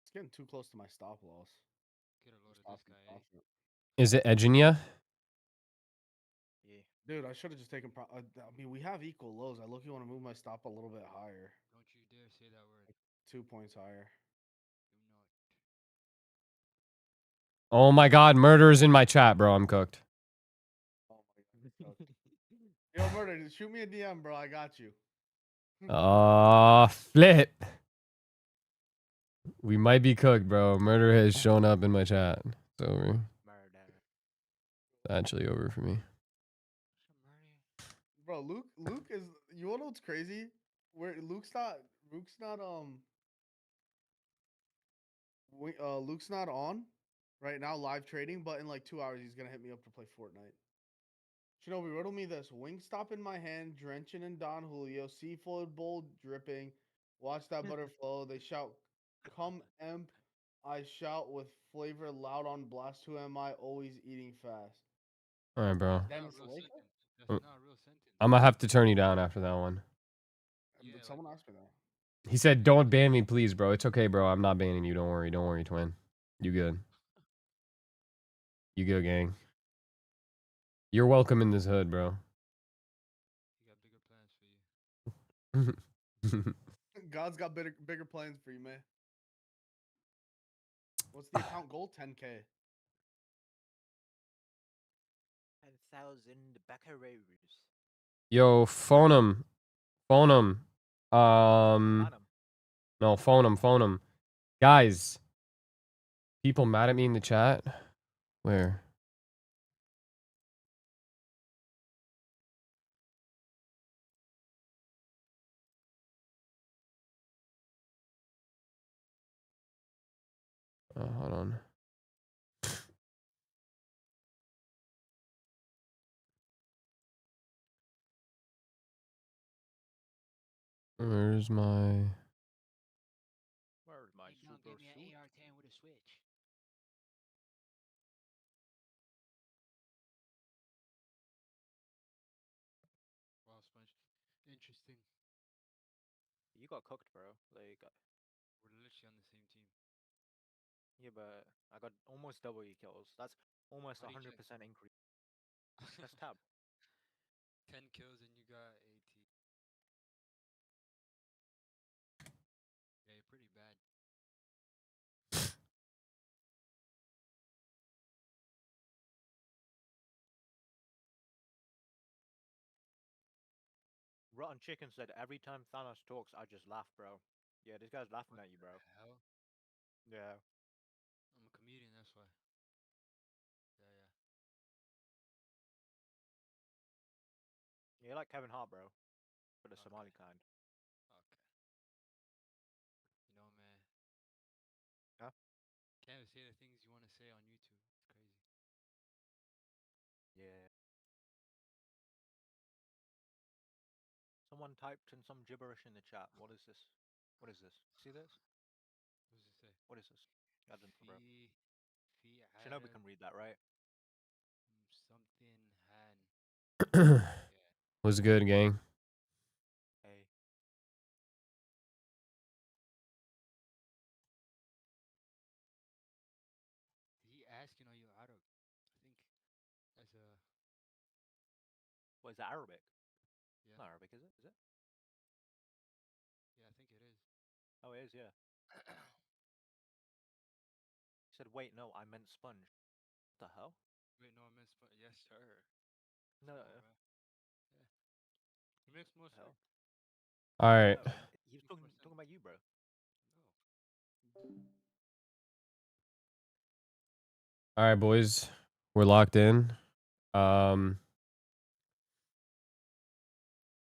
It's getting too close to my stop loss. Get a load of this guy, eh? Is it edging ya? Yeah. Dude, I should have just taken. I mean, we have equal lows. I look. You want to move my stop a little bit higher, Don't you dare say that word. 2 points higher. Do not. Oh my god, murder's in my chat, bro. I'm cooked. Oh my god. Yo, murder, shoot me a DM, bro. I got you. Flip. We might be cooked, bro. Murder has shown up in my chat. It's over. Murder. It's actually over for me. Bro, Luke is. You wanna know what's crazy? Where Luke's not Luke's not on right now live trading, but in like 2 hours he's gonna hit me up to play Fortnite. Shinobi, riddle me this: Wingstop in my hand, drenching in Don Julio, seafood bowl dripping. Watch that butter flow. They shout, "Come emp!" I shout with flavor, loud on blast. Who am I? Always eating fast. All right, bro. That's not a Dennis real Laker? sentence. That's not a real sentence. I'm gonna have to turn you down after that one. Yeah, Did like someone ask me that? He said, "Don't ban me, please, bro. It's okay, bro. I'm not banning you. Don't worry. Don't worry, twin. You good. You good, gang. You're welcome in this hood, bro." he got bigger plans for you. God's got bigger plans for you, man. What's the account goal? 10K. 10,000 becquerels. Yo, phone him. Phone him. Madam. No, phone him. Phone him. Guys, people mad at me in the chat. Where? Hold on. Where's my... Where's my Hey, John, super give me an suit? AR-10 with a switch. Wow, Sponge. Interesting. You got cooked, bro. Like, We're literally on the same team. yeah, but I got almost double your kills. That's almost How do you 100% check? increase. Press tab. 10 kills and you got 18. Yeah, you're pretty bad. Rotten Chicken said every time Thanos talks, I just laugh, bro. Yeah, this guy's laughing What at you, bro. the hell? Yeah. I'm a comedian, that's why. Yeah, yeah. You're like Kevin Hart, bro. For the Okay. Somali kind. Okay. You know, man. Huh? Can't even say the things you want to say on YouTube. It's crazy. Yeah. Someone typed in some gibberish in the chat. What is this? What is this? See this? What does it say? What is this? I don't know, bro. Fi Shinobi Arab can read that, right? something Han. Yeah. What's good, gang? Hey. Did he asking are you Arab? I think as a What is that, Arabic? yeah. It's not Arabic, is it? Is it? Yeah, I think it is. Oh, it is, yeah. He said, wait, no, I meant sponge. What the hell? Wait, no, I meant yes, sir. No, Come on, bro. Yeah. It makes more hell. sense. All right. No, he was Makes more talking sense. about you, bro. No. All right, boys. We're locked in.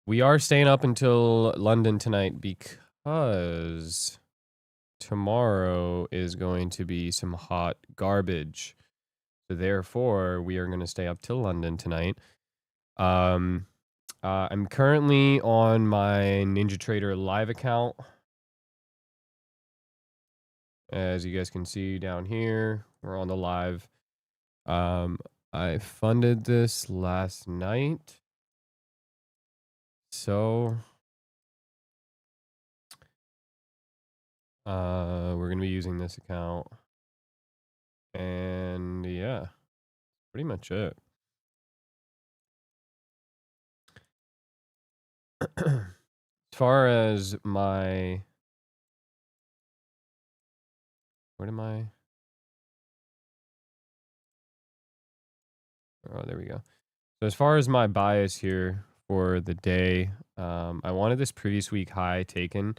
We are staying up until London tonight because tomorrow is going to be some hot garbage. So therefore, we are going to stay up till London tonight. I'm currently on my Ninja Trader live account. As you guys can see down here, we're on the live. I funded this last night. So We're going to be using this account. And yeah, pretty much it. As far as my... What am I? Oh, there we go. So as far as my bias here for the day, I wanted this previous week high taken.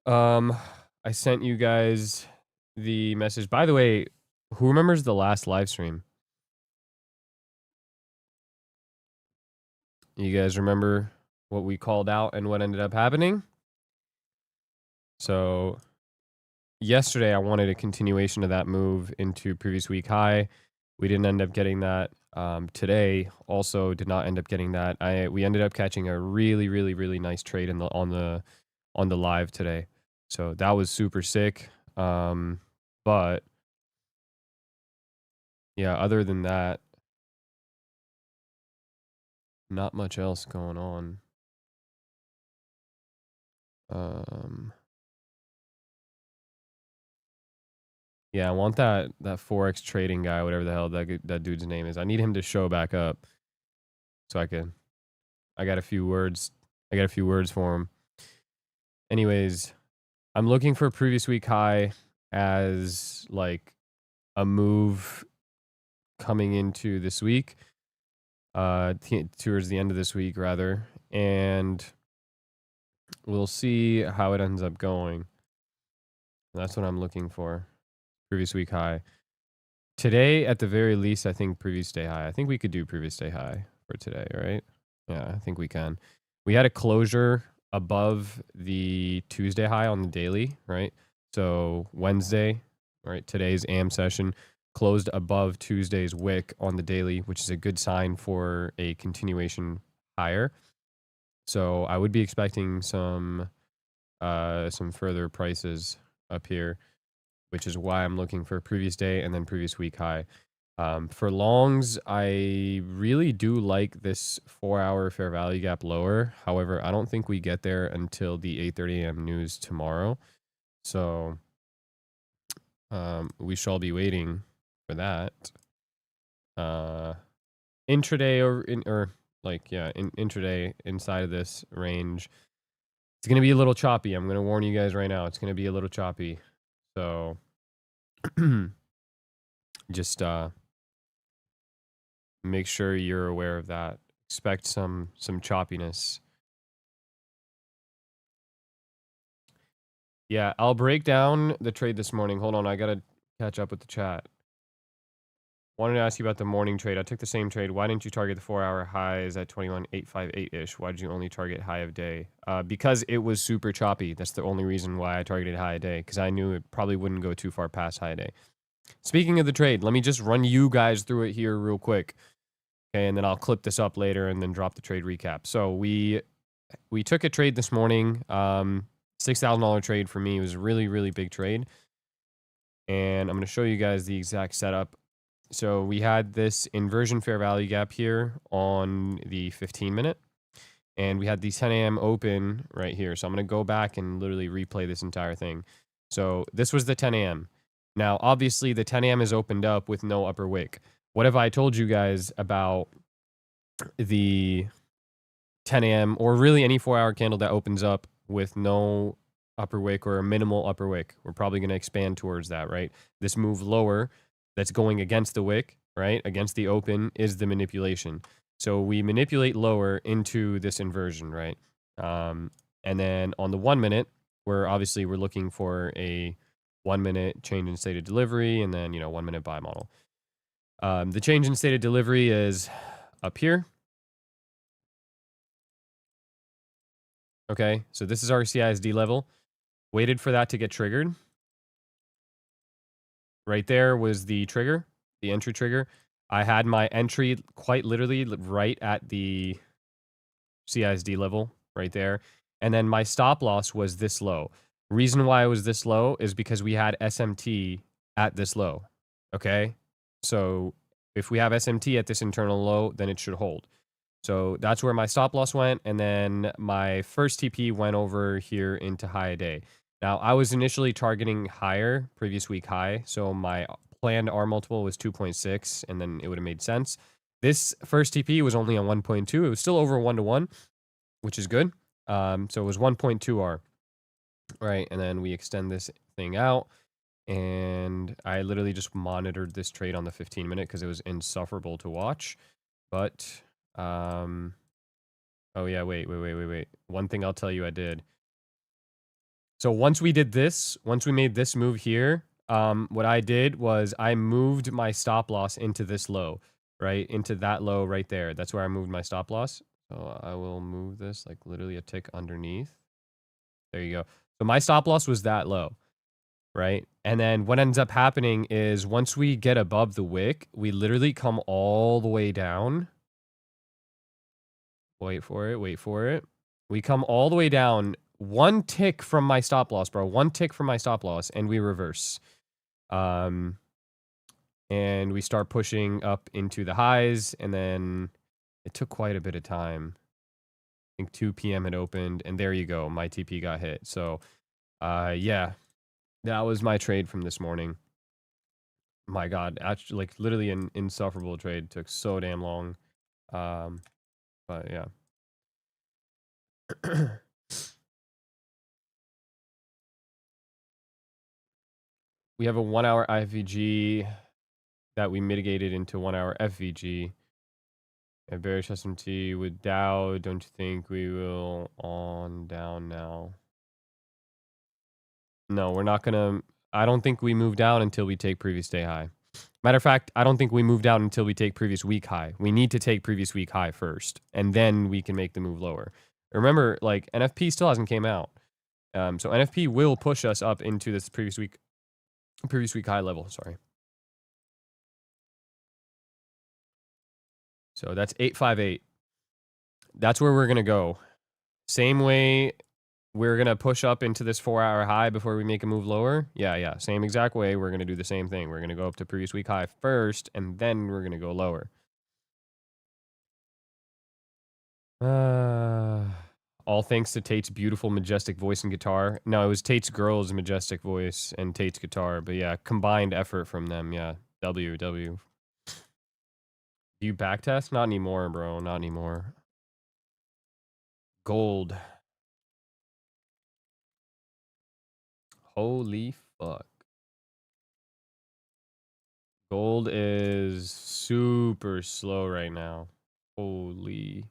I sent you guys the message. By the way, who remembers the last live stream? You guys remember what we called out and what ended up happening? So yesterday I wanted a continuation of that move into previous week high. We didn't end up getting that. Today also did not end up getting that. We ended up catching a really nice trade on the live today. So that was super sick. But yeah, other than that, not much else going on. Yeah, I want that forex trading guy, whatever the hell that dude's name is. I need him to show back up so I got a few words. I got a few words for him. Anyways, I'm looking for a previous week high as like a move coming into this week. Towards the end of this week rather, and we'll see how it ends up going. That's what I'm looking for. Previous week high. Today, at the very least, I think previous day high. I think we could do previous day high for today, right? Yeah, I think we can. We had a closure above the Tuesday high on the daily, right? So Wednesday, right? Today's AM session closed above Tuesday's wick on the daily, which is a good sign for a continuation higher. So I would be expecting some further prices up here, which is why I'm looking for previous day and then previous week high. For longs, I really do like this 4-hour fair value gap lower. However, I don't think we get there until the 8:30 a.m. news tomorrow. So we shall be waiting for that. Intraday intraday inside of this range, it's going to be a little choppy. I'm going to warn you guys right now. It's going to be a little choppy. So just make sure you're aware of that. Expect some choppiness. Yeah, I'll break down the trade this morning. Hold on, I gotta catch up with the chat. Wanted to ask you about the morning trade. I took the same trade. Why didn't you target the 4-hour highs at 21,858-ish? Why did you only target high of day? Because it was super choppy. That's the only reason why I targeted high of day, because I knew it probably wouldn't go too far past high of day. Speaking of the trade, let me just run you guys through it here real quick. Okay, and then I'll clip this up later and then drop the trade recap. So we took a trade this morning. $6,000 trade for me. It was a really big trade. And I'm going to show you guys the exact setup. So we had this inversion fair value gap here on the 15-minute. And we had the 10 a.m. open right here. So I'm going to go back and literally replay this entire thing. So this was the 10 a.m. Now, obviously, the 10 a.m. is opened up with no upper wick. What have I told you guys about the 10 a.m. or really any 4-hour candle that opens up with no upper wick or a minimal upper wick? We're probably going to expand towards that, right? This move lower that's going against the wick, right? Against the open is the manipulation. So we manipulate lower into this inversion, right? And then on the 1 minute, we're looking for a 1 minute change in state of delivery and then, 1 minute buy model. The change in state of delivery is up here. Okay, so this is our CISD level. Waited for that to get triggered. Right there was the trigger, the entry trigger. I had my entry quite literally right at the CISD level, right there. And then my stop loss was this low. Reason why it was this low is because we had SMT at this low. Okay, so if we have SMT at this internal low, then it should hold. So that's where my stop loss went. And then my first TP went over here into high a day. Now, I was initially targeting higher, previous week high, so my planned R multiple was 2.6, and then it would have made sense. This first TP was only on 1.2. It was still over 1-to-1, which is good. So it was 1.2 R, right? And then we extend this thing out, and I literally just monitored this trade on the 15-minute because it was insufferable to watch. But, oh yeah, wait. One thing I'll tell you I did. So once we did this, once we made this move here, what I did was I moved my stop loss into this low, right? Into that low right there. That's where I moved my stop loss. So I will move this like literally a tick underneath. There you go. So my stop loss was that low, right? And then what ends up happening is once we get above the wick, we literally come all the way down. Wait for it. We come all the way down. One tick from my stop loss, bro. One tick from my stop loss, and we reverse. And we start pushing up into the highs, and then it took quite a bit of time. I think 2 p.m. had opened, and there you go. My TP got hit. So, yeah, that was my trade from this morning. My God, actually, like literally an insufferable trade. Took so damn long. But yeah. We have a 1-hour IVG that we mitigated into 1-hour FVG. A bearish SMT with Dow. Don't you think we will on down now? No, we're not gonna. I don't think we move down until we take previous day high. Matter of fact, I don't think we move down until we take previous week high. We need to take previous week high first, and then we can make the move lower. Remember, like NFP still hasn't came out, so NFP will push us up into this previous week high level. Sorry. So that's 858. That's where we're gonna go. Same way we're gonna push up into this 4-hour high before we make a move lower. Yeah. Same exact way. We're gonna do the same thing. We're gonna go up to previous week high first, and then we're gonna go lower. All thanks to Tate's beautiful, majestic voice and guitar. No, it was Tate's girl's majestic voice and Tate's guitar. But yeah, combined effort from them. Yeah, W. Do you backtest? Not anymore, bro. Not anymore. Gold. Holy fuck. Gold is super slow right now. Holy.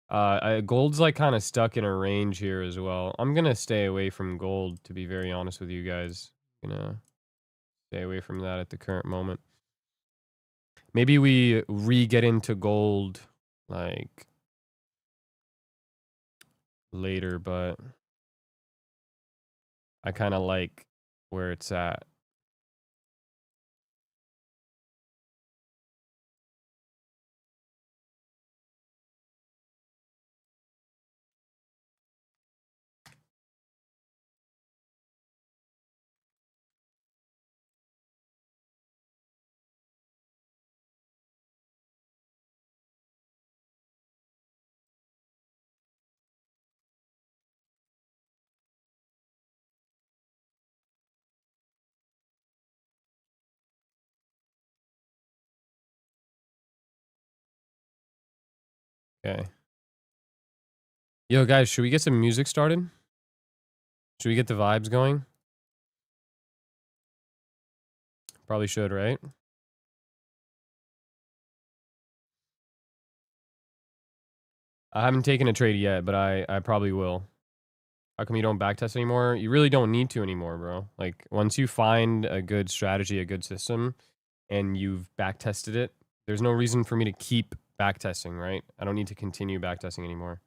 Gold's like kind of stuck in a range here as well. I'm gonna stay away from gold, to be very honest with you guys. Gonna stay away from that at the current moment. Maybe we re-get into gold, like, later, but I kind of like where it's at. Okay. Yo, guys, should we get some music started? Should we get the vibes going? Probably should, right? I haven't taken a trade yet, but I probably will. How come you don't backtest anymore? You really don't need to anymore, bro. Like, once you find a good strategy, a good system, and you've backtested it, there's no reason for me to keep backtesting, right? I don't need to continue backtesting anymore.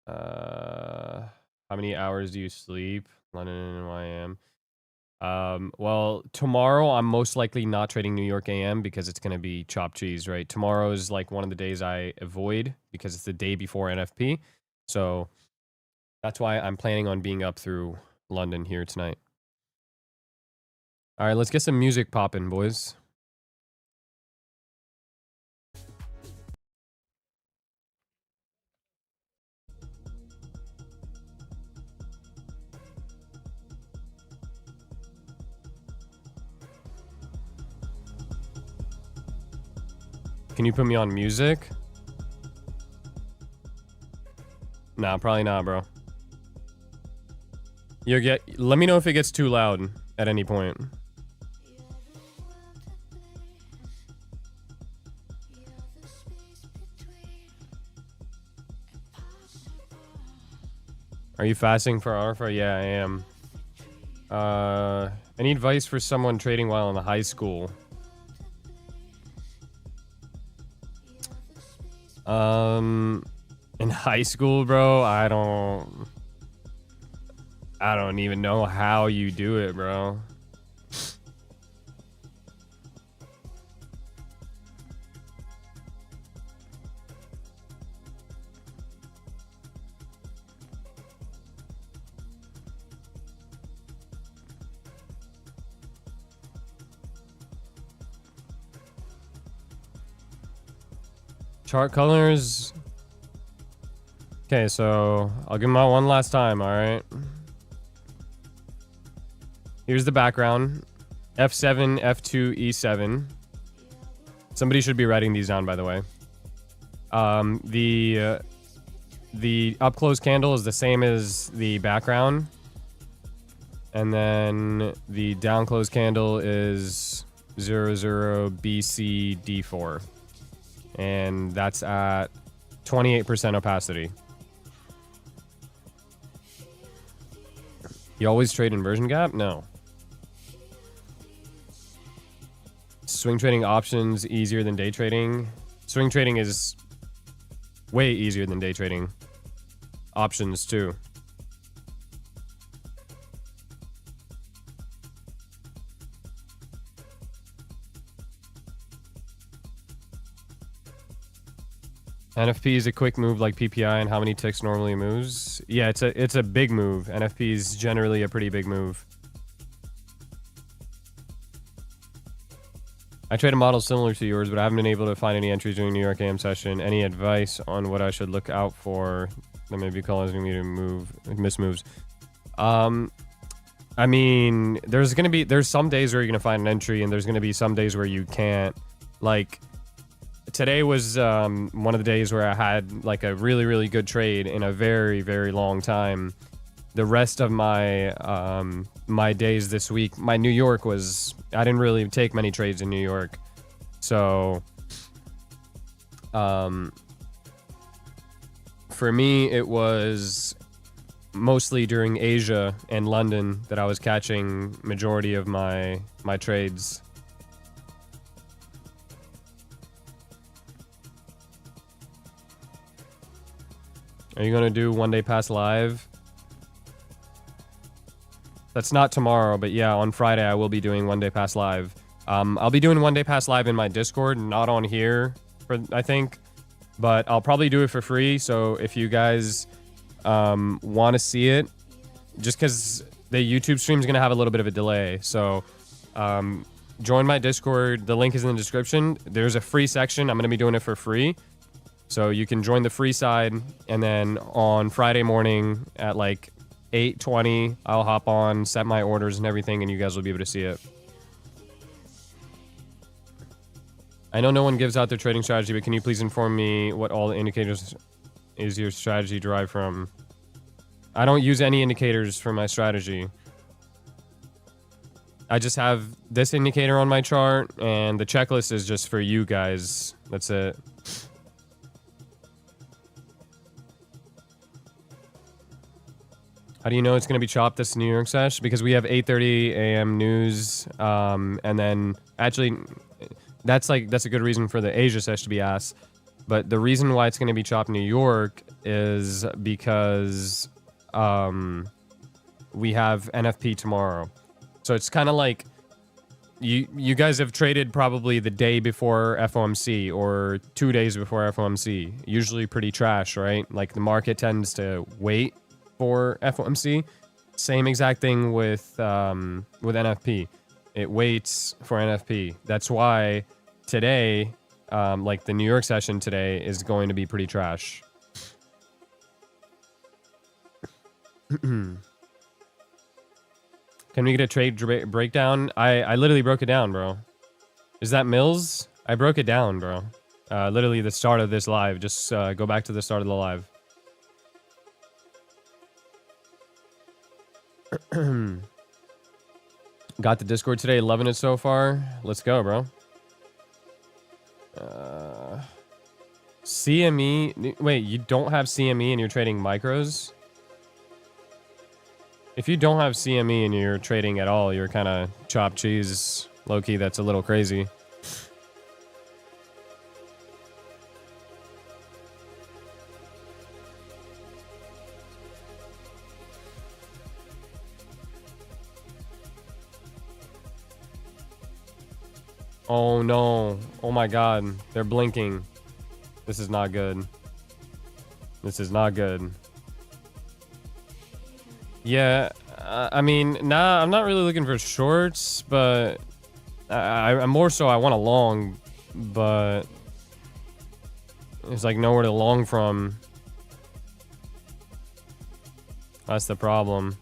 How many hours do you sleep? London and YM. Well, tomorrow I'm most likely not trading New York AM because it's gonna be chopped cheese, right? Tomorrow is like one of the days I avoid because it's the day before NFP. So that's why I'm planning on being up through London here tonight. All right, let's get some music popping, boys. Can you put me on music? Nah, probably not, bro. Let me know if it gets too loud at any point. Are you fasting for Arfa? Yeah, I am. Any advice for someone trading while in high school? In high school, bro, I don't even know how you do it, bro. Chart colors. Okay, so I'll give them out one last time, alright? Here's the background. F7, F2, E7. Somebody should be writing these down, by the way. The up close candle is the same as the background. And then the down close candle is 00 BC D4. And that's at 28% opacity. You always trade inversion gap? No. Swing trading options easier than day trading? Swing trading is way easier than day trading. Options too. NFP is a quick move like PPI, and how many ticks normally moves? Yeah, it's a big move. NFP is generally a pretty big move. I trade a model similar to yours, but I haven't been able to find any entries during New York AM session. Any advice on what I should look out for that may be causing me to miss moves? I mean, there's some days where you're gonna find an entry, and there's gonna be some days where you can't. Like, today was one of the days where I had like a really, really good trade in a very, very long time. The rest of my my days this week, my New York was, I didn't really take many trades in New York. So for me, it was mostly during Asia and London that I was catching majority of my trades. Are you gonna do one day pass live? That's not tomorrow, but yeah, on Friday I will be doing one day pass live. I'll be doing one day pass live in my Discord, not on here, I think, but I'll probably do it for free. So if you guys want to see it, just because the YouTube stream is gonna have a little bit of a delay, so join my Discord. The link is in the description. There's a free section. I'm gonna be doing it for free. So you can join the free side, and then on Friday morning at like 8:20, I'll hop on, set my orders and everything, and you guys will be able to see it. I know no one gives out their trading strategy, but can you please inform me what all the indicators is your strategy derived from? I don't use any indicators for my strategy. I just have this indicator on my chart, and the checklist is just for you guys. That's it. How do you know it's going to be chopped this New York sesh? Because we have 8:30 a.m. news, and then actually, that's a good reason for the Asia sesh to be asked. But the reason why it's going to be chopped New York is because we have NFP tomorrow. So it's kind of like you guys have traded probably the day before FOMC or 2 days before FOMC. Usually pretty trash, right? Like the market tends to wait for FOMC. Same exact thing with NFP. It waits for NFP. That's why today, like the New York session today, is going to be pretty trash. Can we get a trade breakdown? I literally broke it down, bro. Is that Mills? I broke it down, bro. Literally the start of this live. Just go back to the start of the live. Got the Discord today, loving it so far. Let's go, bro. CME. Wait, you don't have CME and you're trading micros? If you don't have CME and you're trading at all, you're kind of chopped cheese. Low-key, that's a little crazy. Oh no. Oh my god. They're blinking. This is not good. This is not good. Yeah, I mean, nah, I'm not really looking for shorts, but I'm more so I want a long, but there's like nowhere to long from. That's the problem.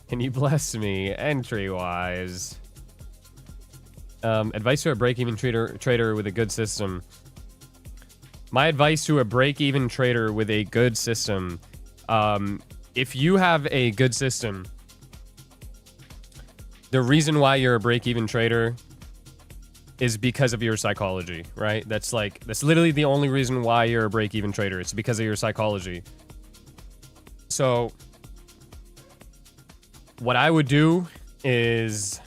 Can you bless me entry-wise? Advice to a break-even trader with a good system. My advice to a break-even trader with a good system. If you have a good system, the reason why you're a break-even trader is because of your psychology, right? That's literally the only reason why you're a break-even trader. It's because of your psychology. So what I would do is,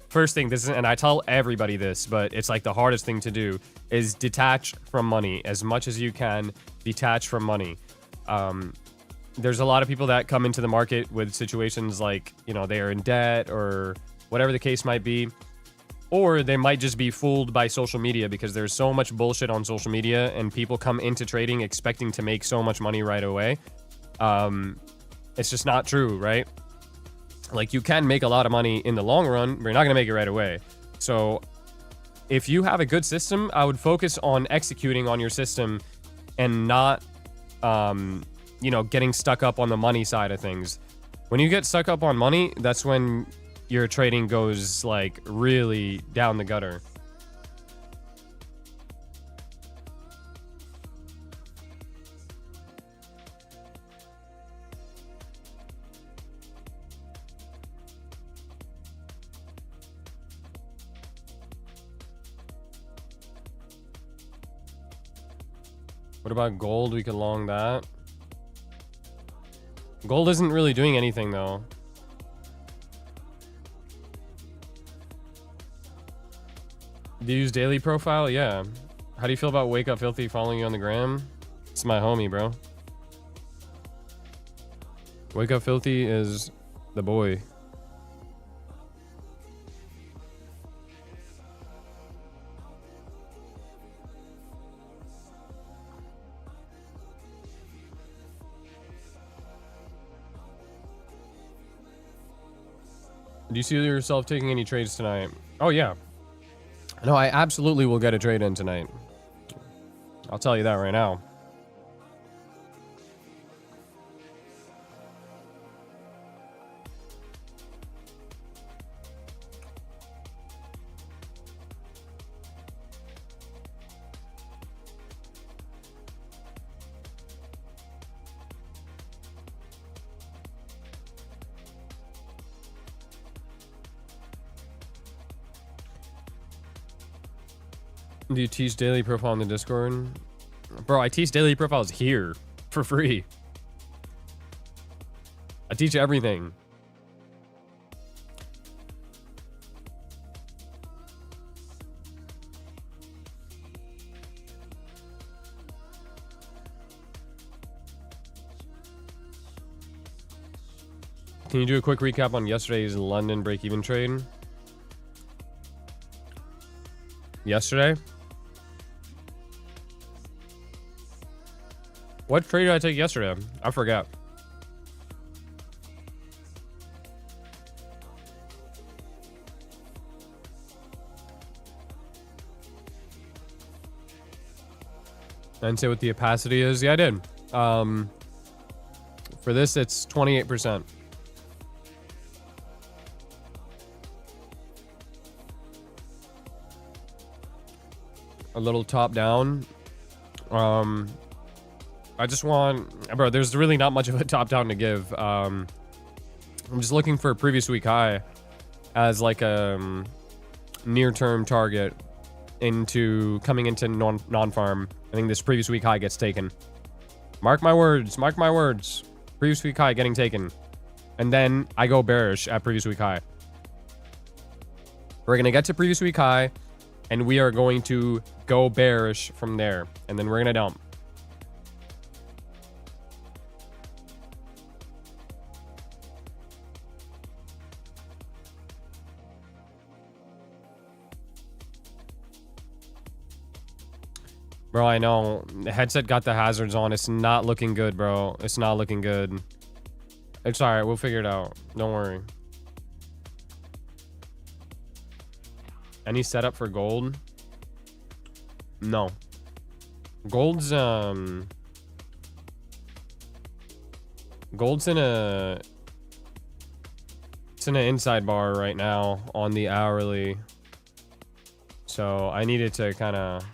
first thing, and I tell everybody this, but it's like the hardest thing to do, is detach from money as much as you can. Detach from money. There's a lot of people that come into the market with situations like, you know, they are in debt or whatever the case might be, or they might just be fooled by social media because there's so much bullshit on social media and people come into trading expecting to make so much money right away. It's just not true, right? Like, you can make a lot of money in the long run, but you're not going to make it right away. So if you have a good system, I would focus on executing on your system and not, you know, getting stuck up on the money side of things. When you get stuck up on money, that's when your trading goes, like, really down the gutter. What about gold? We could long that. Gold isn't really doing anything, though. Do you use daily profile? Yeah. How do you feel about Wake Up Filthy following you on the gram? It's my homie, bro. Wake Up Filthy is the boy. Do you see yourself taking any trades tonight? Oh, yeah. No, I absolutely will get a trade in tonight. I'll tell you that right now. Do you teach daily profile on the Discord? Bro, I teach daily profiles here for free. I teach everything. Can you do a quick recap on yesterday's London break-even trade? Yesterday? What trade did I take yesterday? I forgot. And say what the opacity is. Yeah, I did. For this, it's 28%. A little top down. I just want, bro, there's really not much of a top down to give. I'm just looking for a previous week high as like a near-term target into coming into non-farm. I think this previous week high gets taken. Mark my words, mark my words. Previous week high getting taken. And then I go bearish at previous week high. We're going to get to previous week high, and we are going to go bearish from there. And then we're going to dump. Bro, I know. The headset got the hazards on. It's not looking good, bro. It's not looking good. It's alright. We'll figure it out. Don't worry. Any setup for gold? No. Gold's Gold's in a... It's in an inside bar right now on the hourly. So I needed to kind of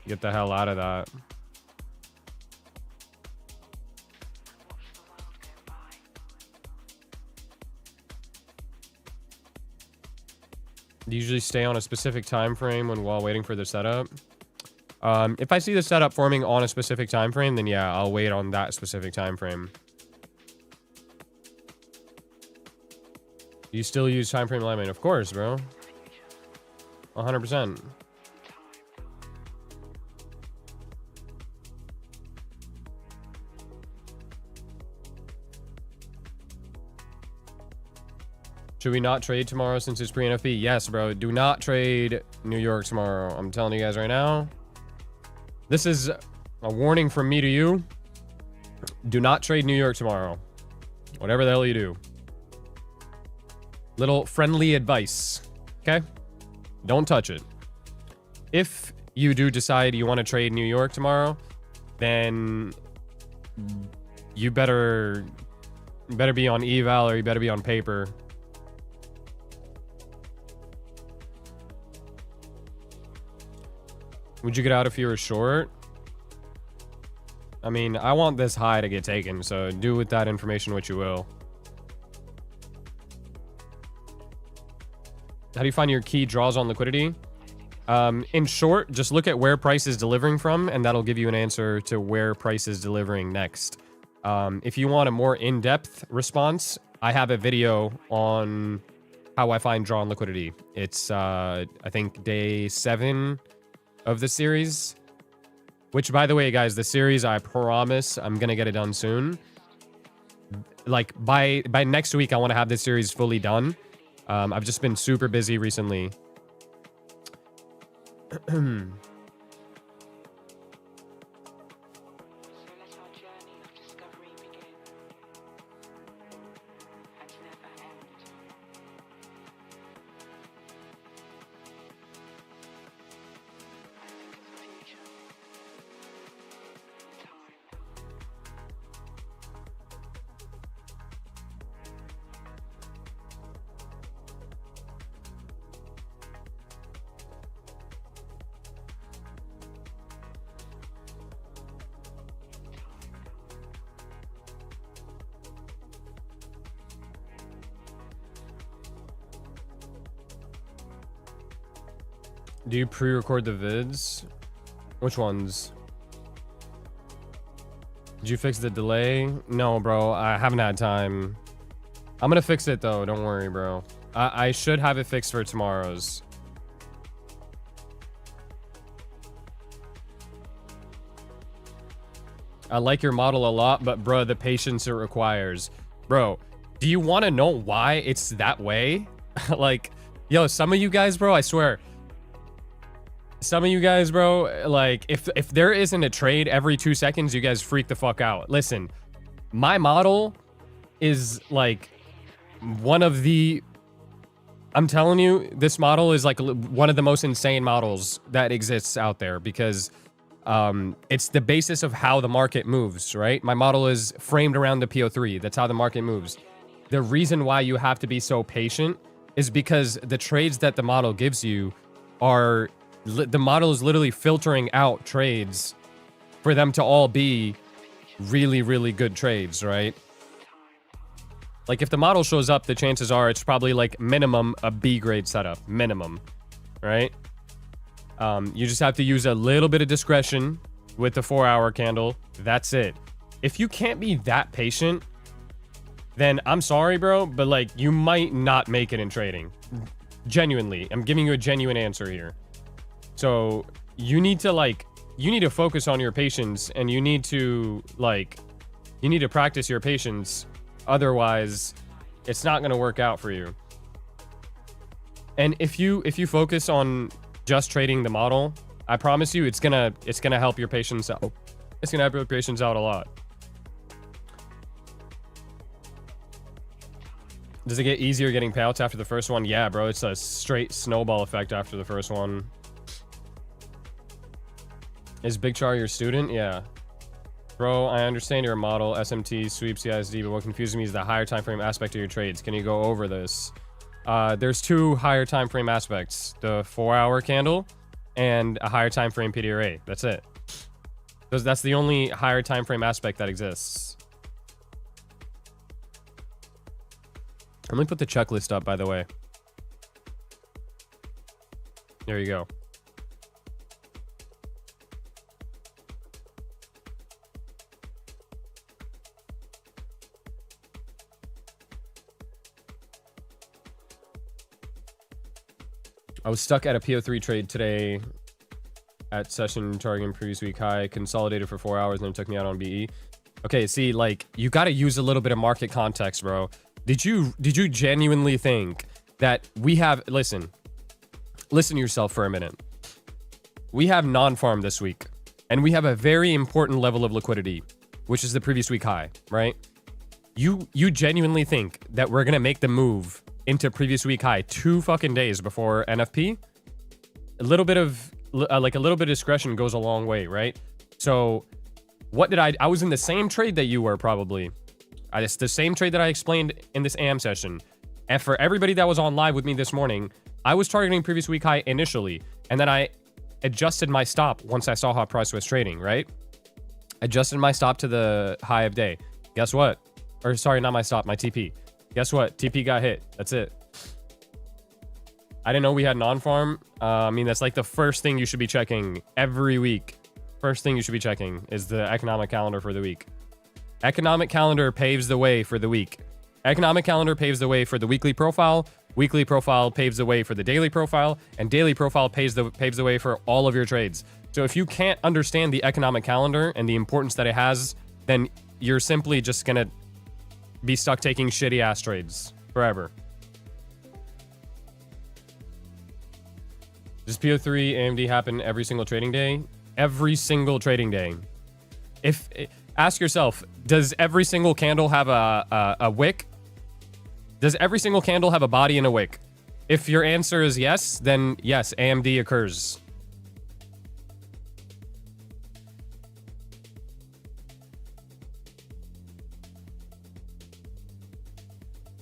get the hell out of that. Usually stay on a specific time frame while waiting for the setup. If I see the setup forming on a specific time frame, then yeah, I'll wait on that specific time frame. You still use time frame alignment? Of course, bro. 100%. Should we not trade tomorrow since it's pre-NFP? Yes, bro. Do not trade New York tomorrow. I'm telling you guys right now. This is a warning from me to you. Do not trade New York tomorrow. Whatever the hell you do. Little friendly advice. Okay? Don't touch it. If you do decide you want to trade New York tomorrow, then you better be on eval or you better be on paper. Would you get out if you were short? I mean, I want this high to get taken, so do with that information what you will. How do you find your key draws on liquidity? In short, just look at where price is delivering from, and that'll give you an answer to where price is delivering next. If you want a more in-depth response, I have a video on how I find draw on liquidity. It's, I think, day 7 of the series. Which, by the way, guys, the series, I promise I'm gonna get it done soon. Like, by next week, I want to have this series fully done. I've just been super busy recently. Do you pre-record the vids? Which ones? Did you fix the delay? No, bro. I haven't had time. I'm gonna fix it, though. Don't worry, bro. I should have it fixed for tomorrow's. I like your model a lot, but, bro, the patience it requires. Bro, do you want to know why it's that way? Like, yo, some of you guys, bro, I swear... Some of you guys, bro, like, if there isn't a trade every 2 seconds, you guys freak the fuck out. Listen, my model is, like, one of the... I'm telling you, this model is, like, one of the most insane models that exists out there because It's the basis of how the market moves, right? My model is framed around the PO3. That's how the market moves. The reason why you have to be so patient is because the trades that the model gives you are... the model is literally filtering out trades for them to all be really, really good trades, right? Like, if the model shows up, the chances are it's probably, like, minimum a B grade setup. Minimum, right? You just have to use a little bit of discretion with the 4-hour candle. That's it. If you can't be that patient, then I'm sorry, bro, but, like, you might not make it in trading. Genuinely. I'm giving you a genuine answer here. So, you need to, like... you need to focus on your patience, and you need to, like... you need to practice your patience. Otherwise, it's not going to work out for you. And if you focus on just trading the model, I promise you it's gonna help your patience out. It's gonna help your patience out a lot. Does it get easier getting payouts after the first one? Yeah, bro, it's a straight snowball effect after the first one. Is Big Char your student? Yeah. Bro, I understand your model, SMT, sweep, CISD, but what confuses me is the higher time frame aspect of your trades. Can you go over this? There's two higher time frame aspects. The 4-hour candle and a higher time frame PDRA. That's it. That's the only higher time frame aspect that exists. Let me put the checklist up, by the way. There you go. I was stuck at a PO3 trade today at session targeting previous week high, consolidated for 4 hours, and then it took me out on BE. Okay, see, like, you got to use a little bit of market context, bro. Did you genuinely think that we have... listen to yourself for a minute. We have non-farm this week, and we have a very important level of liquidity, which is the previous week high, right? You genuinely think that we're gonna make the move into previous week high 2 fucking days before NFP? A little bit of discretion goes a long way, right? So what did I was in the same trade that you were, probably. It's the same trade that I explained in this AM session. And for everybody that was on live with me this morning, I was targeting previous week high initially, and then I adjusted my stop once I saw how price was trading, right? Adjusted my stop to the high of day. Guess what? Or sorry, not my stop, my TP. Guess what? TP got hit. That's it. I didn't know we had non-farm. I mean, that's like the first thing you should be checking every week. First thing you should be checking is the economic calendar for the week. Economic calendar paves the way for the week. Economic calendar paves the way for the weekly profile. Weekly profile paves the way for the daily profile. And daily profile paves the way for all of your trades. So if you can't understand the economic calendar and the importance that it has, then you're simply just going to be stuck taking shitty ass trades forever. Does PO3 AMD happen every single trading day? Every single trading day. Ask yourself, does every single candle have a wick? Does every single candle have a body and a wick? If your answer is yes, then yes, AMD occurs.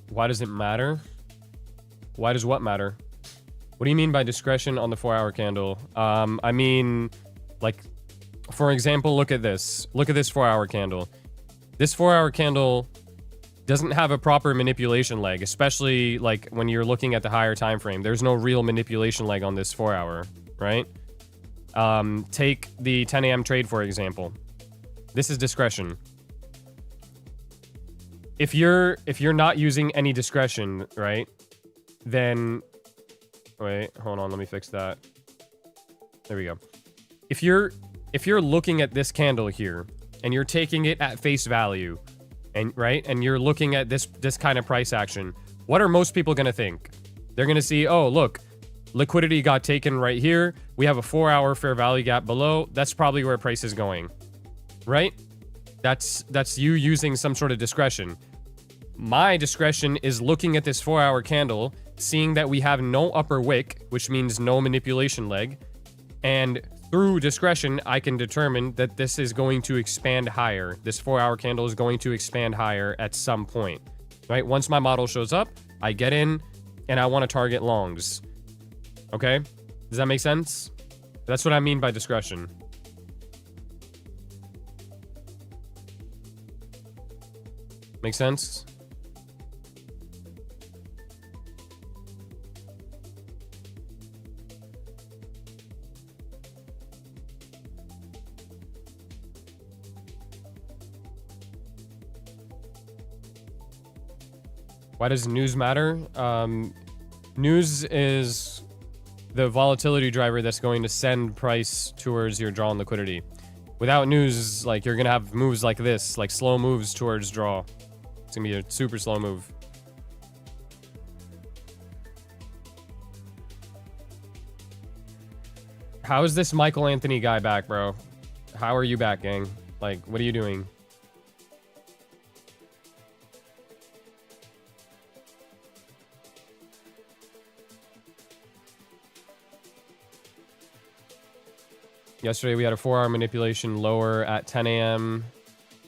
Why does it matter? Why does what matter? What do you mean by discretion on the 4-hour candle? I mean, like, for example, look at this. Look at this 4-hour candle. This 4-hour candle doesn't have a proper manipulation leg, especially like when you're looking at the higher time frame. There's no real manipulation leg on this 4-hour, right? Take the 10 a.m. trade, for example. This is discretion. If you're not using any discretion, right, then wait, hold on, let me fix that. There we go. If you're looking at this candle here and you're taking it at face value, and right, and you're looking at this kind of price action, what are most people going to think? They're going to see, oh, look, liquidity got taken right here. We have a 4-hour fair value gap below. That's probably where price is going, right? That's you using some sort of discretion. My discretion is looking at this 4-hour candle, seeing that we have no upper wick, which means no manipulation leg, and through discretion, I can determine that this is going to expand higher. This 4-hour candle is going to expand higher at some point, right? Once my model shows up, I get in and I want to target longs. Okay? Does that make sense? That's what I mean by discretion. Make sense? Why does news matter? News is the volatility driver that's going to send price towards your draw and liquidity. Without news, like, you're gonna have moves like this, like slow moves towards draw. It's gonna be a super slow move. How is this Michael Anthony guy back, bro? How are you back, gang? Like, what are you doing? Yesterday, we had a 4-hour manipulation lower at 10 a.m.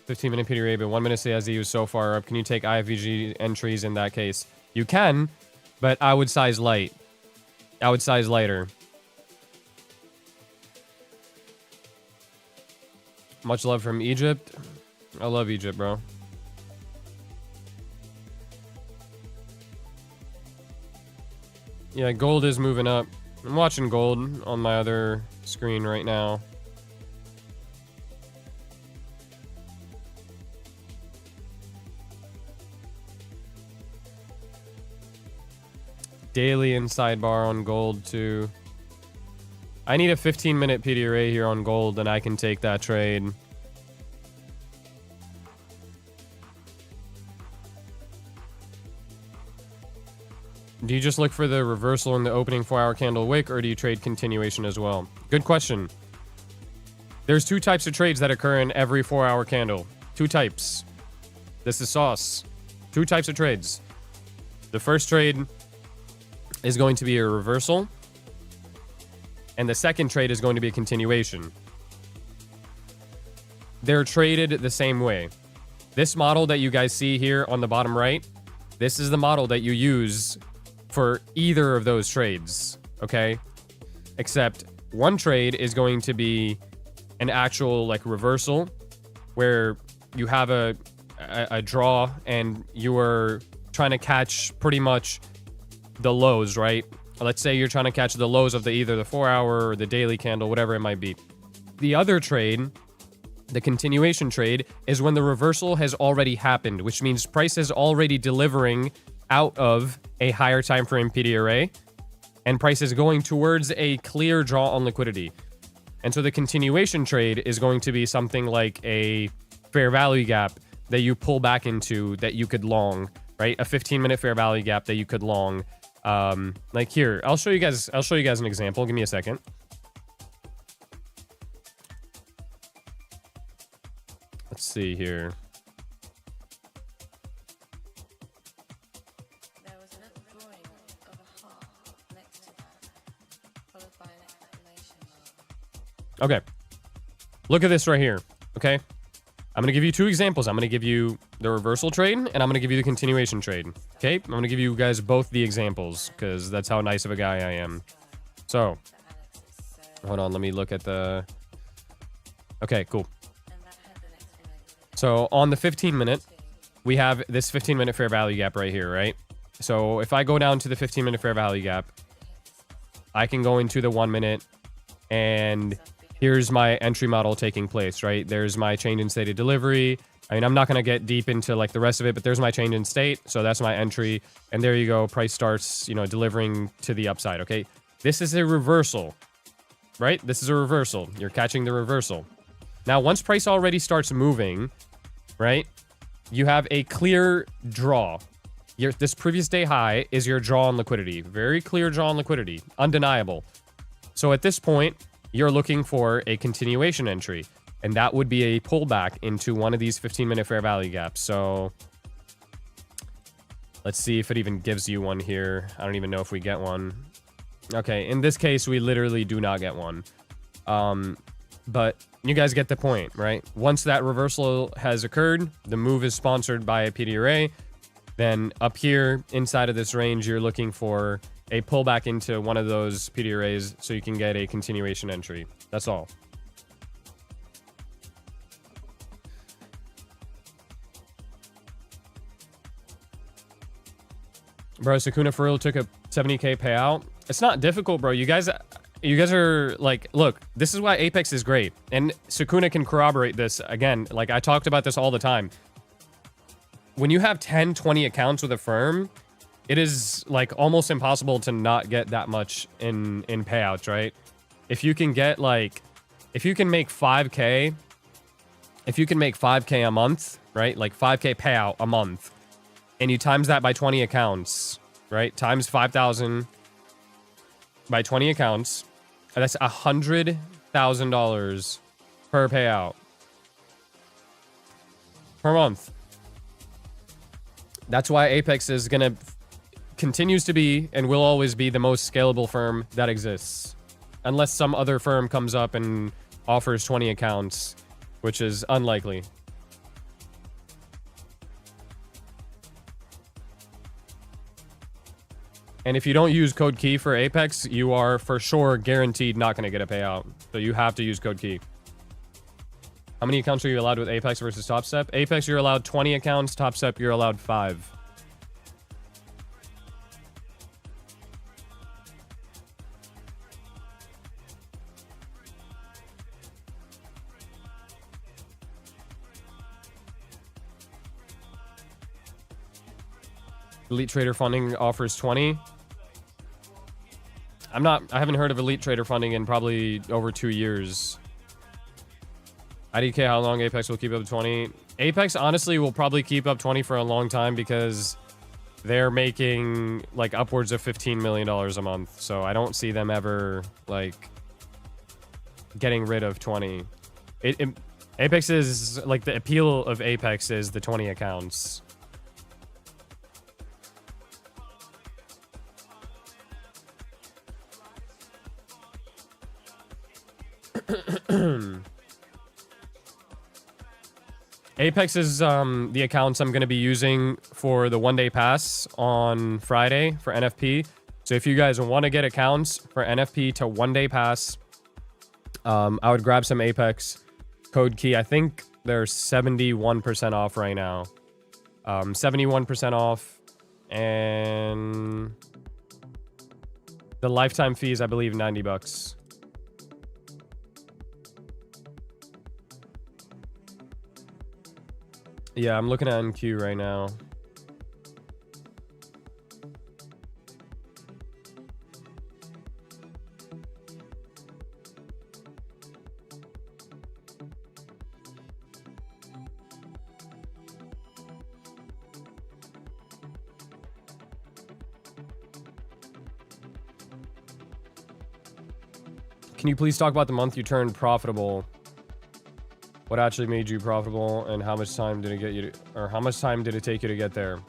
15-minute PDRA, but 1 minute CSD was so far up. Can you take IFVG entries in that case? You can, but I would size light. I would size lighter. Much love from Egypt. I love Egypt, bro. Yeah, gold is moving up. I'm watching gold on my other screen right now. Daily and sidebar on gold too. I need a 15-minute PDRA here on gold and I can take that trade. Do you just look for the reversal in the opening 4-hour candle wick, or do you trade continuation as well? Good question. There's two types of trades that occur in every 4-hour candle. Two types. This is sauce. Two types of trades. The first trade is going to be a reversal, and the second trade is going to be a continuation. They're traded the same way. This model that you guys see here on the bottom right, this is the model that you use for either of those trades, okay? Except one trade is going to be an actual, like, reversal where you have a draw and you are trying to catch pretty much the lows, right? Let's say you're trying to catch the lows of either the 4-hour or the daily candle, whatever it might be. The other trade, the continuation trade, is when the reversal has already happened, which means price is already delivering out of a higher time frame PDRA, and price is going towards a clear draw on liquidity. And so the continuation trade is going to be something like a fair value gap that you pull back into that you could long, right? A 15-minute fair value gap that you could long. Like here, I'll show you guys an example. Give me a second. Let's see here. Okay. Look at this right here. Okay. I'm going to give you two examples. I'm going to give you the reversal trade, and I'm going to give you the continuation trade. Okay? I'm going to give you guys both the examples, because that's how nice of a guy I am. So, hold on. Let me look at the... Okay, cool. So, on the 15-minute, we have this 15-minute fair value gap right here, right? So, if I go down to the 15-minute fair value gap, I can go into the 1 minute, and here's my entry model taking place, right? There's my change in state of delivery. I mean, I'm not going to get deep into like the rest of it, but there's my change in state. So that's my entry. And there you go. Price starts, you know, delivering to the upside. Okay. This is a reversal, right? This is a reversal. You're catching the reversal. Now, once price already starts moving, right? You have a clear draw. This previous day high is your draw on liquidity. Very clear draw on liquidity. Undeniable. So at this point, you're looking for a continuation entry, and that would be a pullback into one of these 15-minute fair value gaps. So let's see if it even gives you one here. I don't even know if we get one. Okay, in this case, we literally do not get one. But you guys get the point, right? Once that reversal has occurred, the move is sponsored by a PD array. Then up here inside of this range, you're looking for a pullback into one of those PD arrays so you can get a continuation entry. That's all. Bro, Sakuna for real took a 70k payout. It's not difficult, bro. You guys are like, look, this is why Apex is great. And Sakuna can corroborate this. Again, like I talked about this all the time. When you have 10, 20 accounts with a firm, it is like almost impossible to not get that much in payouts, right? If you can get like, if you can make 5k, a month, right? Like 5k payout a month. And you times that by 20 accounts, right? Times 5,000 by 20 accounts. And that's $100,000 per payout. Per month. That's why Apex is going to continues to be and will always be the most scalable firm that exists. Unless some other firm comes up and offers 20 accounts, which is unlikely. And if you don't use code key for Apex, you are for sure guaranteed not going to get a payout. So you have to use code key. How many accounts are you allowed with Apex versus Top Step? Apex, you're allowed 20 accounts. Top Step, you're allowed 5. Elite Trader Funding offers 20. I haven't heard of Elite Trader Funding in probably over 2 years. IDK, how long Apex will keep up 20? Apex, honestly, will probably keep up 20 for a long time because they're making, like, upwards of $15 million a month. So I don't see them ever, like, getting rid of 20. Apex is, like, the appeal of Apex is the 20 accounts. Apex is the accounts I'm going to be using for the one-day pass on Friday for NFP. So if you guys want to get accounts for NFP to one-day pass, I would grab some Apex code key. I think they're 71% off right now. 71% off. And the lifetime fee is, I believe, $90. Yeah, I'm looking at NQ right now. Can you please talk about the month you turned profitable? What actually made you profitable, and how much time did it get you to, or how much time did it take you to get there?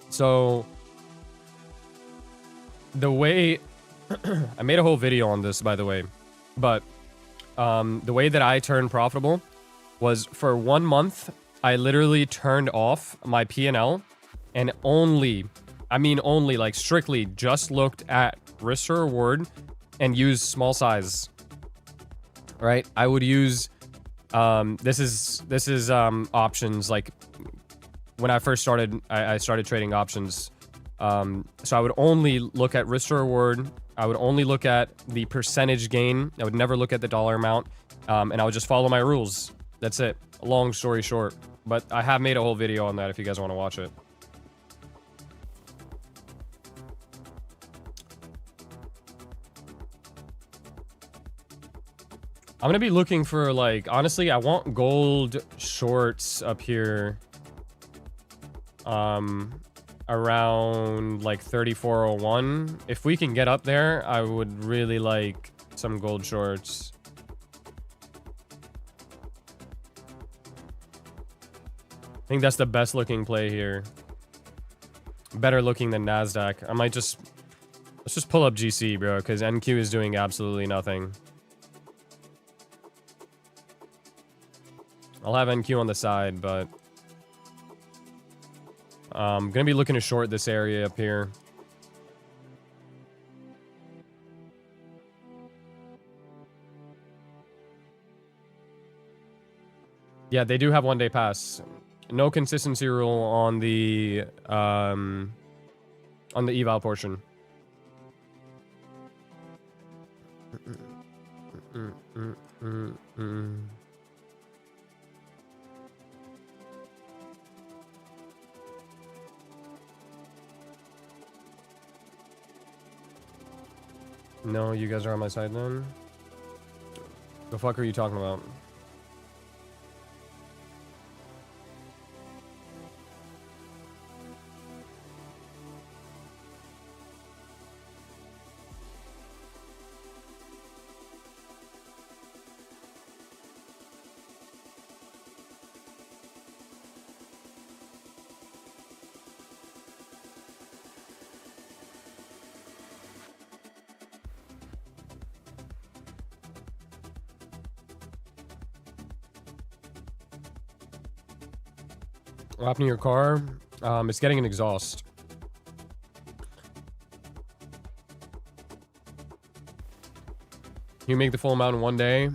So the way I made a whole video on this, by the way, but the way that I turned profitable was for 1 month, I literally turned off my P&L and only, I mean only, like strictly just looked at risk to reward and use small size. Right? I would use this is options. Like when I first started, I started trading options. So I would only look at risk to reward. I would only look at the percentage gain. I would never look at the dollar amount. And I would just follow my rules. That's it. Long story short. But I have made a whole video on that if you guys want to watch it. I'm gonna be looking for, like, honestly, I want gold shorts up here. Around like 3401. If we can get up there, I would really like some gold shorts. I think that's the best looking play here. Better looking than Nasdaq. I might just Let's just pull up GC, bro, because NQ is doing absolutely nothing. I'll have NQ on the side, but I'm gonna be looking to short this area up here. Yeah, they do have 1 day pass. No consistency rule on the eval portion. No, you guys are on my side then? The fuck are you talking about? What happened to your car? It's getting an exhaust. You make the full amount in 1 day?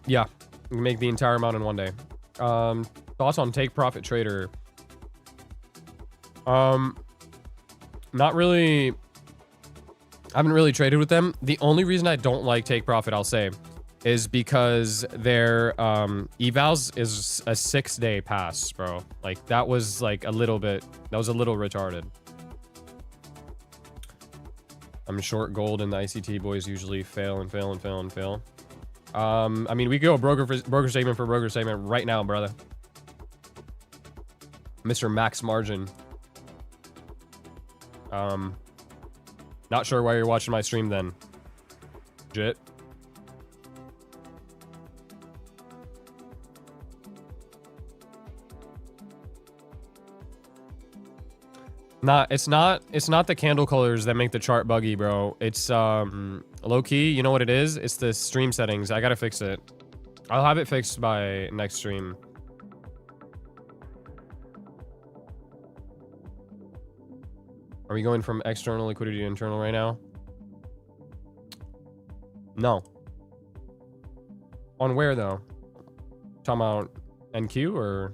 Yeah, you make the entire amount in 1 day. Thoughts on Take Profit Trader? Not really. I haven't really traded with them. The only reason I don't like Take Profit, I'll say, is because their evals is a 6-day pass, bro. Like, that was like a little bit, that was a little retarded. I'm short gold and the ICT boys usually fail and fail and fail and fail. I mean, we go broker statement for broker statement right now, brother. Mr. Max Margin. Not sure why you're watching my stream then. Jit. It's not the candle colors that make the chart buggy, bro. It's low key, you know what it is? It's the stream settings. I gotta fix it. I'll have it fixed by next stream. Are we going from external liquidity to internal right now? No. On where though? Talking about NQ or?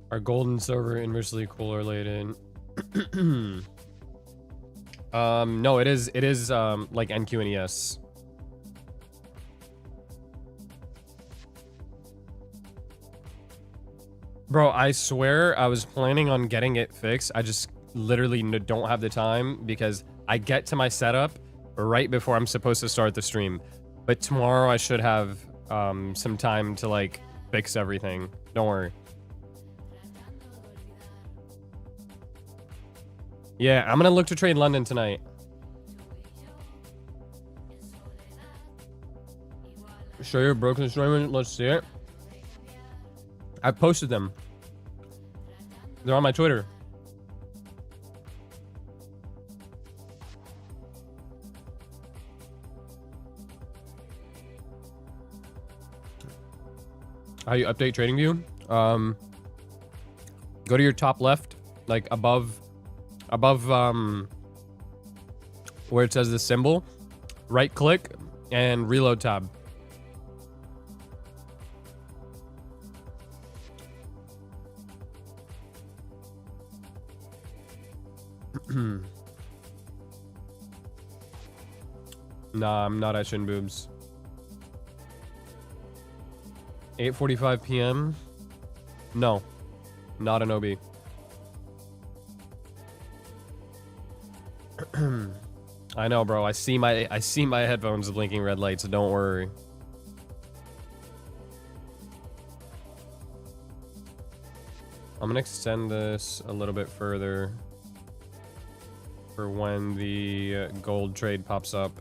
Are gold and silver inversely correlated? No, it is like NQ and ES. Bro, I swear I was planning on getting it fixed. I just literally don't have the time because I get to my setup right before I'm supposed to start the stream. But tomorrow I should have some time to like fix everything. Don't worry. Yeah, I'm gonna look to trade London tonight. Show your broken stream. Let's see it. I posted them. They're on my Twitter. How you update TradingView? Go to your top left, like above where it says the symbol, right click and reload tab. Nah, I'm not at Shin Boobs. 8:45 p.m. No, not an OB. I know, bro. I see my headphones blinking red lights. So don't worry. I'm gonna extend this a little bit further for when the gold trade pops up.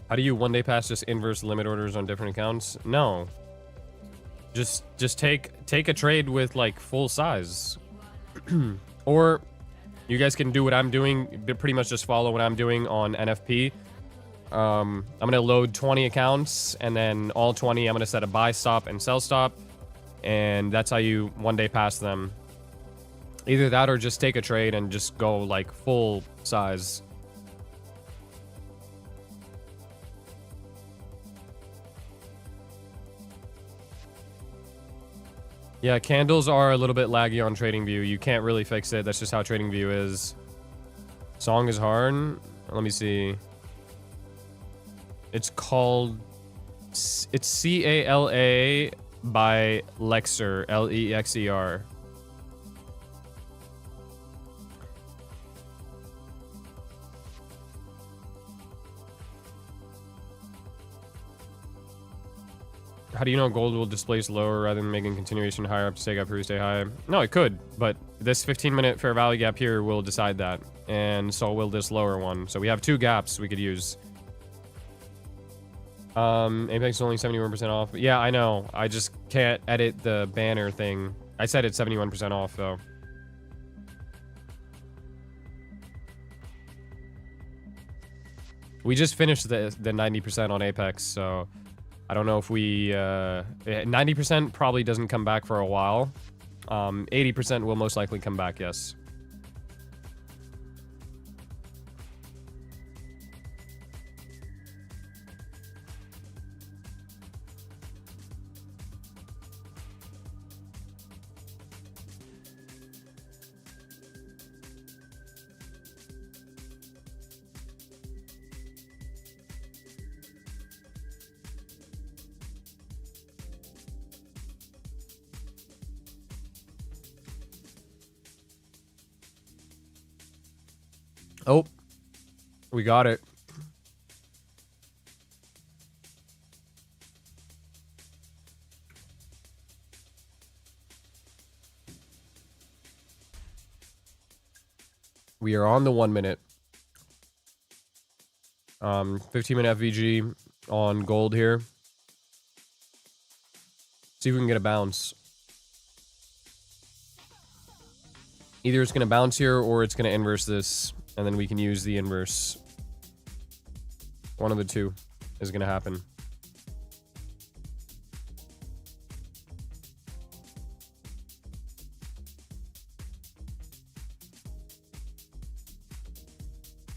How do you one day pass just inverse limit orders on different accounts? No. Just take a trade with like full size. Or you guys can do what I'm doing, pretty much just follow what I'm doing on NFP. I'm gonna load 20 accounts, and then all 20 I'm gonna set a buy stop and sell stop, and that's how you one day pass them. Either that or just take a trade and just go like full size. Yeah, candles are a little bit laggy on TradingView. You can't really fix it. That's just how TradingView is. Song is hard. Let me see. It's called... It's C-A-L-A by Lexer. L-E-X-E-R. How do you know gold will displace lower rather than making continuation higher up to take out previous day high? No, it could, but this 15-minute fair value gap here will decide that, and so will this lower one. So we have two gaps we could use. Apex is only 71% off. Yeah, I know. I just can't edit the banner thing. I said it's 71% off, though. We just finished the 90% on Apex, so... I don't know if we, 90% probably doesn't come back for a while. 80% will most likely come back, yes. Oh, we got it. We are on the 1 minute. 15-minute FVG on gold here. See if we can get a bounce. Either it's going to bounce here or it's going to inverse this. And then we can use the inverse. One of the two is going to happen.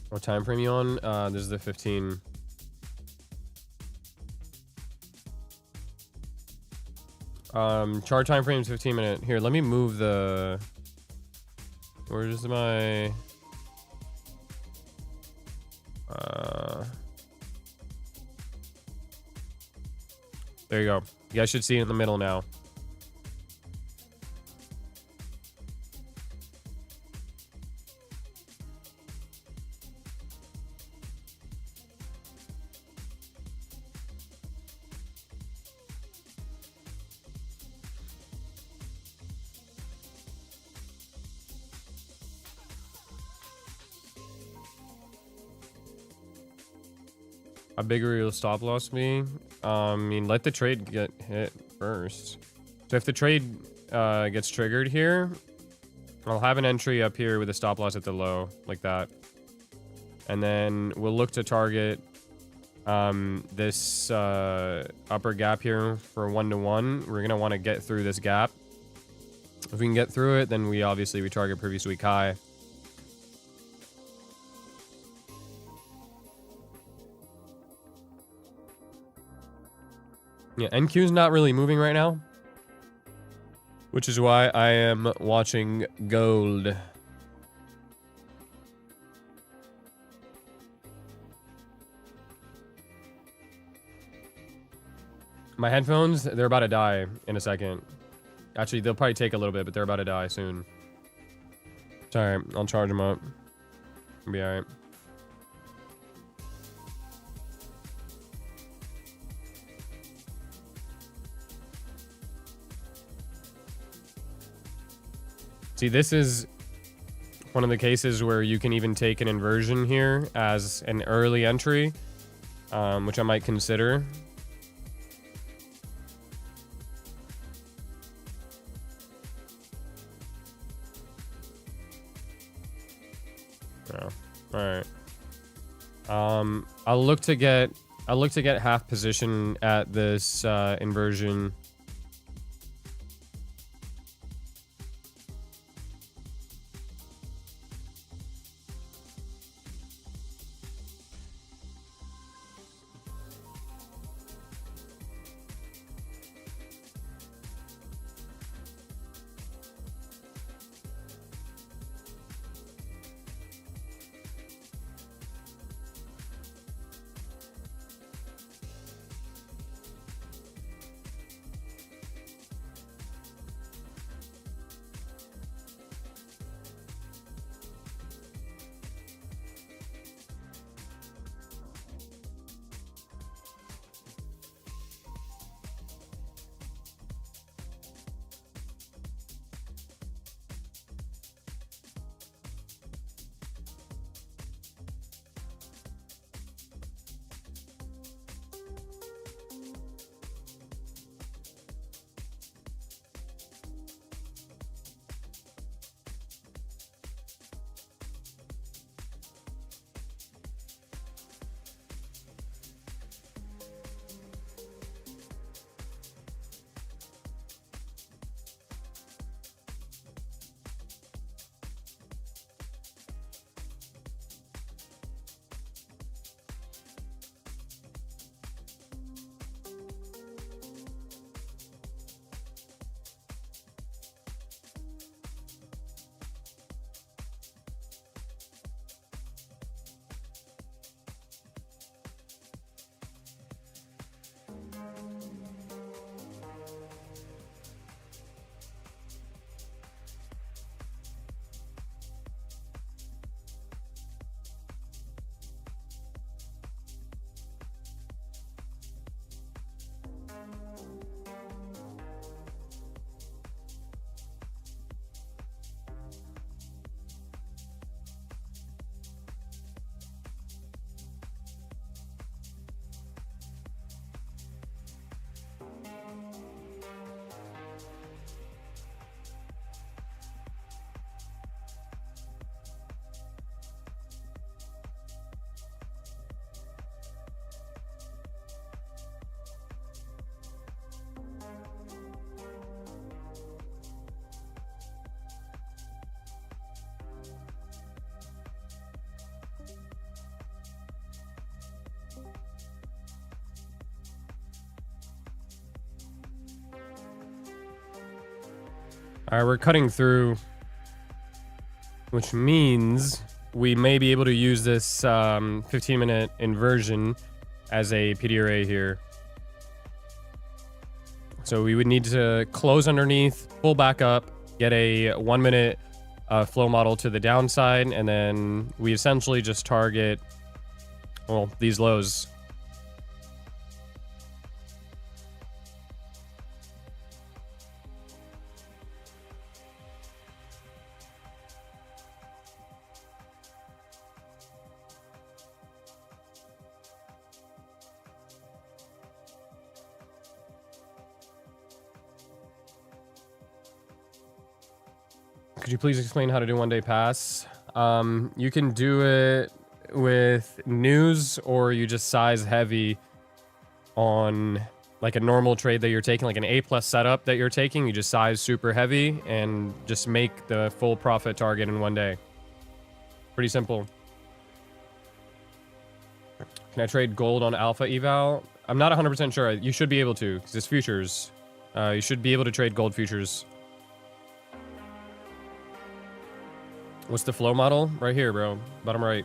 What time frame you on? This is the 15. Chart time frame is 15 minute. Here, let me move the... Where's my... There you go. You guys should see it in the middle now. How big will your stop loss be? I mean, let the trade get hit first. So if the trade gets triggered here, I'll have an entry up here with a stop loss at the low, like that. And then we'll look to target this upper gap here for 1-to-1. We're going to want to get through this gap. If we can get through it, then we target previous week high. Yeah, NQ's not really moving right now, which is why I am watching gold. My headphones, they're about to die in a second. Actually, they'll probably take a little bit, but they're about to die soon. It's alright. I'll charge him up. It'll be alright. See, this is one of the cases where you can even take an inversion here as an early entry, which I might consider. Oh, all right. I'll look to get half position at this inversion. All right, we're cutting through, which means we may be able to use this 15-minute inversion as a PD array here. So we would need to close underneath, pull back up, get a 1-minute flow model to the downside, and then we essentially just target, well, these lows. Could you please explain how to do one-day pass? You can do it with news, or you just size heavy on like a normal trade that you're taking, like an A+ setup that you're taking. You just size super heavy and just make the full profit target in one day. Pretty simple. Can I trade gold on alpha eval? I'm not 100% sure. You should be able to, because it's futures. You should be able to trade gold futures. What's the flow model? Right here, bro. Bottom right.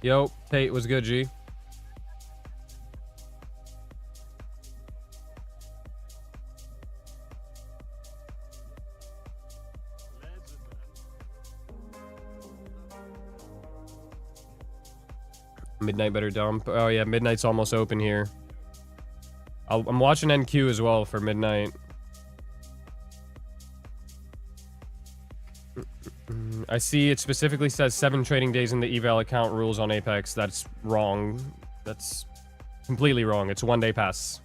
Yo, Tate was good, G. Midnight better dump. Oh yeah, midnight's almost open here. I'm watching NQ as well for midnight. I see it specifically says 7 trading days in the eval account rules on Apex. That's wrong. That's completely wrong. It's 1 day pass.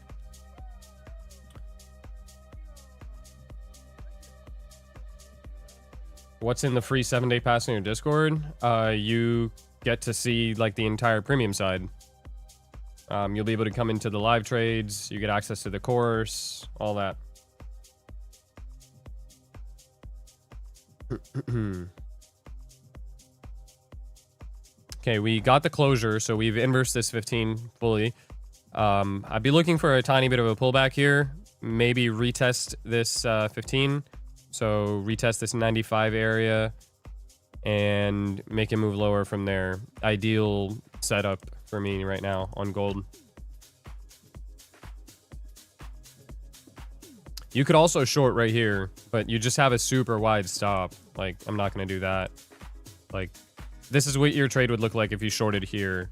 What's in the free 7-day pass in your Discord? You get to see like the entire premium side. You'll be able to come into the live trades. You get access to the course, all that. Okay, we got the closure, so we've inversed this 15 fully. I'd be looking for a tiny bit of a pullback here. Maybe retest this 15. So retest this 95 area and make it move lower from there. Ideal setup for me right now on gold. You could also short right here, but you just have a super wide stop. Like, I'm not going to do that. Like, this is what your trade would look like if you shorted here.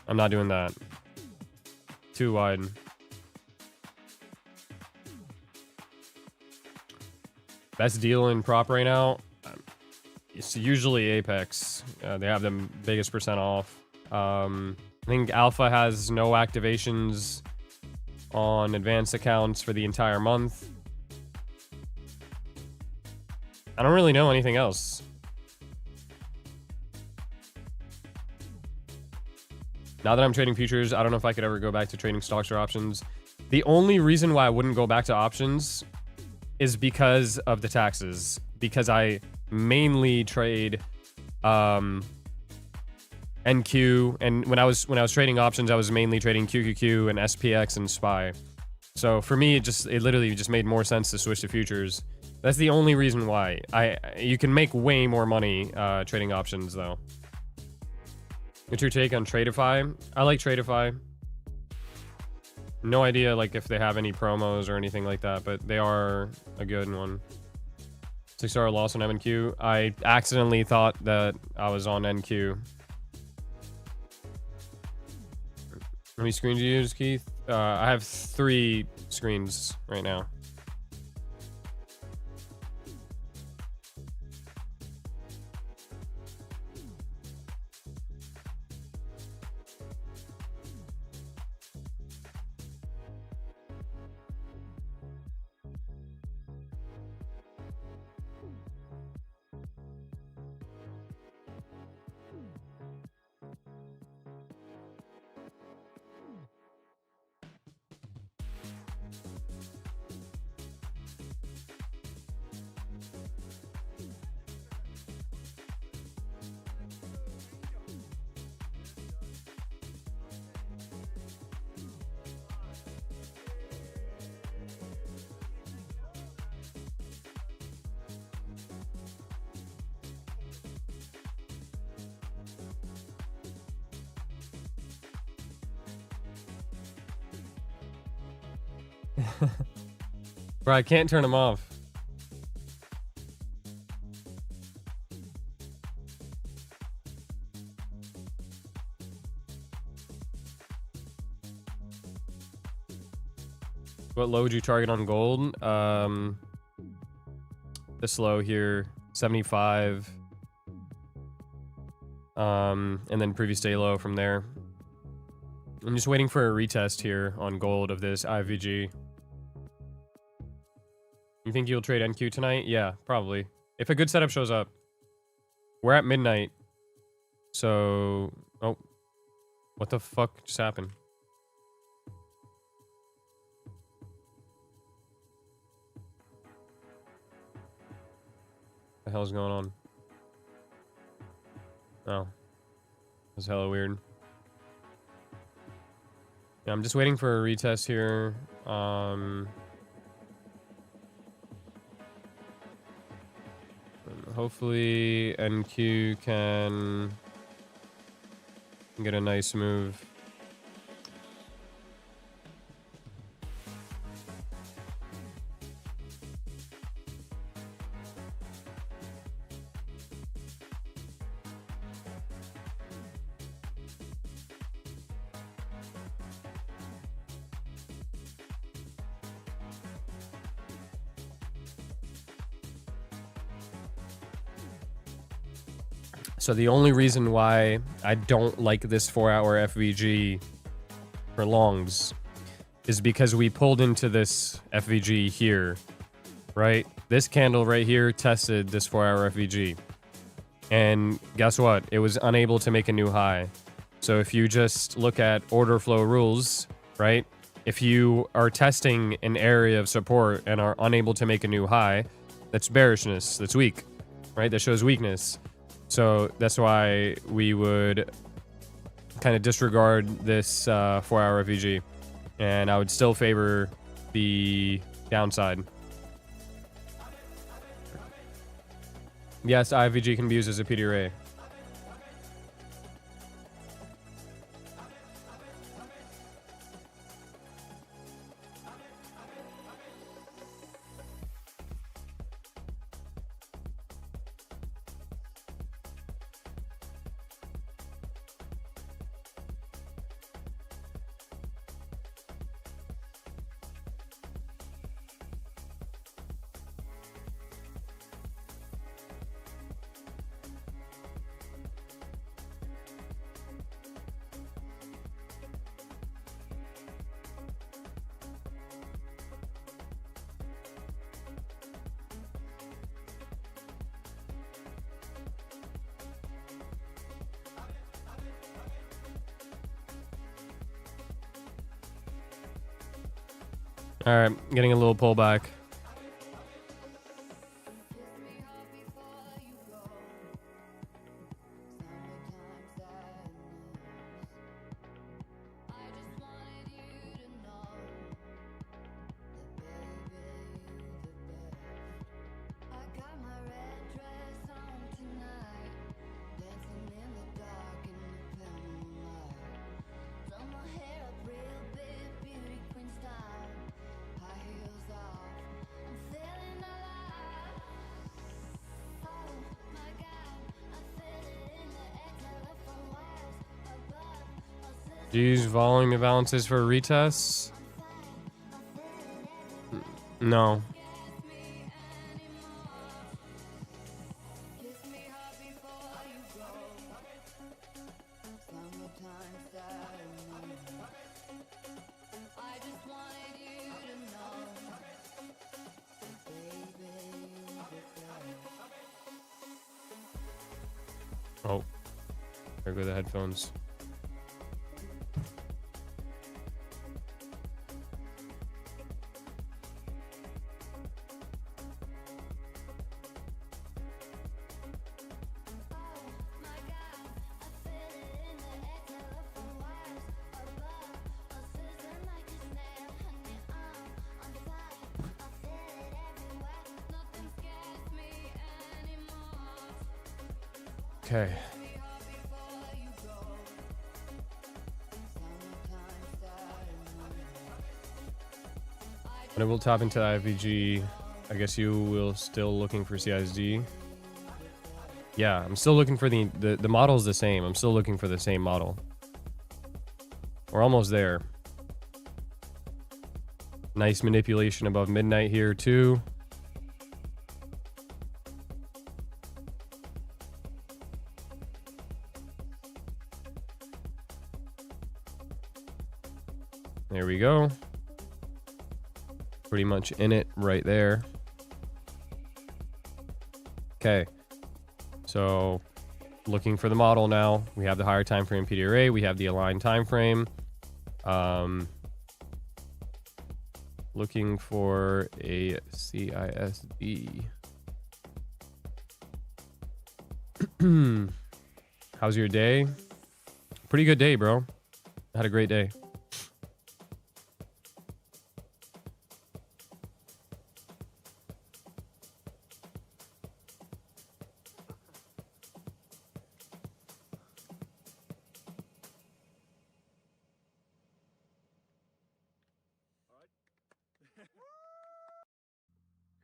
I'm not doing that. Too wide. Best deal in prop right now? It's usually Apex. They have the biggest percent off. I think Alpha has no activations on advanced accounts for the entire month. I don't really know anything else. Now that I'm trading futures, I don't know if I could ever go back to trading stocks or options. The only reason why I wouldn't go back to options is because of the taxes. Because I mainly trade NQ, and when I was trading options, I was mainly trading QQQ and SPX and SPY. So for me, it literally just made more sense to switch to futures. That's the only reason why. You can make way more money trading options though. What's your take on Tradeify? I like Tradeify. No idea like if they have any promos or anything like that, but they are a good one. 6-hour loss on MNQ. I accidentally thought that I was on NQ. How many screens do you use, Keith? I have 3 screens right now. Bro, I can't turn them off. What low would you target on gold? This low here, 75. And then previous day low from there. I'm just waiting for a retest here on gold of this IVG. You think you'll trade NQ tonight? Yeah, probably. If a good setup shows up. We're at midnight. So... Oh. What the fuck just happened? What the hell's going on? Oh. That's hella weird. Yeah, I'm just waiting for a retest here. hopefully NQ can get a nice move. So the only reason why I don't like this 4-hour FVG for longs is because we pulled into this FVG here, right? This candle right here tested this 4-hour FVG. And guess what? It was unable to make a new high. So if you just look at order flow rules, right? If you are testing an area of support and are unable to make a new high, that's bearishness, that's weak, right? That shows weakness. So that's why we would kind of disregard this 4-hour FVG. And I would still favor the downside. Yes, IVG can be used as a PD array. All right, getting a little pullback. Do you use volume imbalances for retests? No. Oh, there go the headphones. Okay. When it will tap into IVG, I guess you will still looking for CISD. Yeah, I'm still looking for the model's the same. I'm still looking for the same model. We're almost there. Nice manipulation above midnight here too. There we go. Pretty much in it right there. Okay. So looking for the model now. We have the higher time frame PD array. We have the aligned time frame. Looking for a CISD. How's your day? Pretty good day, bro. I had a great day.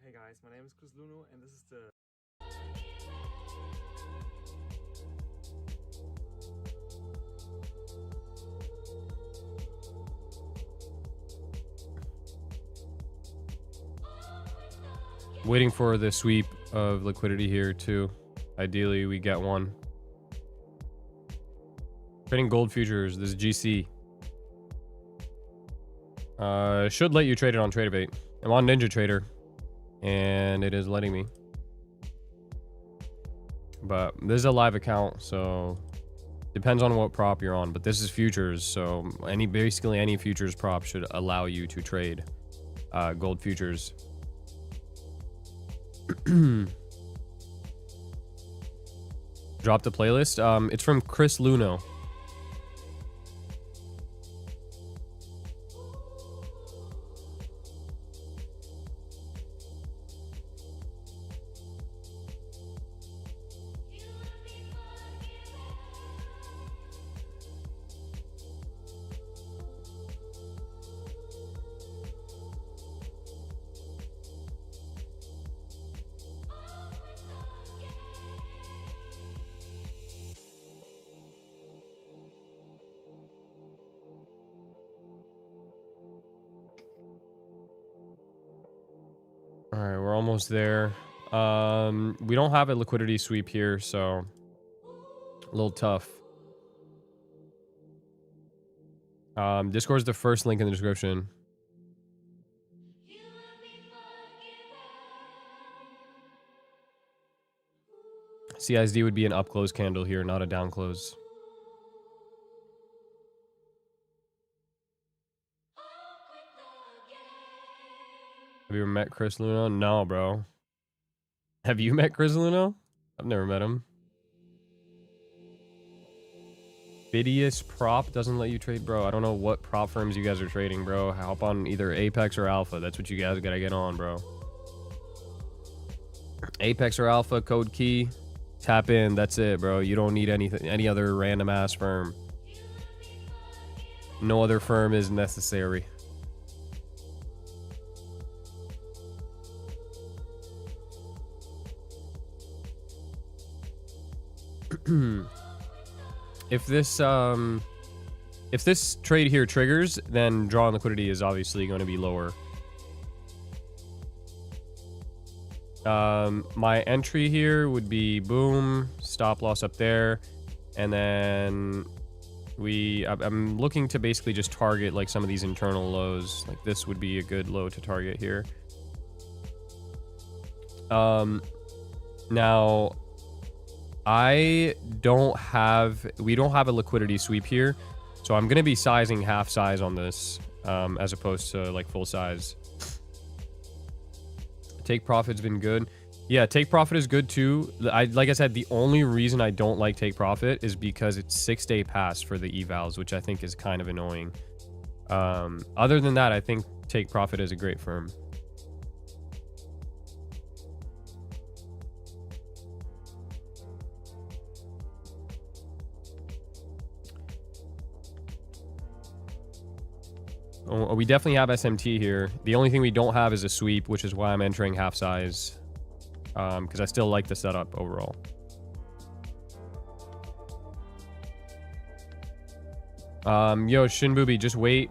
Hey guys, my name is Chris Luno, and this is the Waiting for the sweep of liquidity here too. Ideally, we get one. Trading gold futures. This is GC. Should let you trade it on TradeAbate. I'm on Ninja Trader, and it is letting me. But this is a live account, so depends on what prop you're on. But this is futures, so basically any futures prop should allow you to trade gold futures. Drop the playlist. It's from Chris Luno. All right, we're almost there. We don't have a liquidity sweep here, so a little tough. Discord's the first link in the description. CISD would be an up close candle here, not a down close. Have you ever met Chris Luno? No, bro. Have you met Chris Luno? I've never met him. Bidius prop doesn't let you trade, bro. I don't know what prop firms you guys are trading, bro. Hop on either Apex or Alpha. That's what you guys gotta get on, bro. Apex or Alpha, code key, tap in. That's it, bro. You don't need any other random ass firm. No other firm is necessary. If this trade here triggers, then draw on liquidity is obviously going to be lower. My entry here would be boom, stop loss up there, and then I'm looking to basically just target like some of these internal lows. Like this would be a good low to target here. Now we don't have a liquidity sweep here, so I'm gonna be sizing half size on this as opposed to like full size. Take profit's been good. Yeah, take profit is good too. Like I said, the only reason I don't like take profit is because it's 6-day pass for the evals, which I think is kind of annoying. Other than that, I think take profit is a great firm. Oh, we definitely have SMT here. The only thing we don't have is a sweep, which is why I'm entering half size. Because I still like the setup overall. Yo, Shinbubi, just wait.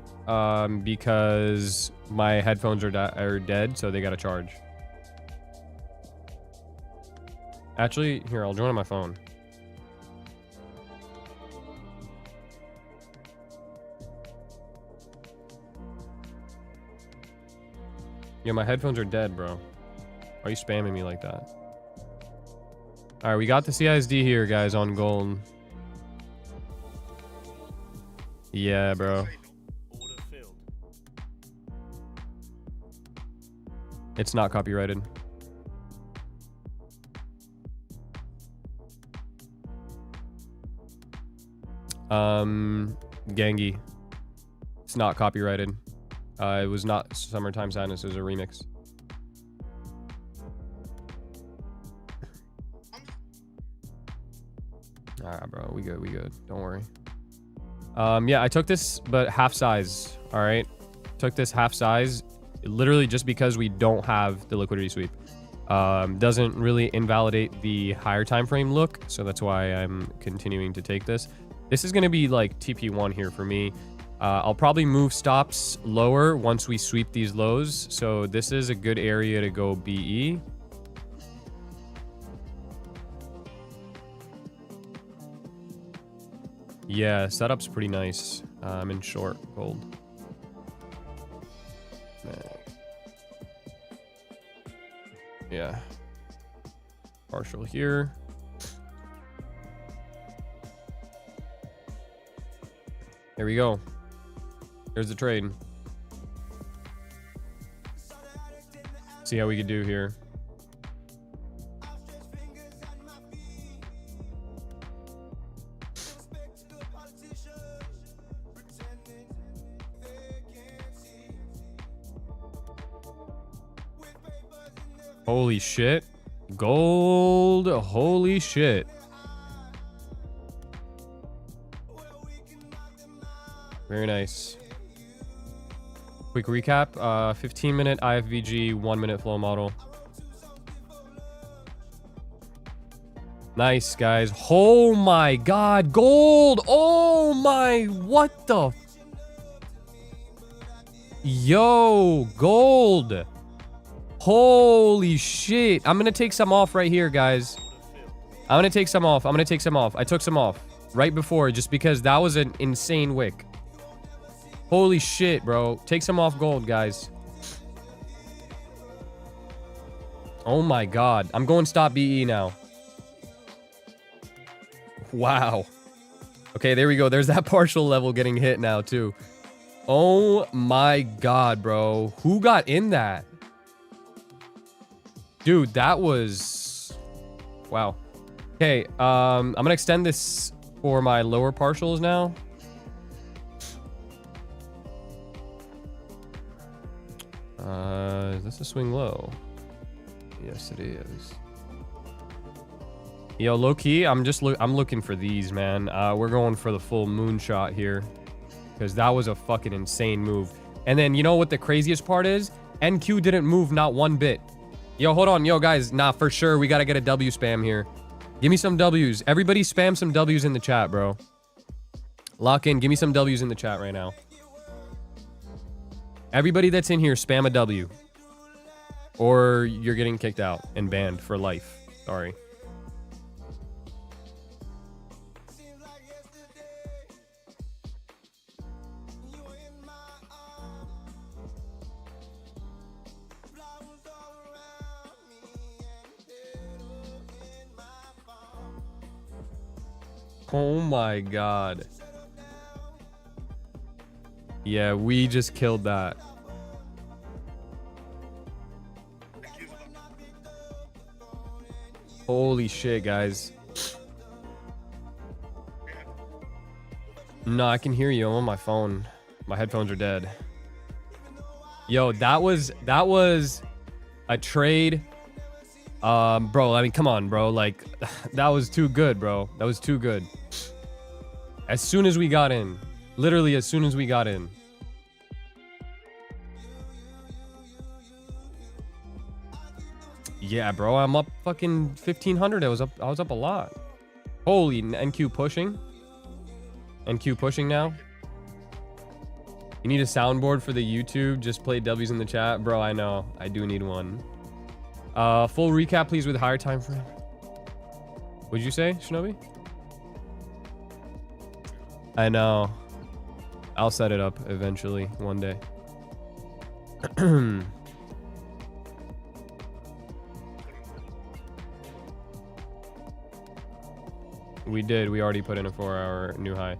Because my headphones are dead, so they gotta charge. Actually, here, I'll join on my phone. Yeah, my headphones are dead, bro. Why are you spamming me like that? All right, we got the CISD here, guys, on gold. Yeah, bro. It's not copyrighted. Gangi. It's not copyrighted. It was not Summertime Sadness, it was a remix. Alright, bro, we good. Don't worry. Yeah, I took this, but half size. Alright. Took this half size. literally just because we don't have the liquidity sweep. Doesn't really invalidate the higher time frame look, so that's why I'm continuing to take this. This is going to be like TP1 here for me. I'll probably move stops lower once we sweep these lows, so this is a good area to go BE. Yeah, setup's pretty nice. I'm in short gold. Yeah. Partial here. There we go. There's the trade. See how we could do here. Holy shit. Gold. Holy shit. Very nice. Quick recap. 15-minute IFVG, 1-minute flow model. Nice, guys. Oh my god. Gold. Oh my. What the? Yo. Gold. Holy shit. I'm gonna take some off right here, guys. I'm gonna take some off. I took some off right before just because that was an insane wick. Holy shit, bro. Take some off gold, guys. Oh my god. I'm going stop BE now. Wow. Okay, there we go. There's that partial level getting hit now, too. Oh my god, bro. Who got in that? Dude, that was... Wow. Okay, I'm gonna extend this for my lower partials now. Is this a swing low? Yes, it is. Yo, low key, I'm looking for these, man. We're going for the full moonshot here because that was a fucking insane move. And then you know what the craziest part is? NQ didn't move not one bit. Yo, hold on. Yo, guys. Nah, for sure. We got to get a W spam here. Give me some W's. Everybody spam some W's in the chat, bro. Lock in. Give me some W's in the chat right now. Everybody that's in here, spam a W. Or you're getting kicked out and banned for life. Sorry. Oh my god. Yeah, we just killed that. Holy shit, guys. No, I can hear you. I'm on my phone. My headphones are dead. Yo, that was a trade. Bro, I mean, come on, bro. Like, that was too good, bro. That was too good. As soon as we got in. Literally, as soon as we got in. Yeah, bro. I'm up fucking 1,500. I was up a lot. Holy, NQ pushing. NQ pushing now. You need a soundboard for the YouTube. Just play W's in the chat. Bro, I know. I do need one. Full recap, please, with higher time frame. What'd you say, Shinobi? I know. I'll set it up eventually, one day. We did. We already put in a 4-hour new high.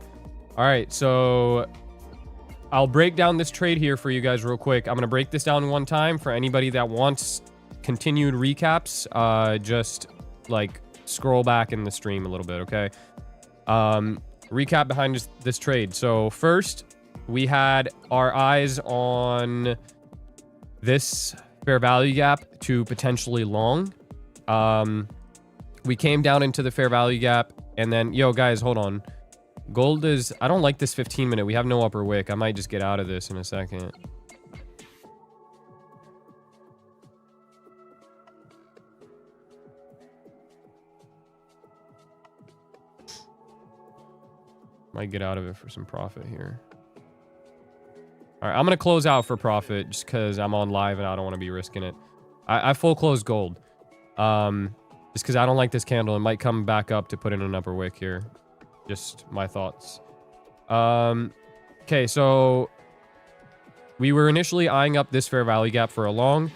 All right, so I'll break down this trade here for you guys real quick. I'm going to break this down one time for anybody that wants continued recaps. Just like scroll back in the stream a little bit, okay? Recap behind this trade. So first, we had our eyes on this fair value gap to potentially long. We came down into the fair value gap, and then, yo, guys, hold on. Gold is... I don't like this 15-minute. We have no upper wick. I might just get out of this in a second. Might get out of it for some profit here. All right, I'm going to close out for profit just because I'm on live and I don't want to be risking it. I full close gold. Just because I don't like this candle. It might come back up to put in an upper wick here. Just my thoughts. Okay, so we were initially eyeing up this fair value gap for a long.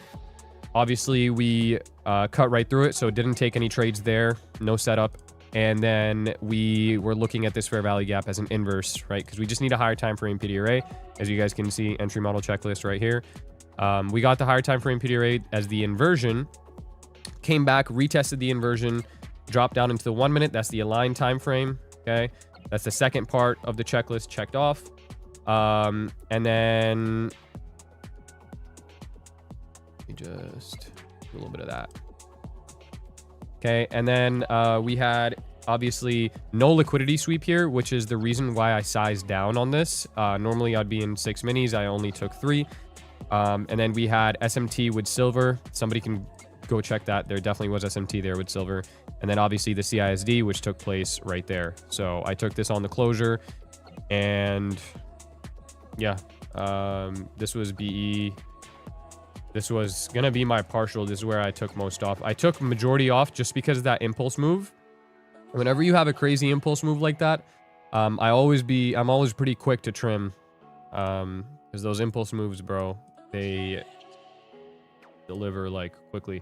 Obviously, we cut right through it, so it didn't take any trades there. No setup. And then we were looking at this fair value gap as an inverse, right? Because we just need a higher time frame PD array. As you guys can see, entry model checklist right here. We got the higher time frame PD array as the inversion. Came back, retested the inversion, dropped down into the 1 minute. That's the aligned time frame. Okay, that's the second part of the checklist checked off. And then we just do a little bit of that. Okay, and then we had obviously no liquidity sweep here, which is the reason why I sized down on this. Normally I'd be in 6 minis. I only took 3. And then we had SMT with silver. Somebody can go check that. There definitely was SMT there with silver. And then obviously the CISD, which took place right there. So I took this on the closure. And yeah, this was BE. This was going to be my partial. This is where I took most off. I took majority off just because of that impulse move. Whenever you have a crazy impulse move like that, I'm always pretty quick to trim. Because those impulse moves, bro, they deliver like quickly.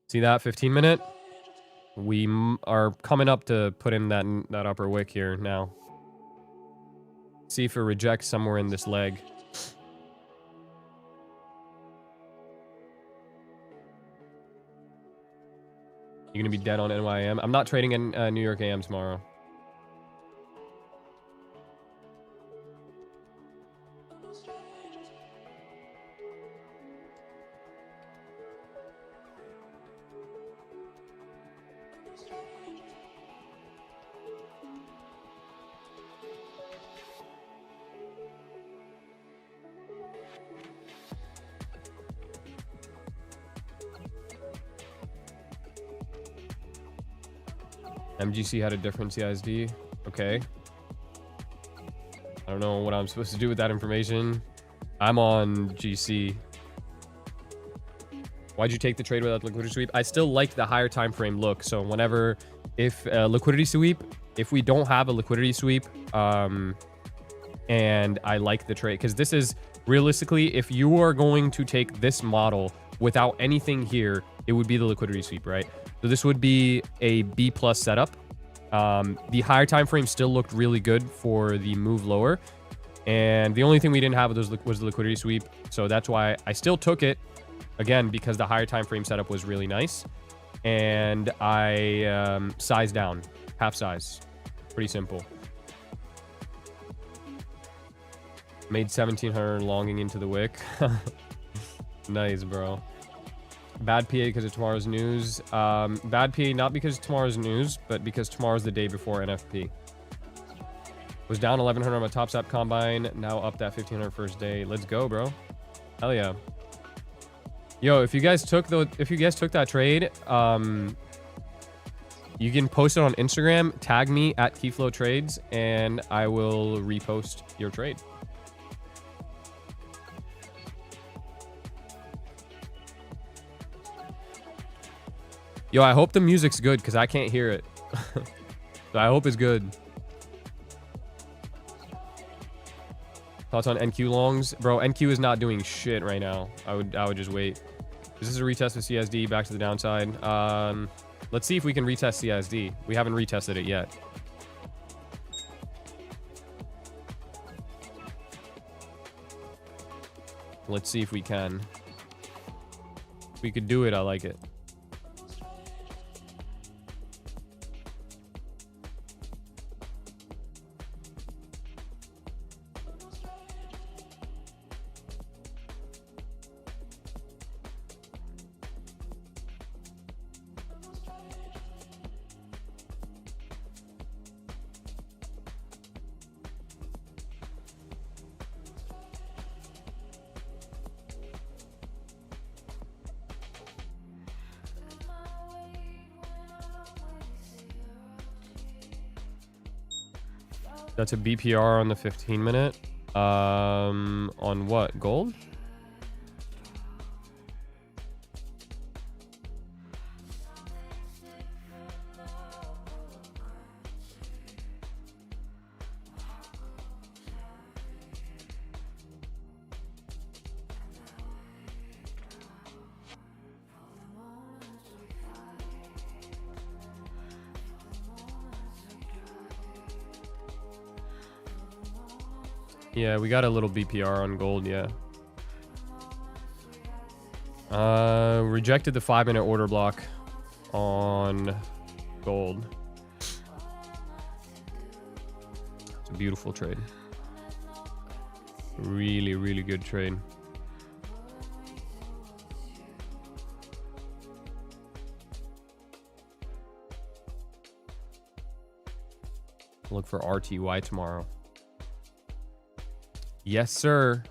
See that 15 minute? We are coming up to put in that upper wick here now. See if it rejects somewhere in this leg. You're gonna be dead on NYM. I'm not trading in New York AM tomorrow. MGC had a different CISD. Okay. I don't know what I'm supposed to do with that information. I'm on GC. Why'd you take the trade without liquidity sweep? I still liked the higher time frame look. So whenever, if liquidity sweep, if we don't have a liquidity sweep, and I like the trade, because this is realistically, if you are going to take this model without anything here, it would be the liquidity sweep, right? So this would be a B+ setup. The higher time frame still looked really good for the move lower. And the only thing we didn't have was the liquidity sweep. So that's why I still took it, again, because the higher time frame setup was really nice. And I sized down, half size. Pretty simple. Made 1700 longing into the wick. Nice, bro. Bad PA because of tomorrow's news. Bad PA not because of tomorrow's news, but because tomorrow's the day before NFP. Was down 1100 on my top step combine. Now up that 1500 first day. Let's go, bro. Hell yeah. Yo, if you guys took that trade, you can post it on Instagram. Tag me at Keyflow Trades, and I will repost your trade. Yo, I hope the music's good because I can't hear it. So I hope it's good. Thoughts on NQ longs? Bro, NQ is not doing shit right now. I would just wait. This is a retest of CSD back to the downside. Let's see if we can retest CSD. We haven't retested it yet. Let's see if we can. If we could do it, I like it. That's a BPR on the 15-minute. On what? Gold? Yeah, we got a little BPR on gold, yeah. Rejected the 5-minute order block on gold. It's a beautiful trade. Really, really good trade. Look for RTY tomorrow. Yes, sir.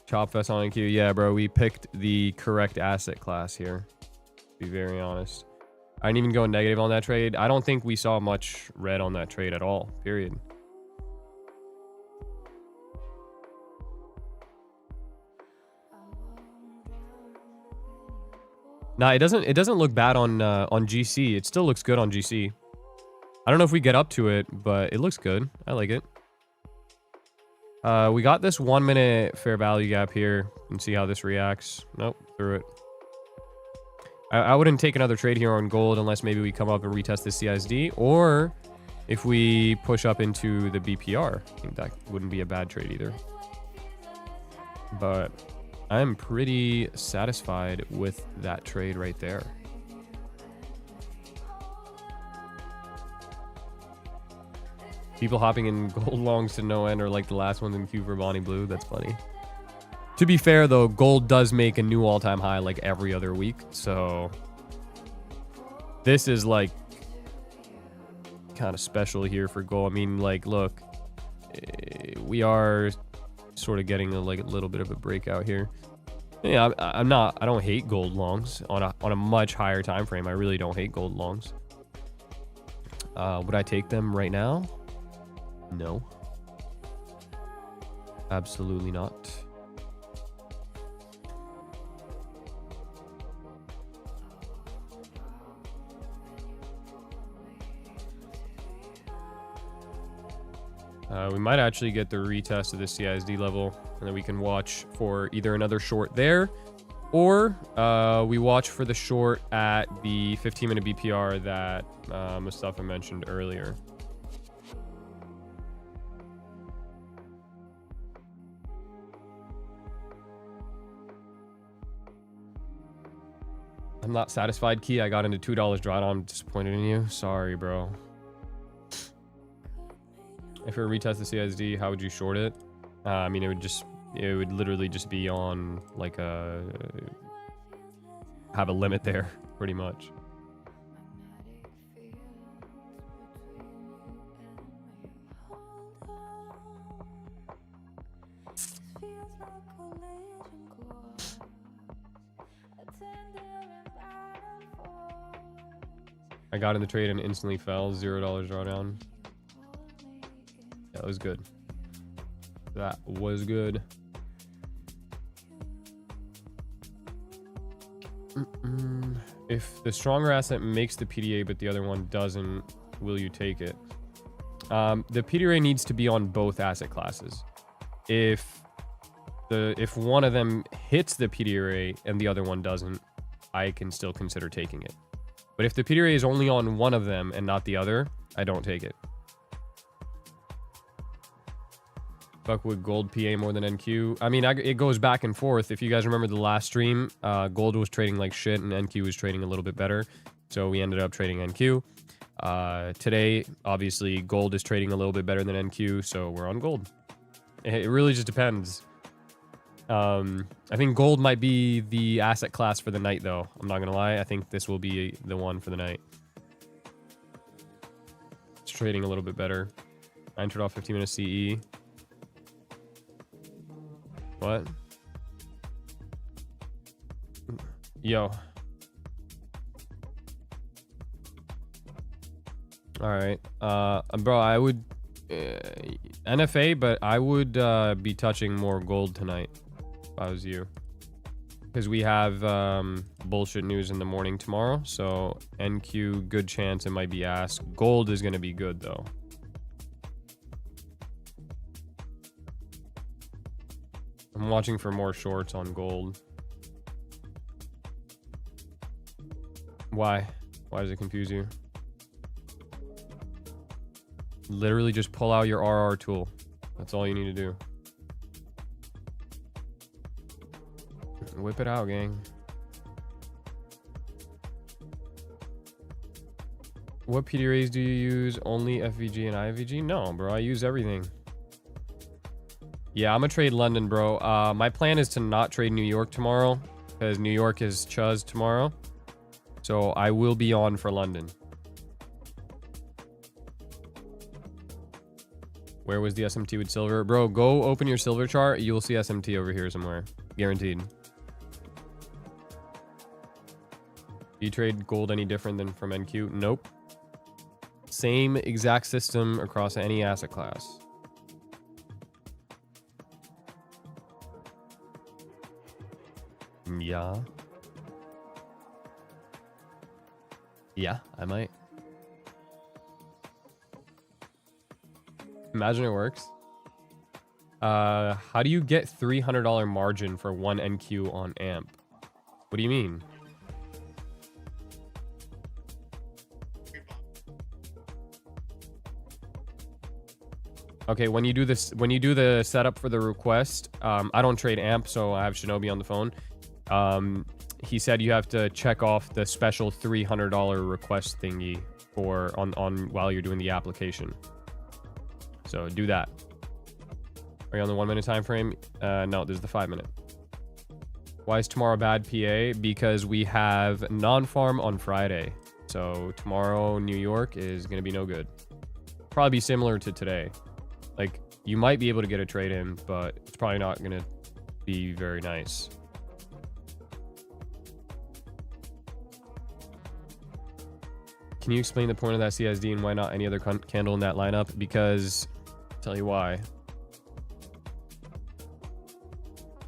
Chopfest on NQ. Yeah, bro. We picked the correct asset class here. To be very honest. I didn't even go negative on that trade. I don't think we saw much red on that trade at all. Period. Nah, it doesn't look bad on GC. It still looks good on GC. I don't know if we get up to it, but it looks good. I like it. We got this 1-minute fair value gap here and see how this reacts. Nope, through it. I wouldn't take another trade here on gold unless maybe we come up and retest the CSD, or if we push up into the BPR. I think that wouldn't be a bad trade either. But I'm pretty satisfied with that trade right there. People hopping in gold longs to no end are like the last ones in queue for Bonnie Blue. That's funny. To be fair, though, gold does make a new all-time high like every other week. So this is like kind of special here for gold. I mean, like, look, we are sort of getting a little bit of a breakout here. Yeah, I don't hate gold longs on a much higher time frame. I really don't hate gold longs. Would I take them right now? No. Absolutely not. We might actually get the retest of the CISD level, and then we can watch for either another short there, or we watch for the short at the 15-minute BPR that Mustafa mentioned earlier. I'm not satisfied, Key. I got into $2 drawdown. I'm disappointed in you. Sorry, bro. If it were retest the CSD, how would you short it? I mean, it would literally just be on like have a limit there, pretty much. I got in the trade and instantly fell. $0 drawdown. That was good. That was good. If the stronger asset makes the PDA but the other one doesn't, will you take it? The PDA needs to be on both asset classes. If one of them hits the PDA and the other one doesn't, I can still consider taking it. But if the PDA is only on one of them and not the other, I don't take it. Fuck with gold PA more than NQ. I mean, it goes back and forth. If you guys remember the last stream, gold was trading like shit and NQ was trading a little bit better. So we ended up trading NQ. Today, obviously, gold is trading a little bit better than NQ, so we're on gold. It really just depends. I think gold might be the asset class for the night, though. I'm not gonna lie. I think this will be the one for the night. It's trading a little bit better. I entered off 15-minute CE. What? Yo. All right. Bro, I would NFA, but I would be touching more gold tonight if I was you. Because we have bullshit news in the morning tomorrow. So NQ, good chance it might be asked. Gold is going to be good, though. I'm watching for more shorts on gold. Why? Why does it confuse you? Literally just pull out your RR tool. That's all you need to do. Whip it out, gang. What PDRAs do you use? Only FVG and IVG? No, bro. I use everything. Yeah, I'm gonna trade London, bro. My plan is to not trade New York tomorrow because New York is Chuz tomorrow. So I will be on for London. Where was the SMT with silver? Bro, go open your silver chart. You'll see SMT over here somewhere. Guaranteed. Do you trade gold any different than from NQ? Nope. Same exact system across any asset class. Yeah. Yeah, I might. Imagine it works. How do you get $300 margin for 1 NQ on AMP? What do you mean? Okay, when you do this, when you do the setup for the request, I don't trade AMP, so I have Shinobi on the phone. He said you have to check off the special $300 request thingy for on while you're doing the application. So do that. Are you on the 1 minute time frame? No, this is the 5 minute. Why is tomorrow bad, PA? Because we have non-farm on Friday. So tomorrow, New York is going to be no good. Probably be similar to today. Like, you might be able to get a trade in, but it's probably not going to be very nice. Can you explain the point of that CSD and why not any other candle in that lineup? Because, I'll tell you why.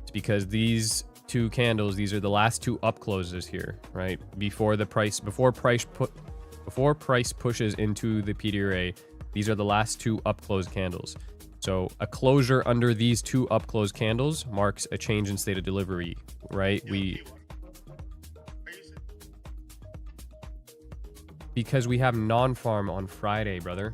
It's because these two candles, these are the last two up closes here, right? Before price pushes into the PDRA, these are the last two up close candles. So a closure under these two up close candles marks a change in state of delivery, right? Because we have non-farm on Friday, brother.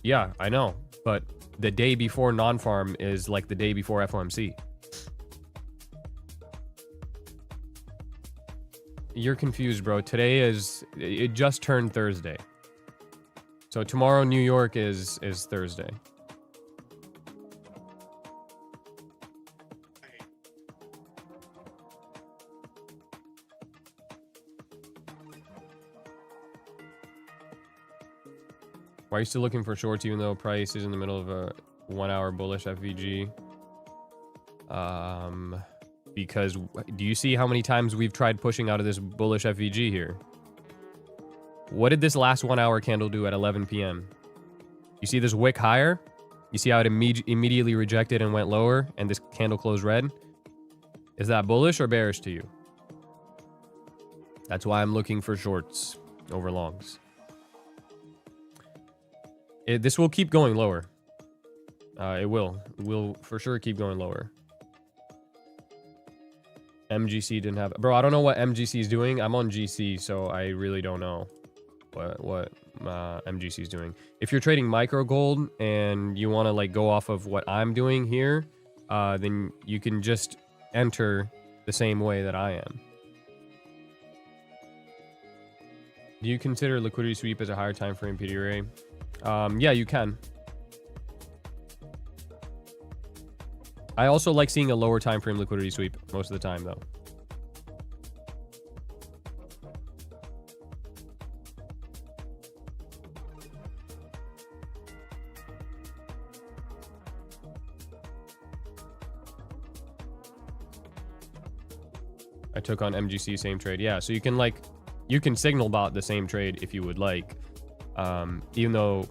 Yeah, I know. But the day before non-farm is like the day before FOMC. You're confused, bro. Today is... It just turned Thursday. So tomorrow, New York is Thursday. Why are you still looking for shorts even though price is in the middle of a 1 hour bullish FVG? Because do you see how many times we've tried pushing out of this bullish FVG here? What did this last 1 hour candle do at 11 p.m.? You see this wick higher? You see how it immediately rejected and went lower and this candle closed red? Is that bullish or bearish to you? That's why I'm looking for shorts over longs. This will keep going lower. It will for sure keep going lower. MGC didn't have... Bro, I don't know what MGC is doing. I'm on GC, so I really don't know what MGC is doing. If you're trading micro gold and you want to like go off of what I'm doing here, then you can just enter the same way that I am. Do you consider liquidity sweep as a higher time frame PDRA? Yeah, you can. I also like seeing a lower time frame liquidity sweep most of the time, though. I took on MGC, same trade. Yeah, so you can like you can signal bot the same trade if you would like, even though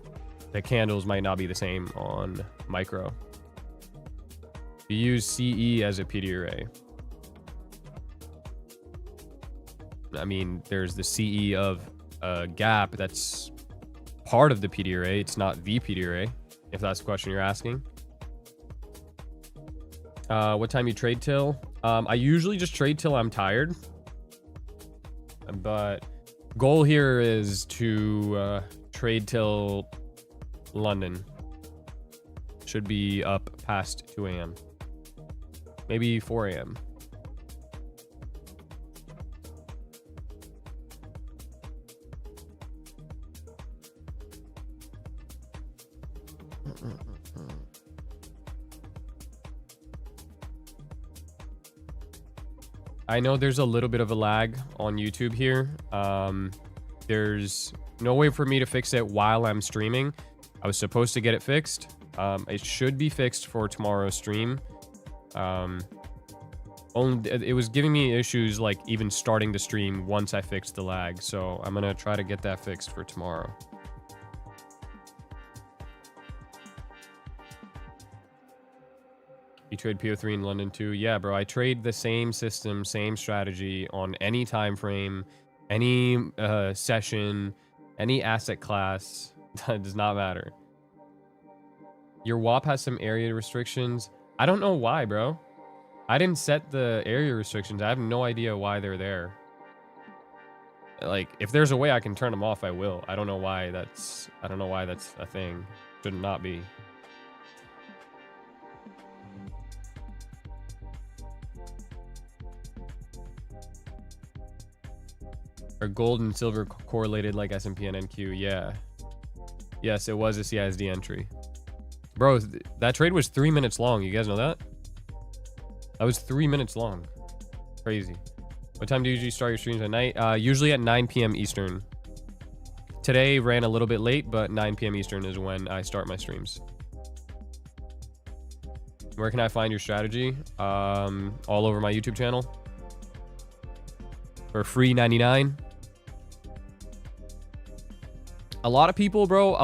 the candles might not be the same on micro. You use CE as a PD array. I mean, there's the CE of a gap that's part of the PD array. It's not the PD array, if that's the question you're asking. What time you trade till? I usually just trade till I'm tired. But goal here is to trade till London. Should be up past 2 a.m. Maybe 4 a.m. I know there's a little bit of a lag on YouTube here. There's no way for me to fix it while I'm streaming. I was supposed to get it fixed. It should be fixed for tomorrow's stream. It was giving me issues like even starting the stream once I fixed the lag. So I'm gonna try to get that fixed for tomorrow. You trade PO3 in London too? Yeah, bro. I trade the same system, same strategy on any time frame, any session, any asset class. That does not matter. Your WAP has some area restrictions. I don't know why, bro. I didn't set the area restrictions. I have no idea why they're there. Like, if there's a way I can turn them off, I will. I don't know why that's a thing. Should not be. Are gold and silver correlated like S&P and NQ? Yeah. Yes, it was a CISD entry. Bro, that trade was 3 minutes long. You guys know that? That was 3 minutes long. Crazy. What time do you usually start your streams at night? Usually at 9 p.m. Eastern. Today ran a little bit late, but 9 p.m. Eastern is when I start my streams. Where can I find your strategy? All over my YouTube channel. For free 99. A lot of people, bro,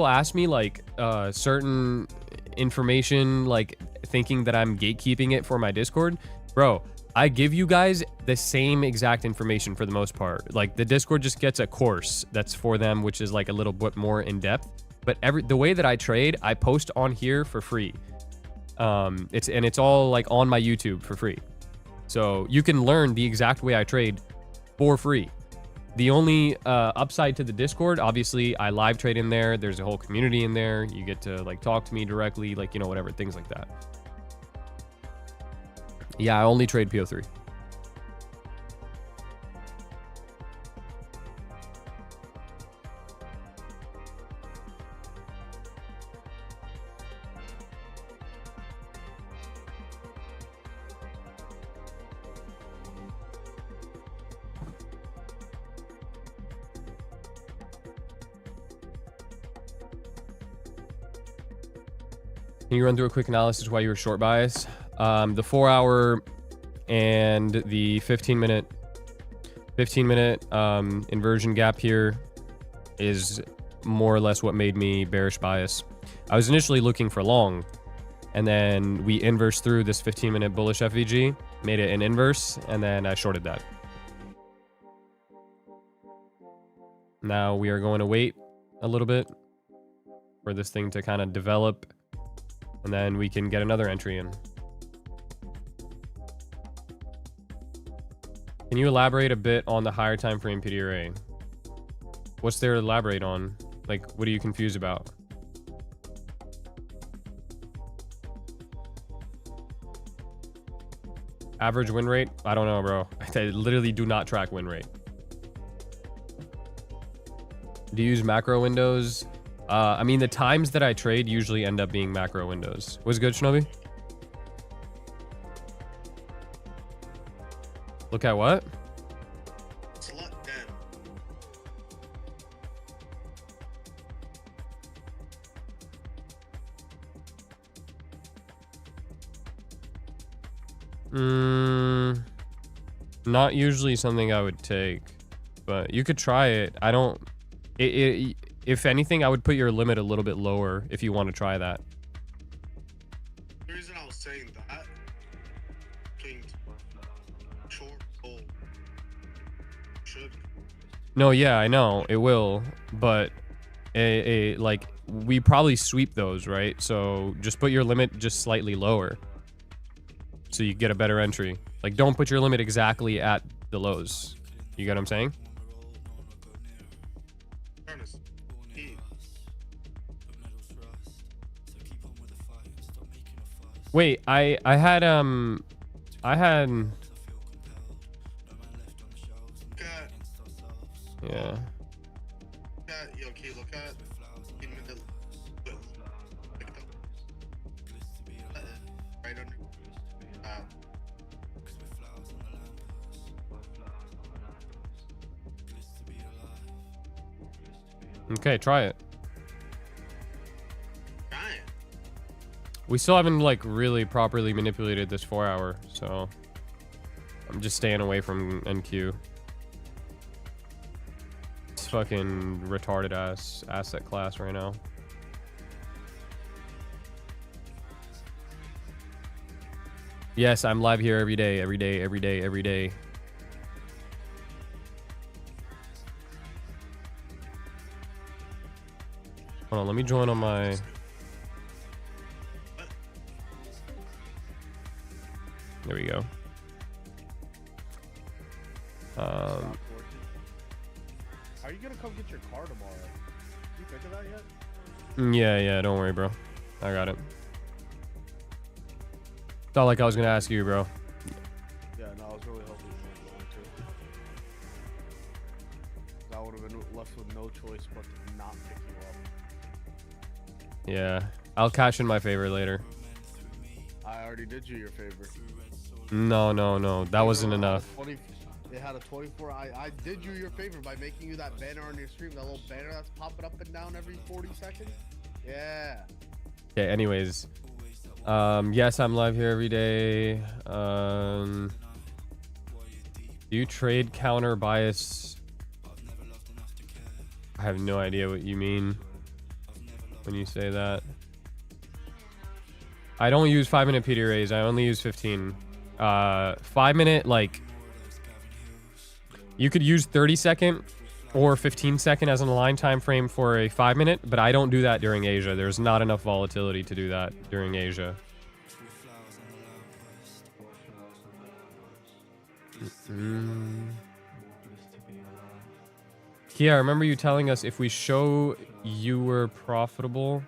ask me like certain information, like thinking that I'm gatekeeping it for my Discord. Bro, I give you guys the same exact information for the most part. Like the Discord just gets a course that's for them, which is like a little bit more in depth. But the way that I trade, I post on here for free. It's all like on my YouTube for free. So you can learn the exact way I trade for free. The only upside to the Discord, obviously, I live trade in there. There's a whole community in there. You get to like talk to me directly, like, you know, whatever, things like that. Yeah, I only trade PO3. Can you run through a quick analysis why you were short bias? The 4 hour and the 15 minute inversion gap here is more or less what made me bearish bias. I was initially looking for long, and then we inverse through this 15-minute bullish FVG, made it an inverse, and then I shorted that. Now we are going to wait a little bit for this thing to kind of develop, and then we can get another entry in. Can you elaborate a bit on the higher time frame PD array? What's there to elaborate on? Like, what are you confused about? Average win rate? I don't know, bro. I literally do not track win rate. Do you use macro windows? I mean, the times that I trade usually end up being macro windows. What's good, Shinobi? Look at what? Slut dead. Not usually something I would take, but you could try it. I don't. If anything, I would put your limit a little bit lower if you want to try that. The reason I was saying that, King short goal should. No, yeah, I know it will, but like we probably sweep those, right? So just put your limit just slightly lower, so you get a better entry. Like, don't put your limit exactly at the lows. You get what I'm saying? Ernest, Wait, I had look at, yeah. yo, Key, look at right under. Okay, try it. Giant. We still haven't like really properly manipulated this 4-hour, so I'm just staying away from NQ. It's fucking retarded ass asset class right now. Yes, I'm live here every day, every day, every day, every day. Hold on, let me join on my... There we go. Are you gonna come get your car tomorrow? Did you think of that yet? Yeah, don't worry, bro. I got it. Felt like I was gonna ask you, bro. Yeah, no, I was really hoping you were going to. I would have been left with no choice but to not pick you up. Yeah, I'll cash in my favor later. I already did you your favor. No. That wasn't enough. It had a 24. I did you your favor by making you that banner on your stream, that little banner that's popping up and down every 40 seconds. Yeah. Okay, anyways. Yes, I'm live here every day. Do you trade counter bias? I have no idea what you mean when you say that. I don't use 5-minute PD arrays. I only use 15. 5-minute, like, you could use 30-second or 15-second as an align time frame for a 5-minute, but I don't do that during Asia. There's not enough volatility to do that during Asia. Kia, I remember you telling us if we show you were profitable,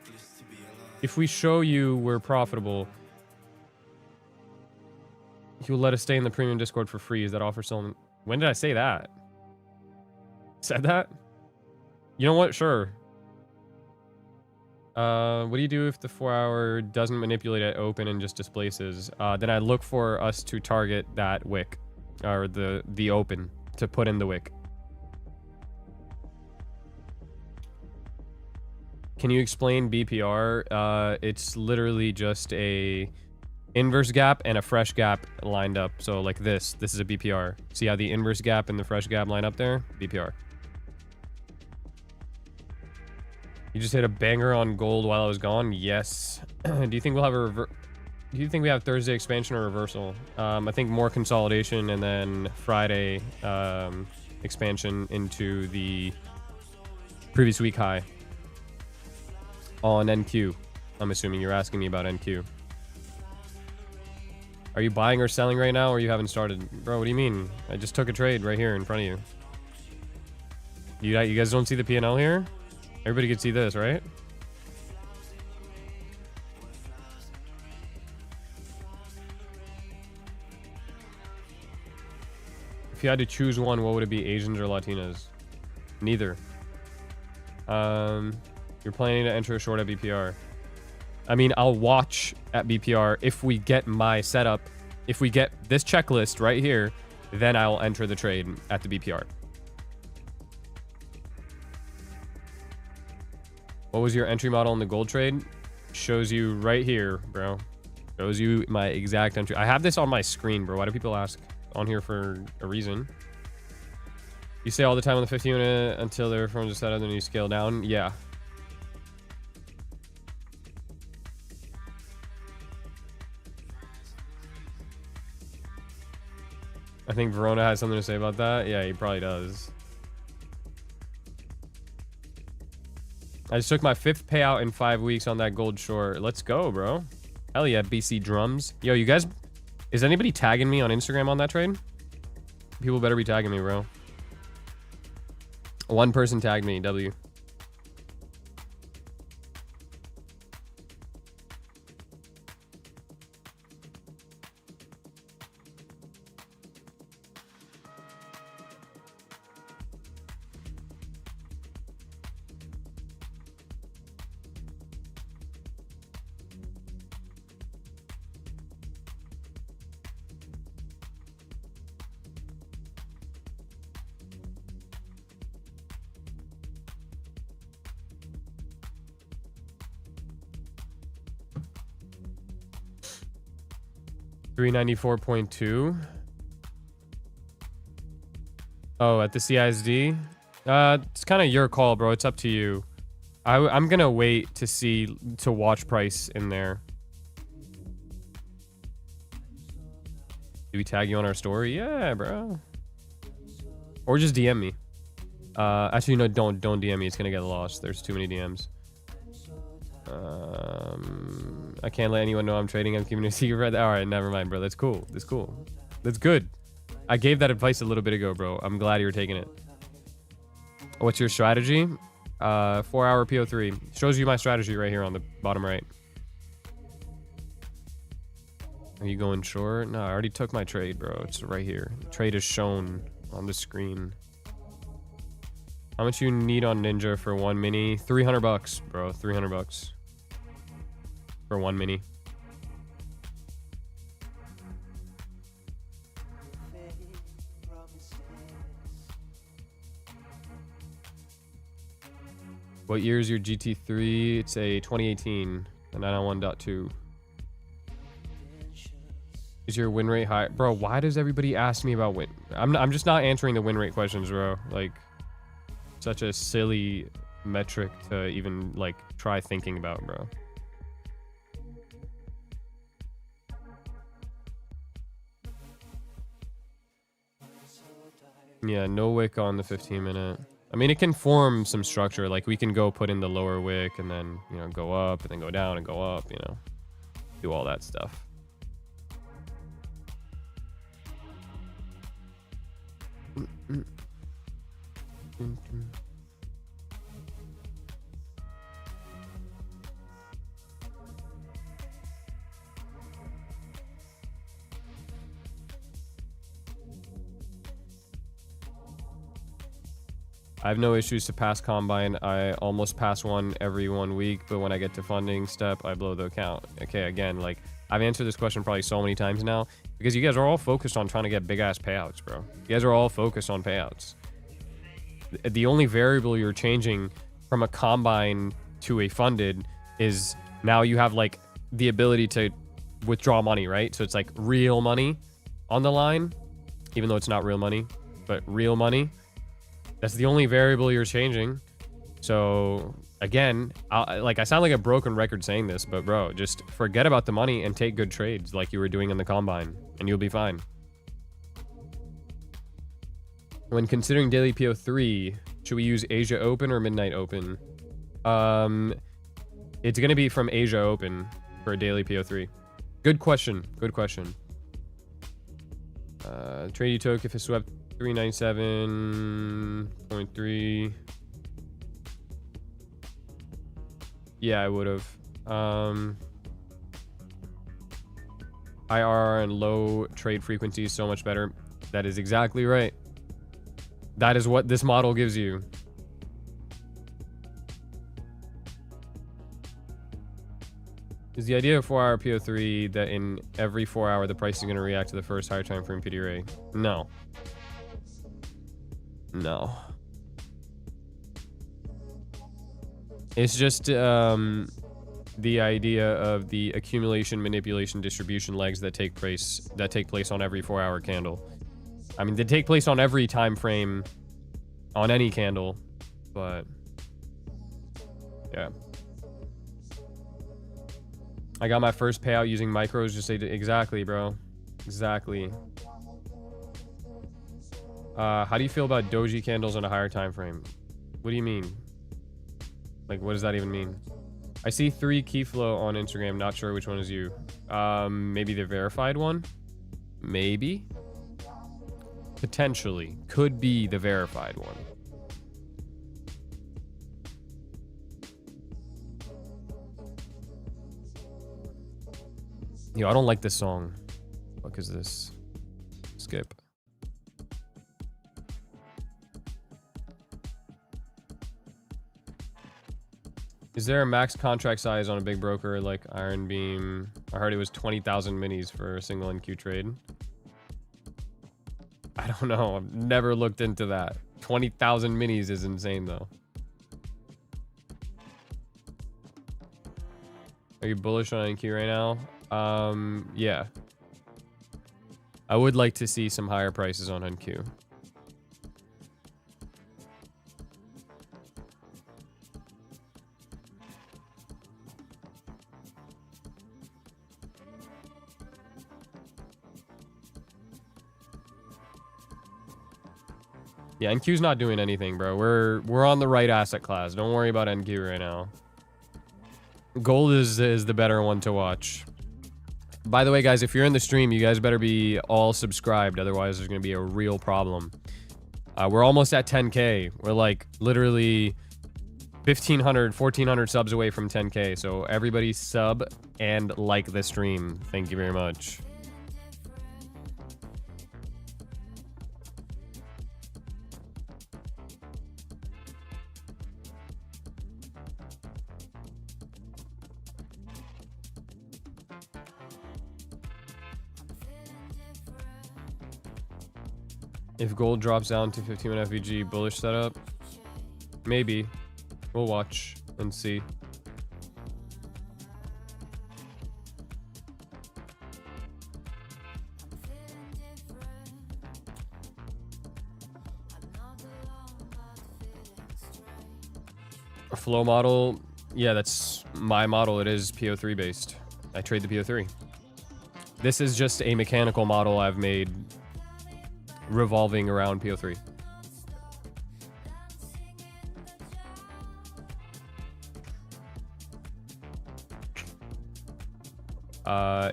you'll let us stay in the premium Discord for free. Is that offer still? When did I say that? Said that? You know what? Sure. What do you do if the 4-hour doesn't manipulate at open and just displaces? Then I look for us to target that wick, or the open, to put in the wick. Can you explain BPR? It's literally just a inverse gap and a fresh gap lined up. So like this is a BPR. See how the inverse gap and the fresh gap line up there? BPR. You just hit a banger on gold while I was gone? Yes. Do you think we'll have do you think we have Thursday expansion or reversal? I think more consolidation and then Friday expansion into the previous week high on NQ. I'm assuming you're asking me about NQ. Are you buying or selling right now, or you haven't started? Bro, what do you mean? I just took a trade right here in front of you. You guys don't see the P&L here? Everybody can see this, right? If you had to choose one, what would it be, Asians or Latinas? Neither. You're planning to enter a short at BPR. I mean, I'll watch at BPR if we get my setup. If we get this checklist right here, then I will enter the trade at the BPR. What was your entry model in the gold trade? Shows you right here, bro. Shows you my exact entry. I have this on my screen, bro. Why do people ask on here for a reason? You say all the time on the 15 minute until their phones are set up, then you scale down. Yeah. I think Verona has something to say about that. Yeah, he probably does. I just took my 5th payout in 5 weeks on that gold short. Let's go, bro. Hell yeah, BC drums. Yo, you guys, is anybody tagging me on Instagram on that trade? People better be tagging me, bro. One person tagged me, W. $394.2. Oh, at the CISD? It's kind of your call, bro. It's up to you. I'm gonna wait to watch price in there. Do we tag you on our story? Yeah, bro. Or just DM me. Actually, no, don't DM me. It's gonna get lost. There's too many DMs. I can't let anyone know I'm trading. I'm keeping a secret. All right, never mind, bro. That's cool. That's cool. That's good. I gave that advice a little bit ago, bro. I'm glad you're taking it. What's your strategy? 4-hour PO3. Shows you my strategy right here on the bottom right. Are you going short? No, I already took my trade, bro. It's right here. The trade is shown on the screen. How much you need on Ninja for one mini? 300 bucks, bro. 300 bucks. For one mini. What year is your GT3? It's a 2018, a 901.2. Is your win rate high? Bro, why does everybody ask me about win? I'm just not answering the win rate questions, bro. Like, such a silly metric to even, like, try thinking about, bro. Yeah, no wick on the 15 minute. I mean, it can form some structure. Like, we can go put in the lower wick and then, you know, go up and then go down and go up, you know. Do all that stuff. I have no issues to pass combine. I almost pass one every 1 week, but when I get to funding step, I blow the account. Okay, again, like, I've answered this question probably so many times now because you guys are all focused on trying to get big ass payouts, bro. You guys are all focused on payouts. The only variable you're changing from a combine to a funded is now you have like the ability to withdraw money, right? So it's like real money on the line, even though it's not real money, but real money. That's the only variable you're changing. So again, I sound like a broken record saying this, but bro, just forget about the money and take good trades like you were doing in the combine and you'll be fine. When considering daily PO3, should we use Asia Open or Midnight Open? It's going to be from Asia Open for a daily PO3. Good question. Good question. Trade you took if it swept 397.3. Yeah, I would have. IRR and low trade frequency is so much better. That is exactly right. That is what this model gives you. Is the idea of 4-hour PO3 that in every 4 hour the price is going to react to the first higher time frame PD ray? No. No. It's just the idea of the accumulation, manipulation, distribution legs that take place on every 4-hour candle. I mean, they take place on every time frame on any candle, but yeah. I got my first payout using micros. Just say exactly, bro. Exactly. How do you feel about doji candles on a higher time frame? What do you mean? Like, what does that even mean? I see 3 Keyflow on Instagram. Not sure which one is you. Maybe the verified one? Maybe? Potentially. Could be the verified one. Yo, I don't like this song. What is this? Skip. Is there a max contract size on a big broker like Iron Beam? I heard it was 20,000 minis for a single NQ trade. I don't know. I've never looked into that. 20,000 minis is insane though. Are you bullish on NQ right now? Yeah. I would like to see some higher prices on NQ. Yeah, NQ's not doing anything, bro. We're on the right asset class. Don't worry about NQ right now. Gold is the better one to watch. By the way, guys, if you're in the stream, you guys better be all subscribed. Otherwise, there's going to be a real problem. We're almost at 10K. We're like literally 1,500, 1,400 subs away from 10K. So everybody sub and like the stream. Thank you very much. If gold drops down to 15 FVG, bullish setup? Maybe. We'll watch and see. A flow model? Yeah, that's my model. It is PO3 based. I trade the PO3. This is just a mechanical model I've made revolving around PO3.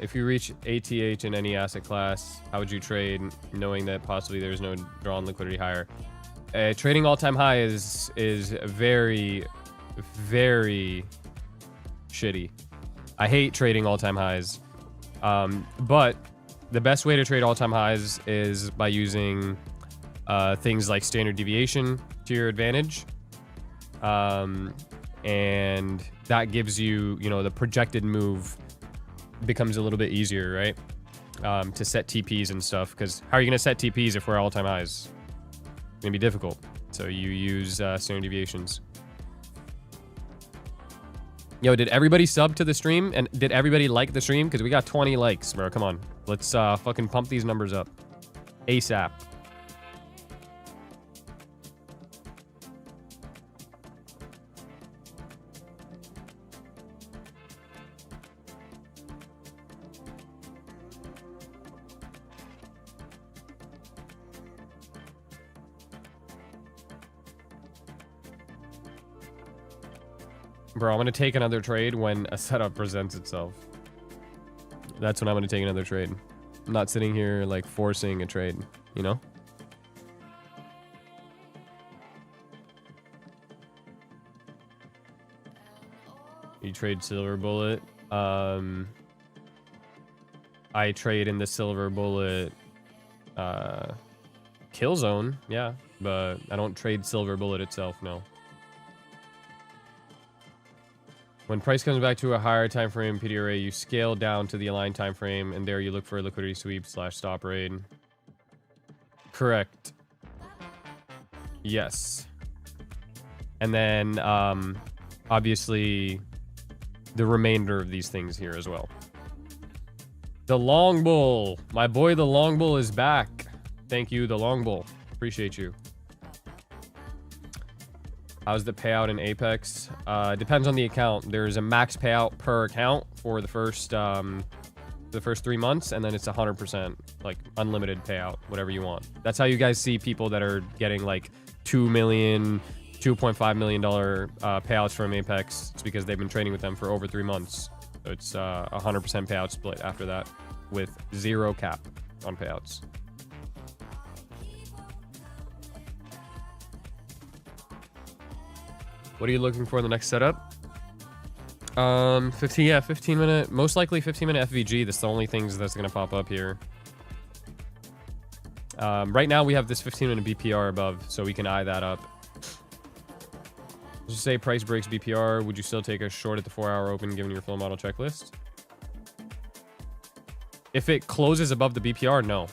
If you reach ATH in any asset class, how would you trade knowing that possibly there's no drawn liquidity higher? Trading all-time high is very, very shitty. I hate trading all-time highs. But the best way to trade all-time highs is by using things like standard deviation to your advantage. And that gives you, the projected move becomes a little bit easier, right? To set TPs and stuff, because how are you going to set TPs if we're all-time highs? It's going to be difficult. So you use standard deviations. Yo, did everybody sub to the stream? And did everybody like the stream? Because we got 20 likes, bro. Come on. Let's fucking pump these numbers up. ASAP. Bro, I'm going to take another trade when a setup presents itself. That's when I'm going to take another trade. I'm not sitting here, like, forcing a trade, you know? You trade Silver Bullet. I trade in the Silver Bullet kill zone, yeah. But I don't trade Silver Bullet itself, no. When price comes back to a higher time frame PDRA, you scale down to the aligned time frame, and there you look for a liquidity sweep / stop raid. Correct. Yes. And then, obviously, the remainder of these things here as well. The Long Bull. My boy, the Long Bull is back. Thank you, the Long Bull. Appreciate you. How's the payout in Apex? Depends on the account. There's a max payout per account for the first 3 months, and then it's 100%, like unlimited payout, whatever you want. That's how you guys see people that are getting like $2 million, $2.5 million payouts from Apex. It's because they've been trading with them for over 3 months. So it's 100% payout split after that, with 0 cap on payouts. What are you looking for in the next setup? 15 minute, most likely 15-minute FVG. That's the only things that's gonna pop up here. Right now we have this 15-minute BPR above, so we can eye that up. Just say price breaks BPR. Would you still take a short at the 4-hour open given your full model checklist? If it closes above the BPR, no.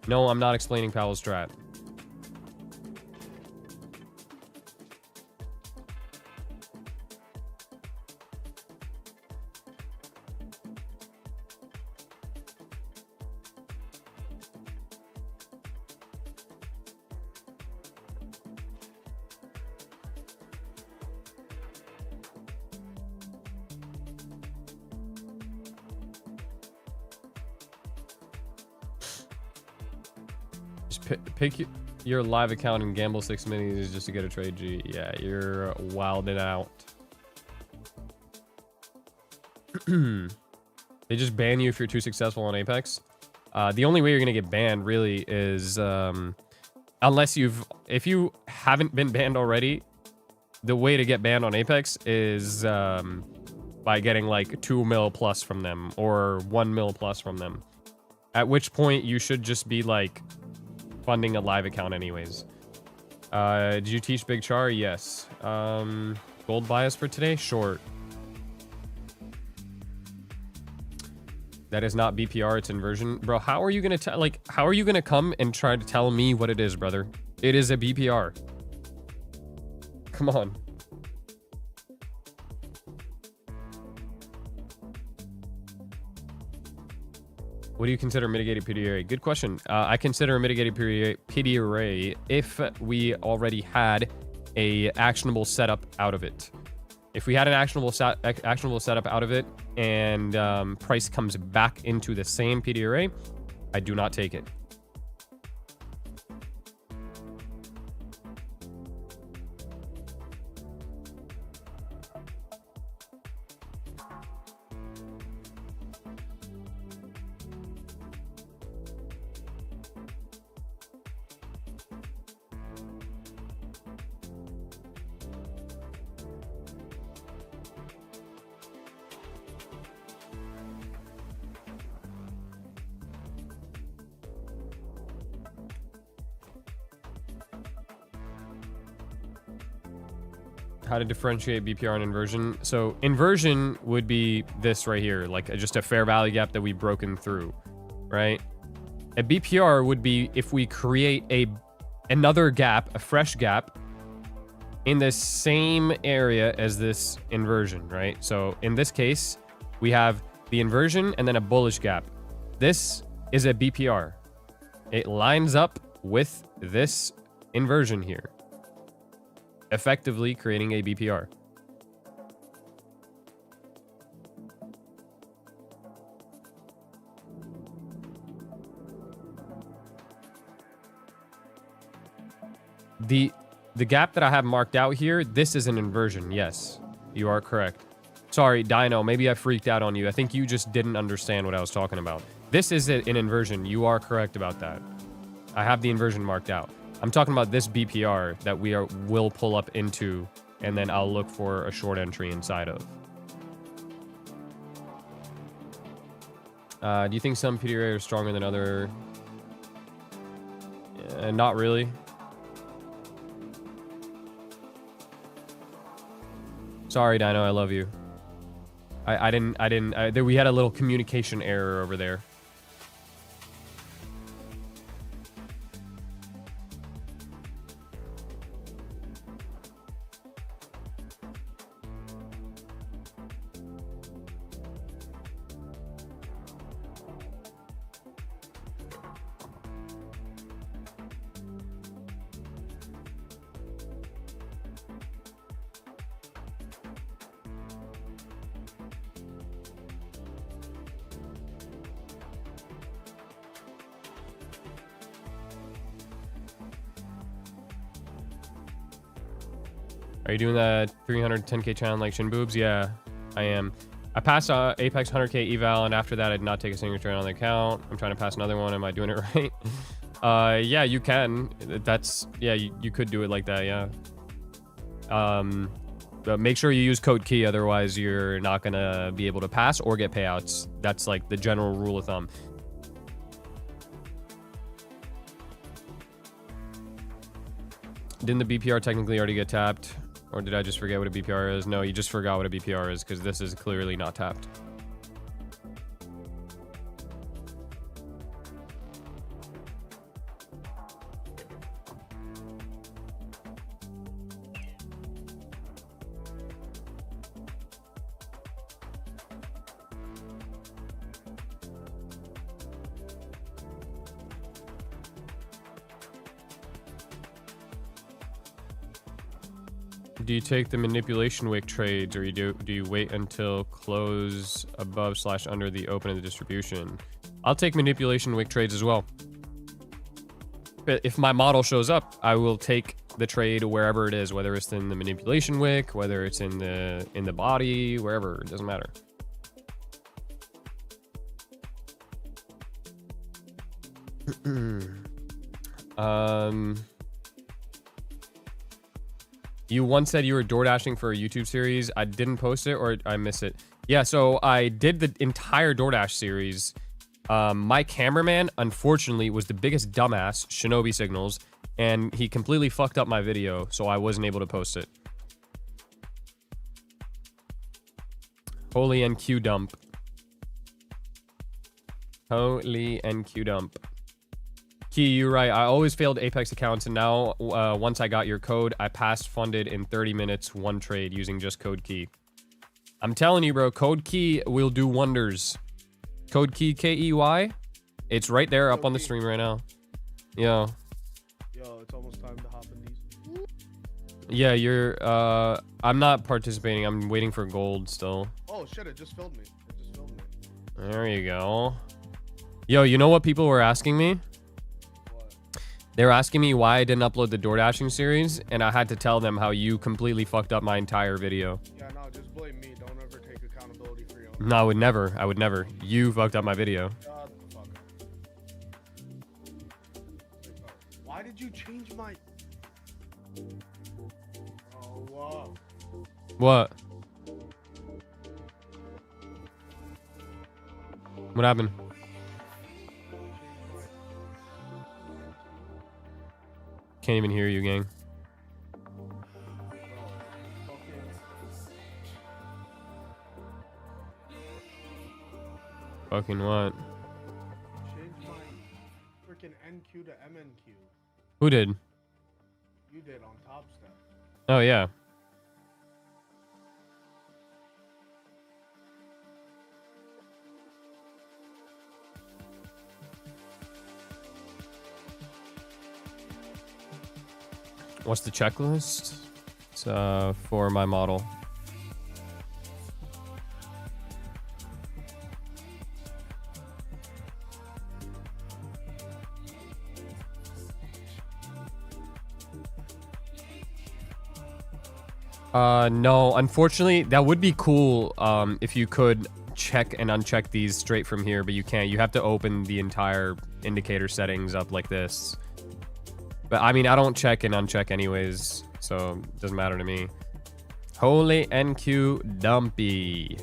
No, I'm not explaining Powell's strat. Pick your live account and gamble 6 minis just to get a trade G. Yeah, you're wilding out. They just ban you if you're too successful on Apex. The only way you're gonna get banned really is unless if you haven't been banned already. The way to get banned on Apex is by getting like 2 mil plus from them or 1 mil plus from them. At which point you should just be like funding a live account anyways. Did you teach Big Char? Yes. Gold bias for today? Short. That is not BPR, it's inversion. Bro, how are you gonna how are you gonna come and try to tell me what it is, brother? It is a BPR. Come on. What do you consider mitigated PD array? Good question. I consider a mitigated PD array if we already had a actionable setup out of it. If we had an actionable setup out of it and price comes back into the same PD array, I do not take it. How to differentiate BPR and inversion. So inversion would be this right here, like just a fair value gap that we've broken through, right? A BPR would be if we create another gap, a fresh gap in the same area as this inversion, right? So in this case, we have the inversion and then a bullish gap. This is a BPR. It lines up with this inversion here, effectively creating a BPR. The gap that I have marked out here, this is an inversion. Yes, you are correct. Sorry, Dino, maybe I freaked out on you. I think you just didn't understand what I was talking about. This is an inversion. You are correct about that. I have the inversion marked out. I'm talking about this BPR that will pull up into, and then I'll look for a short entry inside of. Do you think some PDRA are stronger than other? Not really. Sorry, Dino, I love you. We had a little communication error over there. Are you doing that 310k challenge like Shin Boobs? Yeah, I am. I passed Apex 100k eval, and after that, I did not take a single trade on the account. I'm trying to pass another one. Am I doing it right? Yeah, you can. That's, yeah, you could do it like that, yeah. But make sure you use code key, otherwise you're not gonna be able to pass or get payouts. That's like the general rule of thumb. Didn't the BPR technically already get tapped? Or did I just forget what a BPR is? No, you just forgot what a BPR is, because this is clearly not tapped. Do you take the manipulation wick trades, or do you wait until close above / under the open of the distribution? I'll take manipulation wick trades as well. But if my model shows up, I will take the trade wherever it is, whether it's in the manipulation wick, whether it's in the body, wherever, it doesn't matter. You once said you were door dashing for a YouTube series. I didn't post it, or I missed it. Yeah, so I did the entire DoorDash series. My cameraman, unfortunately, was the biggest dumbass, Shinobi Signals, and he completely fucked up my video, so I wasn't able to post it. Holy NQ dump. Holy NQ dump. Key, you're right. I always failed Apex accounts, and now once I got your code, I passed funded in 30 minutes, one trade using just code key. I'm telling you, bro, code key will do wonders. Code key, KEY. It's right there up on the stream right now. Yo, it's almost time to hop in these. Yeah, you're, I'm not participating. I'm waiting for gold still. Oh, shit, it just filled me. There you go. Yo, you know what people were asking me? They were asking me why I didn't upload the door dashing series, and I had to tell them how you completely fucked up my entire video. Yeah, no, just blame me. Don't ever take accountability for your own. No, I would never. I would never. You fucked up my video. Shut the fuck up. Why did you change my... Oh, wow. What? What happened? Can't even hear you, gang. Fucking what? Change my freaking NQ to MNQ. Who did? You did on Top Step. Oh, yeah. What's the checklist? It's for my model. No, unfortunately, that would be cool if you could check and uncheck these straight from here, but you can't. You have to open the entire indicator settings up like this. But I mean, I don't check and uncheck anyways, so it doesn't matter to me. Holy NQ dumpy.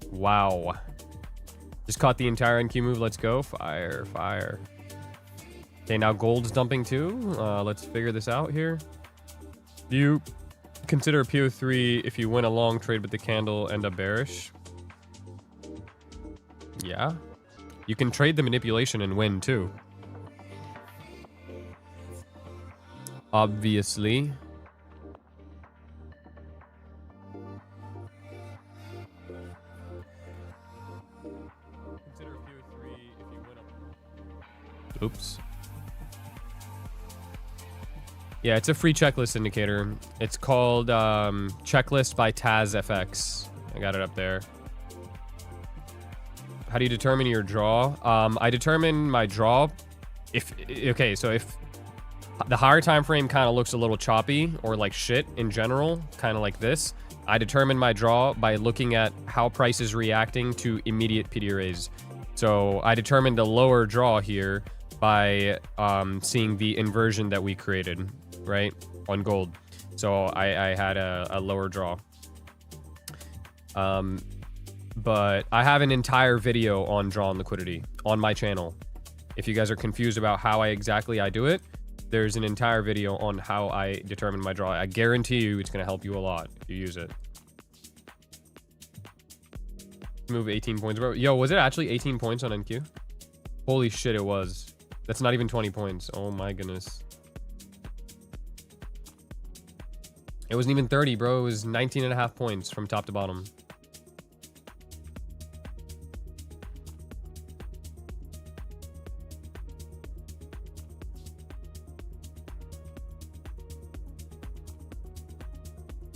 Wow. Just caught the entire NQ move. Let's go. Fire, fire. Okay, now gold's dumping too. Let's figure this out here. Do you consider a PO3 if you win a long trade with the candle end up bearish? Yeah. You can trade the manipulation and win too. Obviously. Consider PO3 if you win a... Oops. Yeah, it's a free checklist indicator. It's called Checklist by Taz FX. I got it up there. How do you determine your draw? I determine my draw if... Okay, so if the higher time frame kind of looks a little choppy or like shit in general, kind of like this. I determine my draw by looking at how price is reacting to immediate PD arrays. So I determined a lower draw here by seeing the inversion that we created, right, on gold. So I had a lower draw. But I have an entire video on draw and liquidity on my channel. If you guys are confused about how I do it, there's an entire video on how I determine my draw. I guarantee you it's going to help you a lot if you use it. Move 18 points, bro. Yo, was it actually 18 points on NQ? Holy shit, it was. That's not even 20 points. Oh my goodness. It wasn't even 30, bro. It was 19.5 points from top to bottom.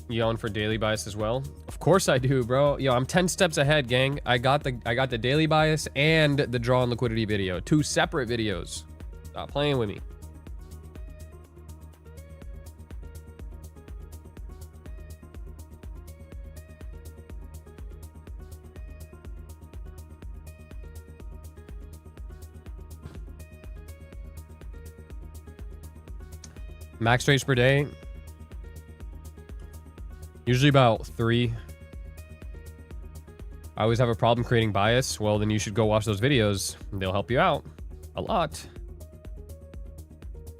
You on for daily bias as well? Of course I do, bro. Yo, I'm 10 steps ahead, gang. I got the daily bias and the draw and liquidity video. 2 separate videos. Stop playing with me. Max trades per day. Usually about 3. I always have a problem creating bias. Well, then you should go watch those videos. They'll help you out a lot.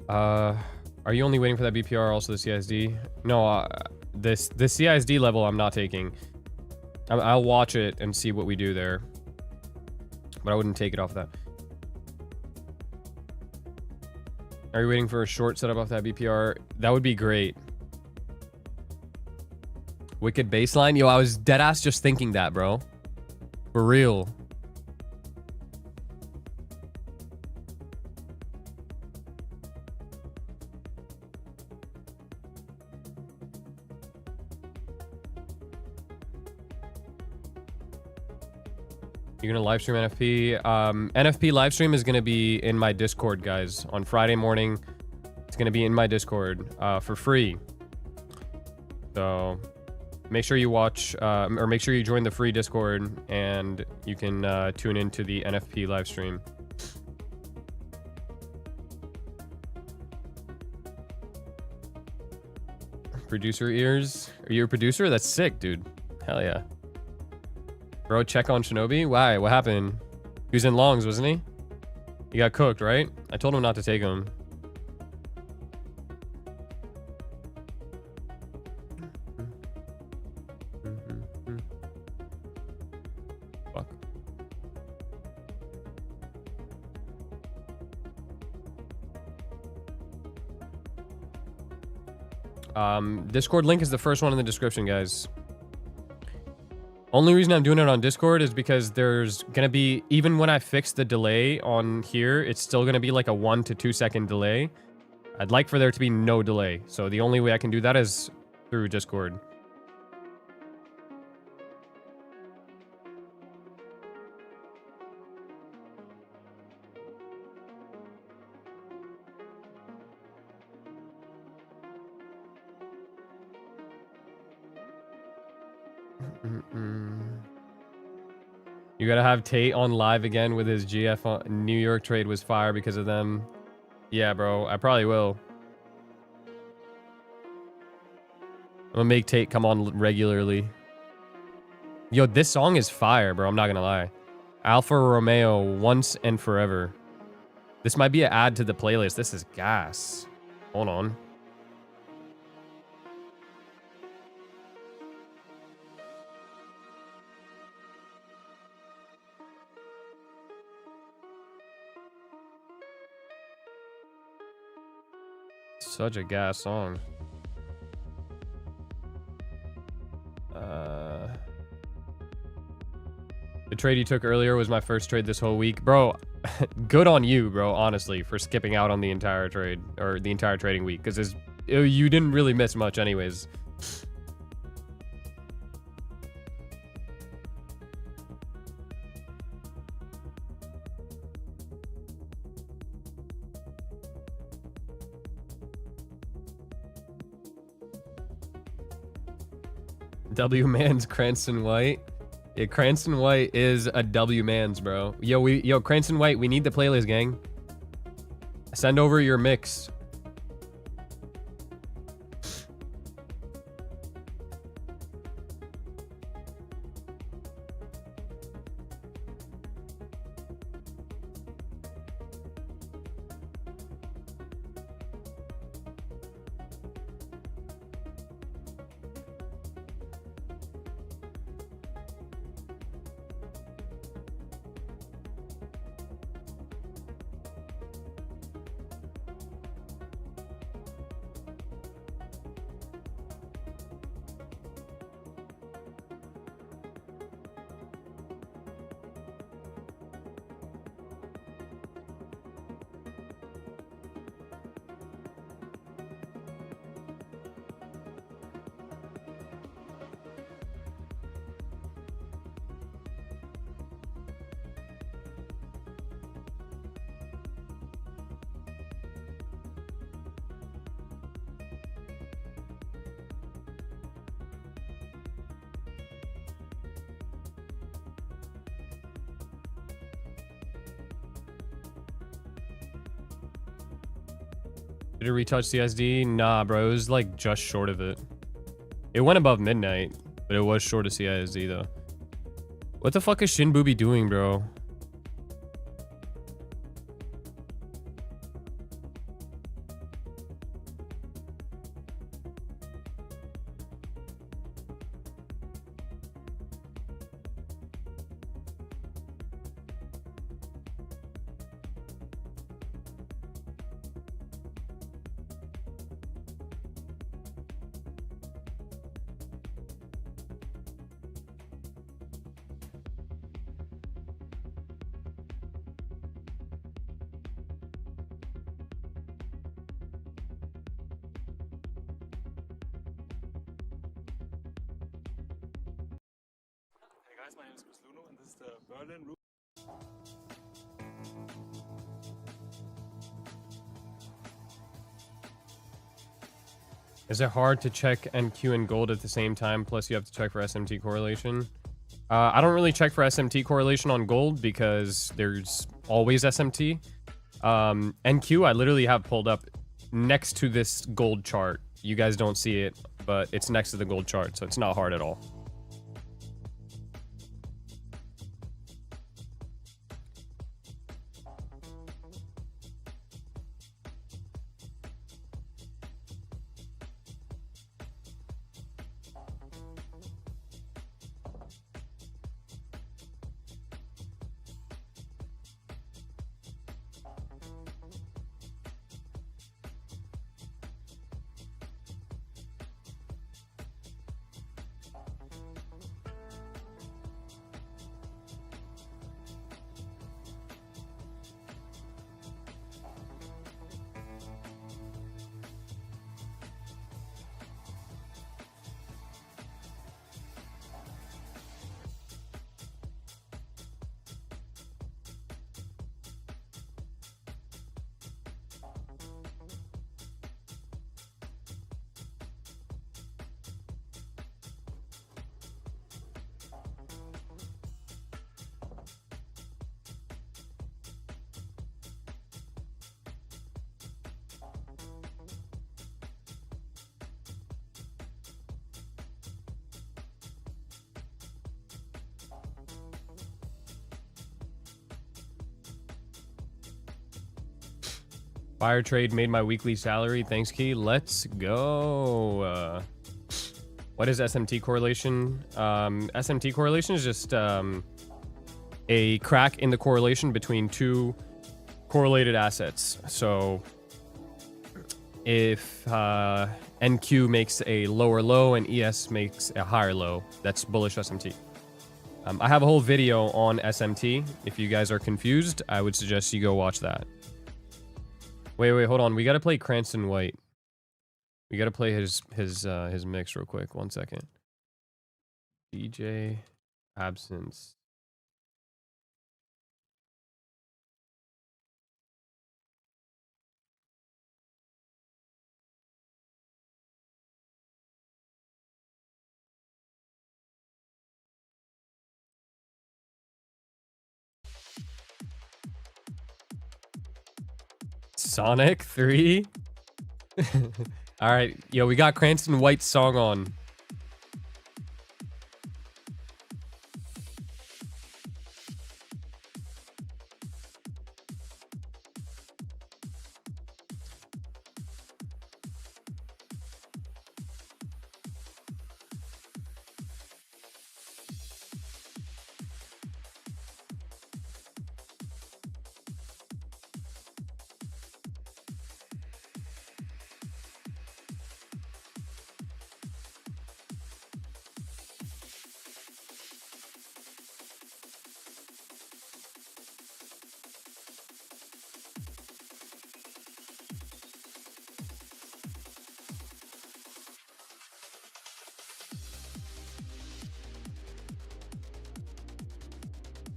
Are you only waiting for that BPR, also the CISD? No, the CISD level I'm not taking. I'll watch it and see what we do there. But I wouldn't take it off that. Are you waiting for a short setup off that BPR? That would be great. Wicked baseline? Yo, I was deadass just thinking that, bro. For real. You're gonna live stream NFP? NFP live stream is gonna be in my Discord, guys. On Friday morning, it's gonna be in my Discord for free. So make sure you watch, or make sure you join the free Discord, and you can tune into the NFP live stream. Producer ears? Are you a producer? That's sick, dude. Hell yeah. Bro, check on Shinobi? Why? What happened? He was in longs, wasn't he? He got cooked, right? I told him not to take him. Fuck. Discord link is the first one in the description, guys. Only reason I'm doing it on Discord is because there's gonna be, even when I fix the delay on here, it's still gonna be like a 1 to 2 second delay. I'd like for there to be no delay. So the only way I can do that is through Discord. You gotta have Tate on live again with his GF on New York trade was fire because of them. Yeah, bro, I probably will. I'm gonna make Tate come on regularly. Yo, this song is fire, bro. I'm not gonna lie. Alfa Romeo, Once and Forever. This might be an add to the playlist. This is gas. Hold on. Such a gas song. The trade you took earlier was my first trade this whole week. Bro, good on you, bro, honestly, for skipping out on the entire trade, or the entire trading week, because you didn't really miss much anyways. W Mans Cranston White. Yeah, Cranston White is a W Mans, bro. Yo, Cranston White, we need the playlist, gang. Send over your mix. Did it retouch CSD? Nah, bro. It was like just short of it. It went above midnight, but it was short of CSD though. What the fuck is Shin Booby doing, bro? Hey guys, my name is Chris Luno, and this is the Berlin Root. Is it hard to check NQ and gold at the same time? Plus, you have to check for SMT correlation. I don't really check for SMT correlation on gold because there's always SMT. NQ, I literally have pulled up next to this gold chart. You guys don't see it, but it's next to the gold chart, so it's not hard at all. Fire trade made my weekly salary. Thanks, Key. Let's go. What is SMT correlation? SMT correlation is just a crack in the correlation between two correlated assets. So if NQ makes a lower low and ES makes a higher low, that's bullish SMT. I have a whole video on SMT. If you guys are confused, I would suggest you go watch that. Wait, hold on. We gotta play Cranston White. We gotta play his mix real quick. 1 second. DJ absence. Sonic 3. All right, yo, we got Cranston White's song on.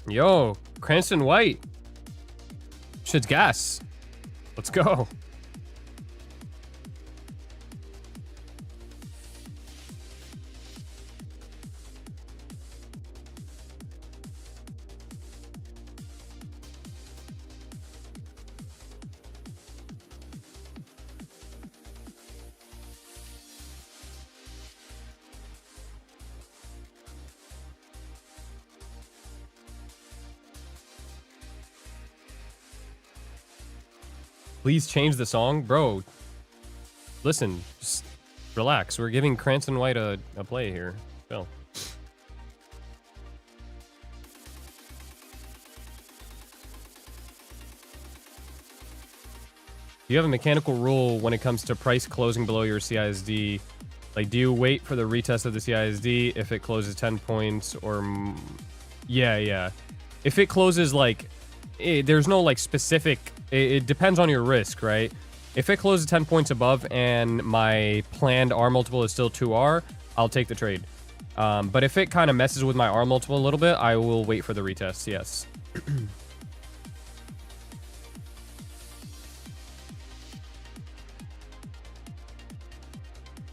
Yo, Cranston White. Shit's gas. Let's go. Please change the song, bro. Listen, just relax. We're giving Cranston White a play here. Chill. Do you have a mechanical rule when it comes to price closing below your CISD? Like, do you wait for the retest of the CISD if it closes 10 points or... Yeah. If it closes, like... there's no, like, specific... It depends on your risk, right? If it closes 10 points above and my planned R multiple is still 2R, I'll take the trade. But if it kind of messes with my R multiple a little bit, I will wait for the retest, yes.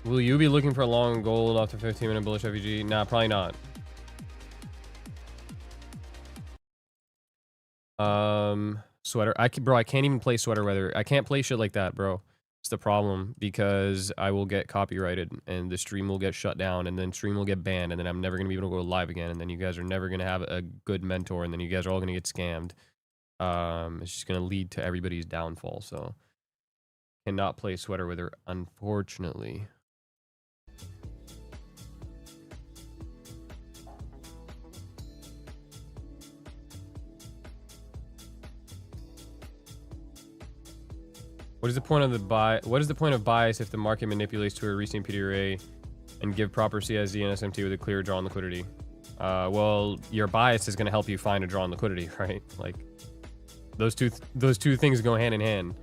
Will you be looking for a long gold off the 15-minute bullish FVG? Nah, probably not. Sweater. Bro, I can't even play sweater weather. I can't play shit like that, bro. It's the problem because I will get copyrighted and the stream will get shut down and then stream will get banned and then I'm never going to be able to go live again and then you guys are never going to have a good mentor and then you guys are all going to get scammed. It's just going to lead to everybody's downfall, so cannot play sweater weather, unfortunately. What is the point of bias if the market manipulates to a recent PDRA and give proper CSD and SMT with a clear draw on liquidity? Well, your bias is going to help you find a draw on liquidity, right? Like those two things go hand in hand.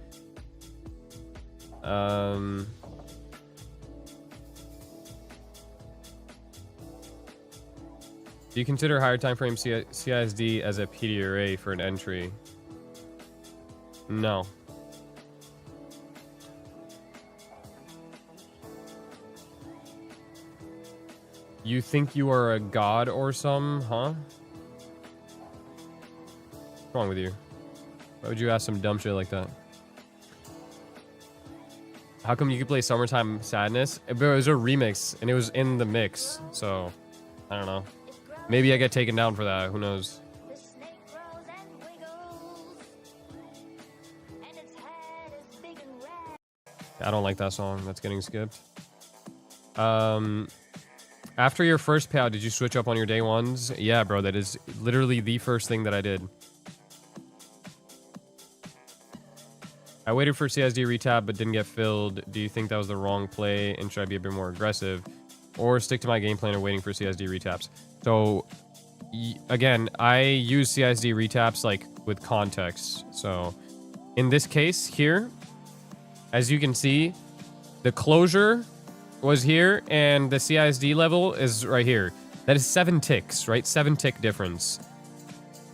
Do you consider higher time frame CISD as a PDRA for an entry? No. You think you are a god or some, huh? What's wrong with you? Why would you ask some dumb shit like that? How come you could play Summertime Sadness? It was a remix, and it was in the mix, so... I don't know. Maybe I get taken down for that, who knows? I don't like that song, that's getting skipped. After your first payout, did you switch up on your day ones? Yeah, bro, that is literally the first thing that I did. I waited for CSD retap, but didn't get filled. Do you think that was the wrong play, and should I be a bit more aggressive? Or stick to my game plan of waiting for CSD retaps? So, again, I use CSD retaps, like, with context. So, in this case here, as you can see, the closure was here, and the CISD level is right here. That is 7 ticks, right? 7 tick difference.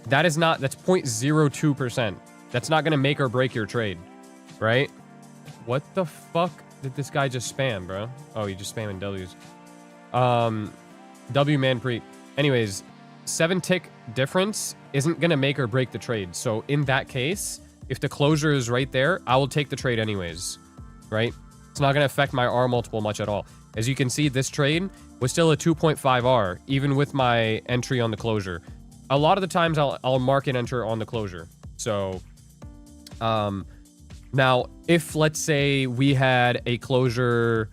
That is not, that's 0.02%. That's not gonna make or break your trade, right? What the fuck did this guy just spam, bro? Oh, he just spamming W's. W man pre. Anyways, 7 tick difference isn't gonna make or break the trade. So in that case, if the closure is right there, I will take the trade anyways, right? It's not going to affect my R multiple much at all. As you can see, this trade was still a 2.5 R, even with my entry on the closure. A lot of the times I'll market enter on the closure. So, now, if let's say we had a closure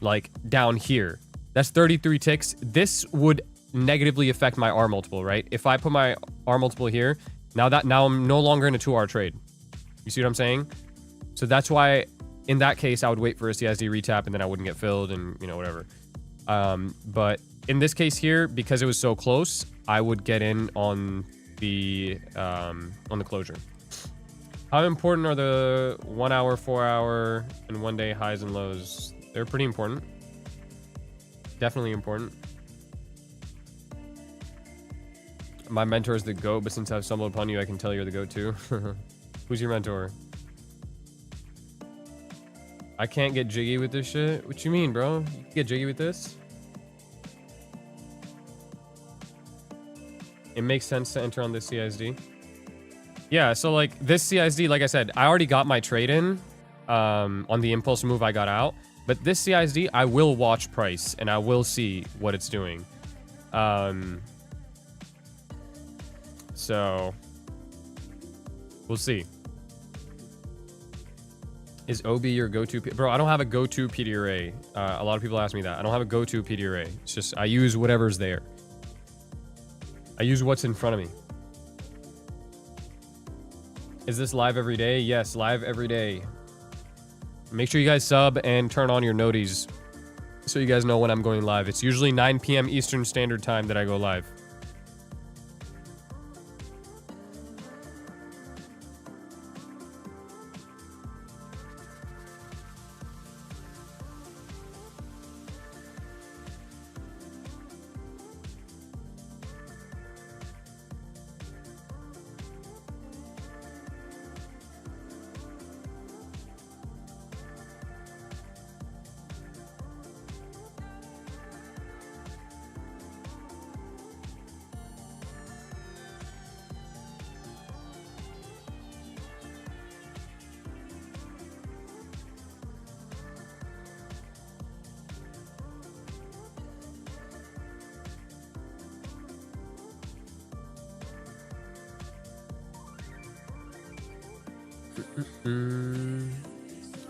like down here, that's 33 ticks. This would negatively affect my R multiple, right? If I put my R multiple here, now I'm no longer in a 2R trade. You see what I'm saying? So that's why in that case, I would wait for a CSD retap and then I wouldn't get filled and, you know, whatever. But in this case here, because it was so close, I would get in on the closure. How important are the 1 hour, 4 hour, and 1 day highs and lows? They're pretty important. Definitely important. My mentor is the GOAT, but since I've stumbled upon you, I can tell you're the GOAT too. Who's your mentor? I can't get jiggy with this shit. What you mean, bro? You can get jiggy with this? It makes sense to enter on this CSD. Yeah, so like this CSD, like I said, I already got my trade in on the impulse move I got out. But this CSD, I will watch price and I will see what it's doing. So we'll see. Is OB your go-to? Bro, I don't have a go-to PD array. A lot of people ask me that. I don't have a go-to PD array. It's just I use whatever's there. I use what's in front of me. Is this live every day? Yes, live every day. Make sure you guys sub and turn on your noties so you guys know when I'm going live. It's usually 9 p.m. Eastern Standard Time that I go live.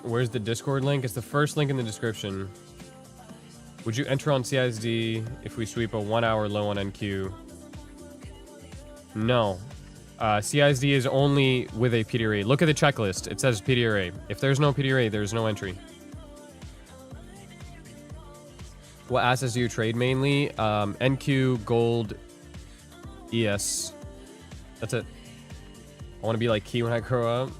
Where's the Discord link? It's the first link in the description. Would you enter on CSD if we sweep a 1 hour low on NQ? No. CSD is only with a PD array. Look at the checklist. It says PD array. If there's no PD array, there's no entry. What assets do you trade mainly? NQ, gold, ES. That's it. I want to be like Key when I grow up.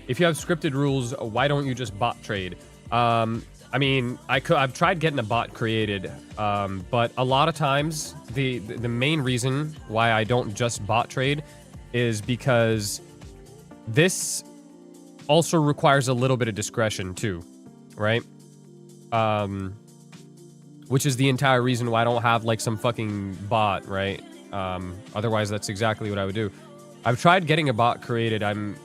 If you have scripted rules, why don't you just bot trade? I mean, I've tried getting a bot created, but a lot of times the main reason why I don't just bot trade is because this also requires a little bit of discretion too, right? Which is the entire reason why I don't have like some fucking bot, right? Otherwise, that's exactly what I would do. I've tried getting a bot created. I'm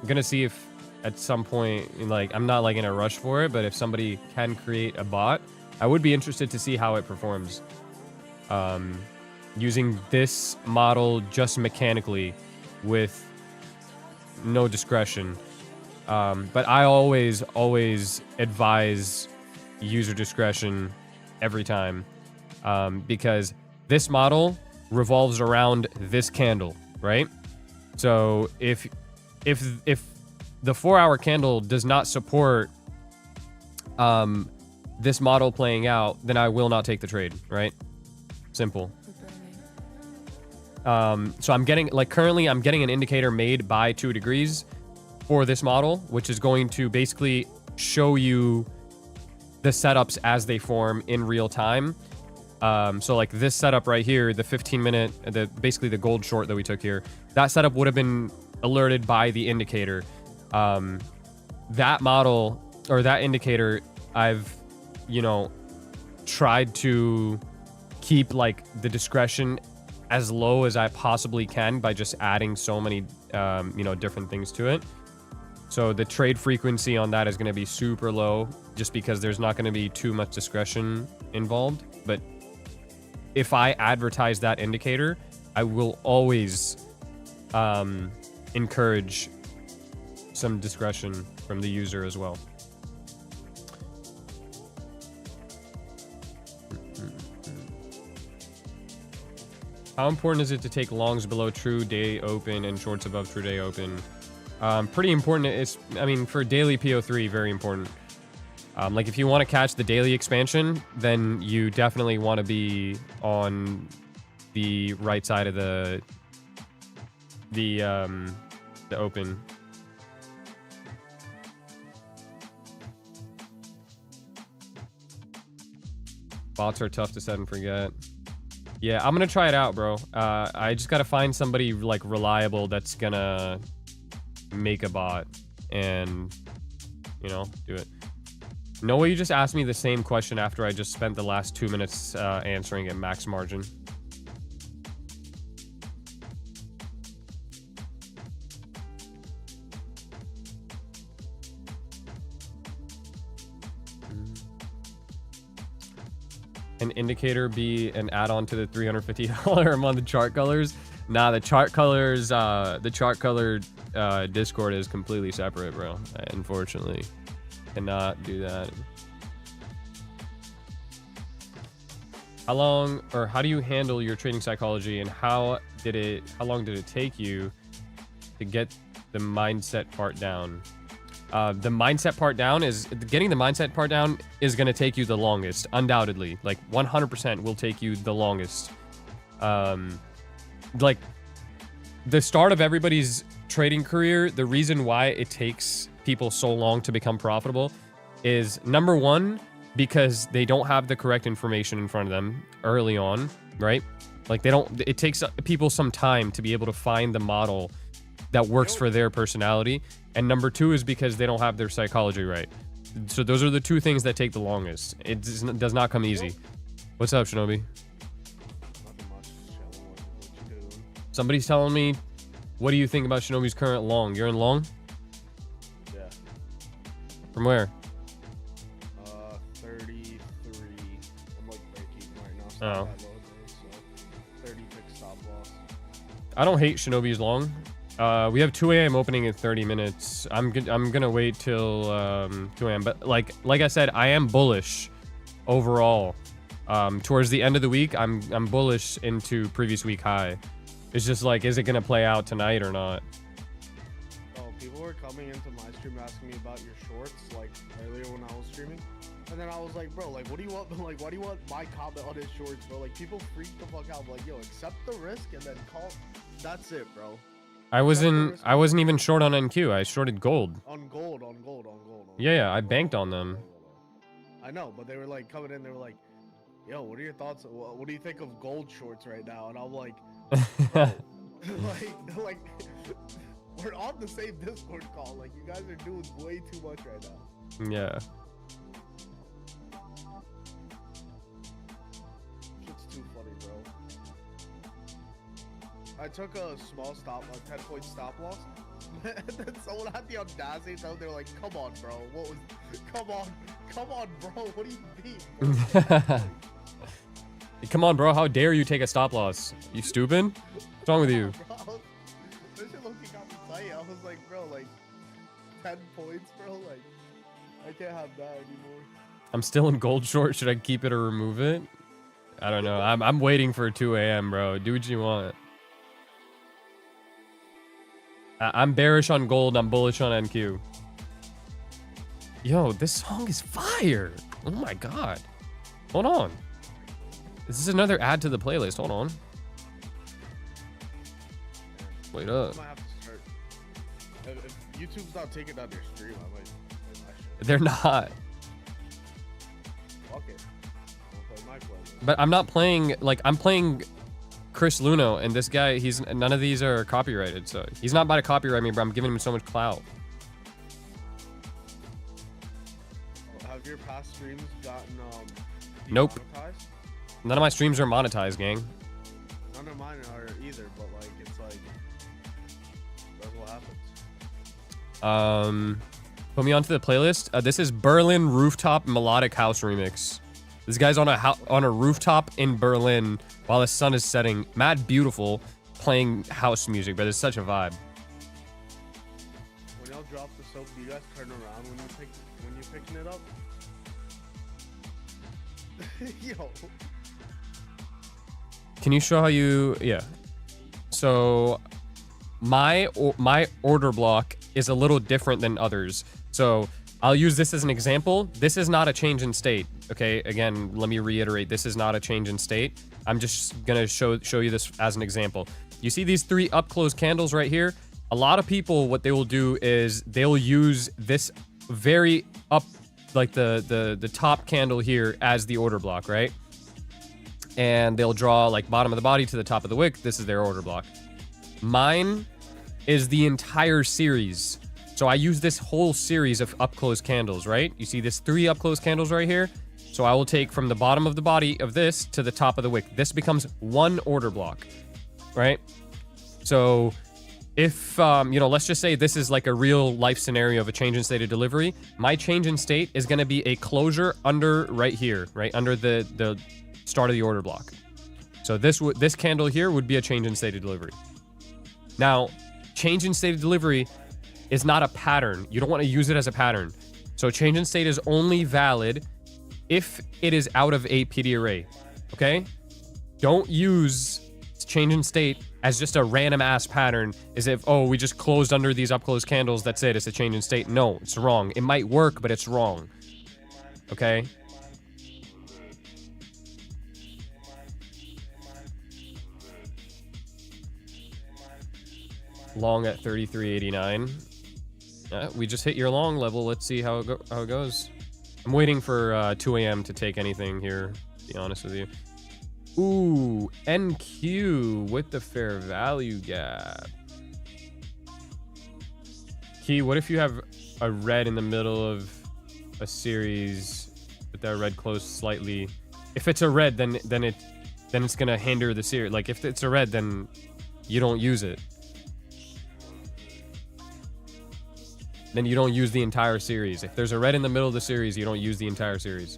gonna see if at some point, like, I'm not like in a rush for it, but if somebody can create a bot, I would be interested to see how it performs. Using this model just mechanically with no discretion. But I always advise user discretion every time, because this model revolves around this candle, right? So if the 4 hour candle does not support this model playing out, then I will not take the trade, right? Simple. So I'm getting, like, currently I'm getting an indicator made by 2 degrees for this model, which is going to basically show you the setups as they form in real time. So like this setup right here, the 15-minute, basically the gold short that we took here, that setup would have been alerted by the indicator. That model or that indicator, I've, you know, tried to keep like the discretion as low as I possibly can by just adding so many, you know, different things to it. So the trade frequency on that is going to be super low just because there's not going to be too much discretion involved. But if I advertise that indicator, I will always encourage some discretion from the user as well. How important is it to take longs below true day open and shorts above true day open? Pretty important. It's, I mean, for daily PO3, very important. Like if you want to catch the daily expansion, then you definitely want to be on the right side of the open. Bots are tough to set and forget. Yeah, I'm gonna try it out, bro. I just gotta find somebody like reliable that's gonna make a bot and, you know, do it. No way you just asked me the same question after I just spent the last 2 minutes answering at max margin. An indicator be an add-on to the $350 a month chart colors? Nah, the chart colors, the chart color Discord is completely separate, bro. I unfortunately cannot do that. How long, or how do you handle your trading psychology, and how long did it take you to get the mindset part down? The mindset part down is, getting the mindset part down is going to take you the longest, undoubtedly. Like 100% will take you the longest. Like the start of everybody's trading career, the reason why it takes people so long to become profitable is, number one, because they don't have the correct information in front of them early on, right? Like they don't, it takes people some time to be able to find the model that works for their personality. And number two is because they don't have their psychology right. So those are the two things that take the longest. It does not come easy. What's up, Shinobi? Nothing much. Just chilling. What you doing? Somebody's telling me, what do you think about Shinobi's current long? You're in long? Yeah. From where? 33. I'm like breaking right now. So Oh. that low day, so 30 pick stop loss. I don't hate Shinobi's long. We have 2 a.m. opening in 30 minutes. I'm gonna wait till 2 a.m. But like I said, I am bullish overall. Towards the end of the week, I'm bullish into previous week high. It's just like, is it gonna play out tonight or not? Oh, people were coming into my stream asking me about your shorts, like earlier when I was streaming, and then I was like, bro, like, what do you want? Like, why do you want my comment on his shorts, bro? Like, people freak the fuck out. I'm like, yo, accept the risk and then call. That's it, bro. I wasn't even short on NQ. I shorted gold. On gold. Yeah, I banked on them. I know, but they were like coming in. They were like, yo, what are your thoughts? What do you think of gold shorts right now? And I'm like, bro, like, we're on the same Discord call. Like, you guys are doing way too much right now. Yeah. Shit's too funny, bro. I took a small stop, a 10-point stop loss. And then someone had the audacity, so they were like, come on, bro. What was, come on, bro. What do you mean? Bro? Come on, bro. How dare you take a stop loss? You stupid? What's wrong with you? Bro, this shit looked got me tight. I was like, bro, like 10 points, bro. Like, I can't have that anymore. I'm still in gold short. Should I keep it or remove it? I don't know. I'm waiting for 2 a.m., bro. Do what you want. I'm bearish on gold. I'm bullish on NQ. Yo, this song is fire. Oh my god. Hold on. This is another add to the playlist. Hold on. Wait up. I might have to start. If YouTube's not taking down your stream, I might play my shit. They're not. Fuck it. I'll play my playlist. But I'm not playing, like, I'm playing Chris Luno, and this guy, none of these are copyrighted, so he's not about to copyright me, but I'm giving him so much clout. Have your past streams gotten Nope. demonetized? None of my streams are monetized, gang. None of mine are either, but like it's like that's what happens. Put me onto the playlist. This is Berlin Rooftop Melodic House Remix. This guy's on a rooftop in Berlin while the sun is setting. Mad beautiful, playing house music, but it's such a vibe. When y'all drop the soap, do you guys turn around when you're picking it up? Yo. Can you show how you? Yeah. So my order block is a little different than others. So I'll use this as an example. This is not a change in state. Okay, again, let me reiterate, this is not a change in state. I'm just gonna show you this as an example. You see these 3 up close candles right here? A lot of people, what they will do is they'll use this very up, like the top candle here as the order block, right? And they'll draw like bottom of the body to the top of the wick. This is their order block. Mine is the entire series. So I use this whole series of up close candles, right? You see this 3 up close candles right here? So I will take from the bottom of the body of this to the top of the wick. This becomes 1 order block, right? So if, you know, let's just say this is like a real life scenario of a change in state of delivery. My change in state is going to be a closure under right here, right? Under the start of the order block. So this candle here would be a change in state of delivery. Now, change in state of delivery is not a pattern. You don't want to use it as a pattern. So change in state is only valid if it is out of a PD array, okay? Don't use change in state as just a random ass pattern as if, oh, we just closed under these up close candles, that's it, it's a change in state. No, it's wrong. It might work, but it's wrong, okay? Long at 33.89. We just hit your long level. Let's see how it goes. I'm waiting for 2 a.m. to take anything here, to be honest with you. Ooh, NQ with the fair value gap. Key, what if you have a red in the middle of a series with that red close slightly? If it's a red, then it's gonna hinder the series. Like if it's a red, then you don't use it. Then you don't use the entire series. If there's a red in the middle of the series, you don't use the entire series.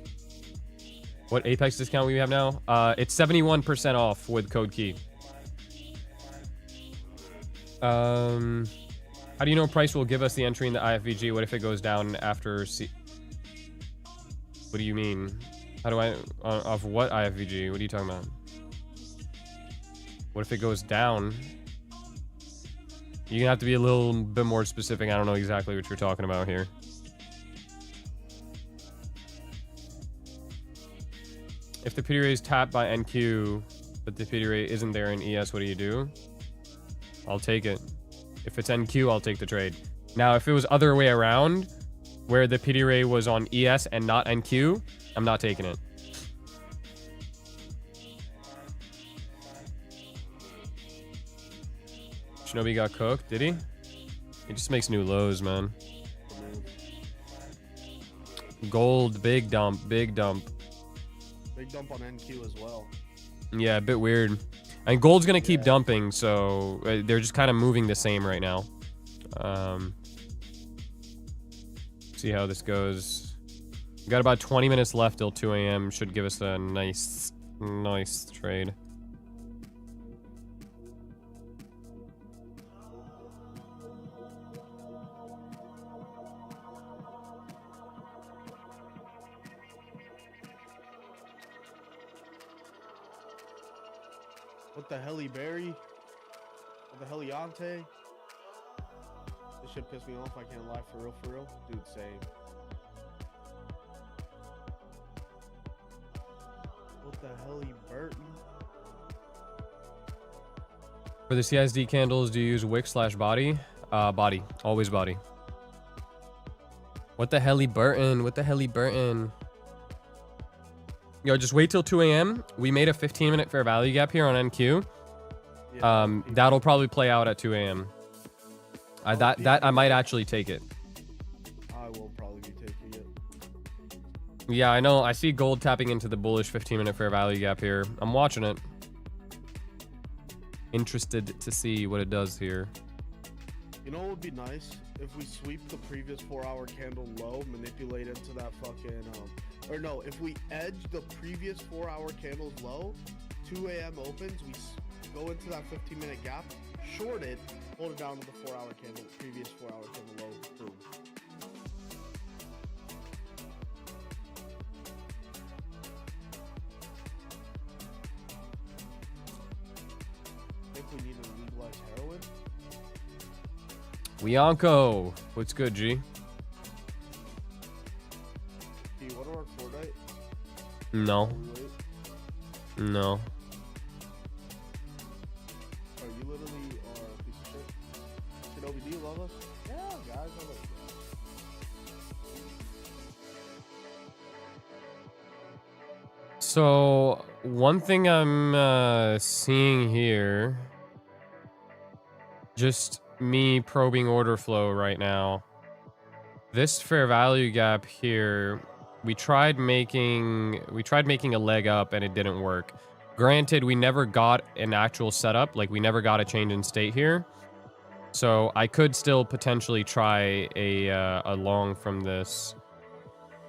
What Apex discount we have now? It's 71% off with code key. How do you know price will give us the entry in the IFVG? What if it goes down after C? What do you mean? How do I, off what IFVG? What are you talking about? What if it goes down? You're gonna have to be a little bit more specific. I don't know exactly what you're talking about here. If the PD array is tapped by NQ, but the PD array isn't there in ES, what do you do? I'll take it. If it's NQ, I'll take the trade. Now, if it was other way around, where the PD array was on ES and not NQ, I'm not taking it. Shinobi got cooked, did he? He just makes new lows, man. Gold, big dump, big dump. Big dump on NQ as well. Yeah, a bit weird. And gold's gonna keep dumping, so they're just kind of moving the same right now. See how this goes. We got about 20 minutes left till 2 a.m. Should give us a nice trade. What the hell, Berry? What the hell, Yante? This shit pissed me off. I can't lie, for real. Dude, same. What the hell, Burton? For the CISD candles, do you use wick/body? Body. Always body. What the hell, Burton? What the hell, Burton? Yo, just wait till 2 a.m. We made a 15-minute fair value gap here on NQ. Yeah, that'll probably play out at 2 a.m. That I might actually take it. I will probably be taking it. Yeah, I know. I see gold tapping into the bullish 15-minute fair value gap here. I'm watching it. interested to see what it does here. You know what would be nice? If we sweep the previous 4-hour candle low, manipulate into that fucking, or no, if we edge the previous 4-hour candles low, 2 a.m. opens, we go into that 15-minute gap, short it, hold it down to the 4-hour candle, previous 4-hour candle low, boom. Think we need to legalize heroin? Wianko, what's good, G? Hey, what are our Fortnite? No, Are we late? no. Are you literally a piece of shit? Shinobi, do you love us? Yeah, guys, I love you guys. So one thing I'm seeing here, just me probing order flow right now. This fair value gap here, we tried making a leg up and it didn't work. Granted, we never got an actual setup, like we never got a change in state here. So I could still potentially try a long from this.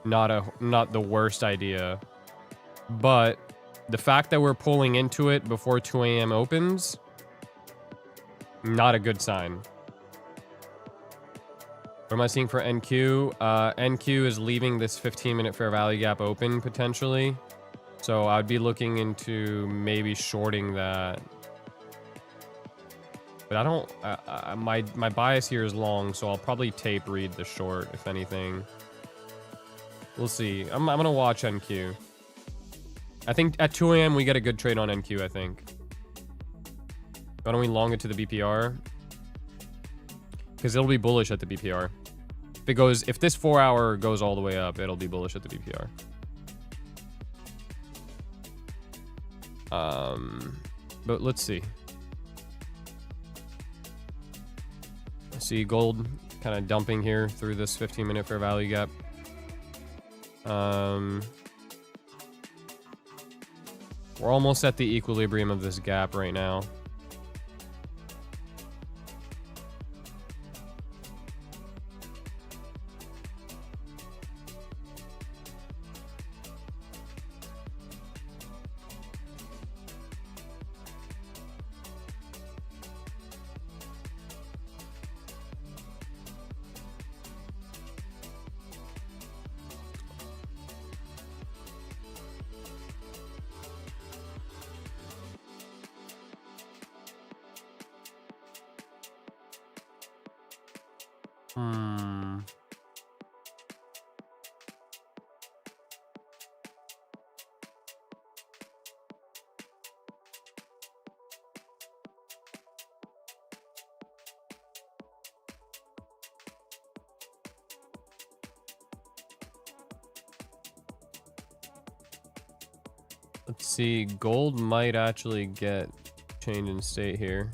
Not the worst idea. But the fact that we're pulling into it before 2 a.m. opens, not a good sign. What am I seeing for NQ? NQ is leaving this 15-minute fair value gap open potentially. So I'd be looking into maybe shorting that. But I don't, my bias here is long, so I'll probably tape read the short, if anything. We'll see. I'm gonna watch NQ. I think at 2 a.m. we get a good trade on NQ, I think. Why don't we long it to the BPR? Because it'll be bullish at the BPR. If this 4-hour goes all the way up, it'll be bullish at the BPR. But let's see. I see gold kind of dumping here through this 15-minute fair value gap. We're almost at the equilibrium of this gap right now. Let's see, gold might actually get change in state here.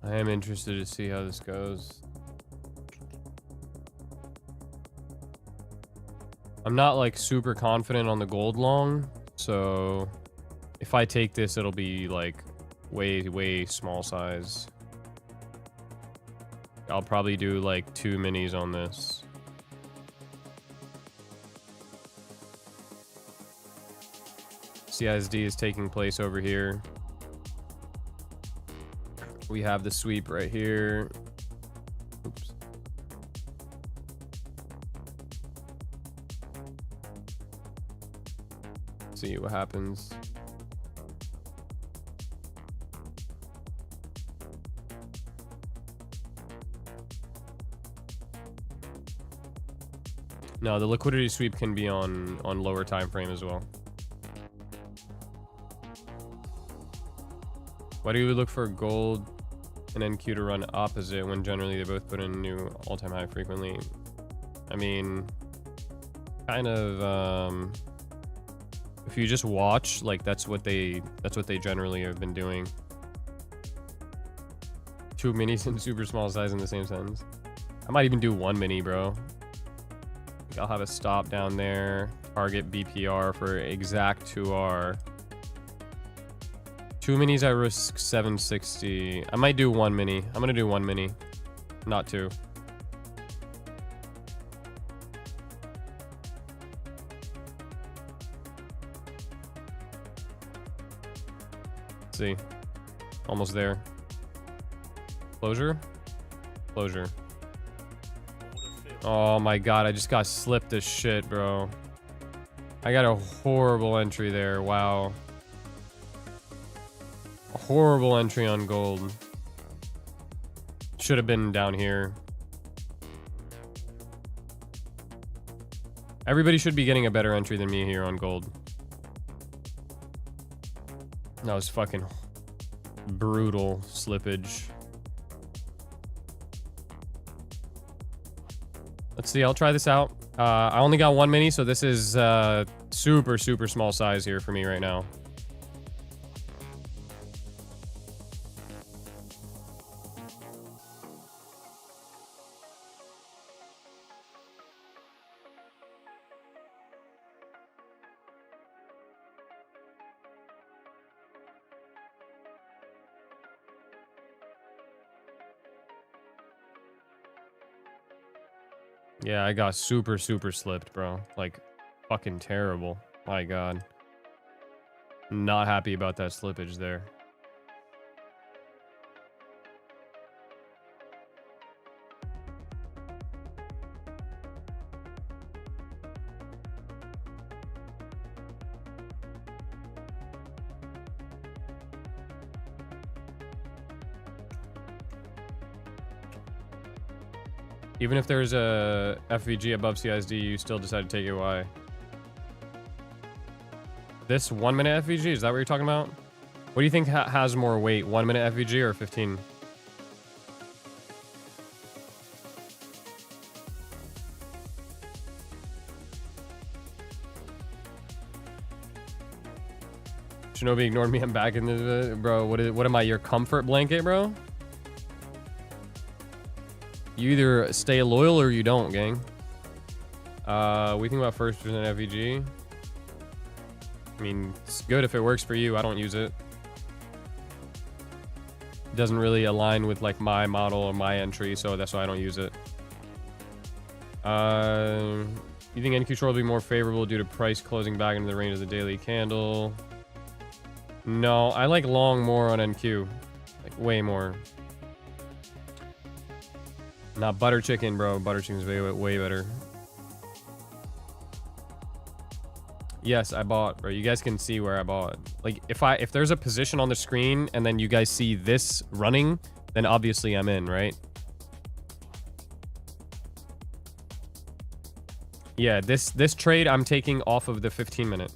I am interested to see how this goes. I'm not like super confident on the gold long, so if I take this, it'll be like way small size. I'll probably do like 2 minis on this. CISD is taking place over here. We have the sweep right here. Oops. See what happens. No, the liquidity sweep can be on lower time frame as well. Why do we look for gold and NQ to run opposite when generally they both put in new all-time high frequently? I mean, kind of If you just watch, like that's what they generally have been doing. 2 minis and super small size in the same sentence. I might even do 1 mini, bro. I'll have a stop down there. Target BPR for exact 2R. 2 minis, I risk 760. I might do 1 mini. I'm gonna do 1 mini, not 2. Let's see. Almost there. Closure? Closure. Oh my god, I just got slipped as shit, bro. I got a horrible entry there. Wow. A horrible entry on gold. Should have been down here. Everybody should be getting a better entry than me here on gold. That was fucking brutal slippage. Let's see, I'll try this out. I only got 1 mini, so this is super, super small size here for me right now. Yeah, I got super, super slipped, bro. Like, fucking terrible. My god. Not happy about that slippage there. Even if there's a FVG above CISD, you still decide to take it. Why? This 1 minute FVG, is that what you're talking about? What do you think has more weight, 1 minute FVG or 15? Shinobi ignored me. I'm back in the bro. What am I? Your comfort blanket, bro? You either stay loyal or you don't, gang. We think about first percent FVG. I mean, it's good if it works for you. I don't use it. It doesn't really align with like my model or my entry, so that's why I don't use it. You think NQ short will be more favorable due to price closing back into the range of the daily candle? No, I like long more on NQ. Like way more. Not butter chicken, bro. Butter chicken's way better. Yes, I bought, bro. You guys can see where I bought. Like, if there's a position on the screen and then you guys see this running, then obviously I'm in, right? Yeah, this trade I'm taking off of the 15 minute.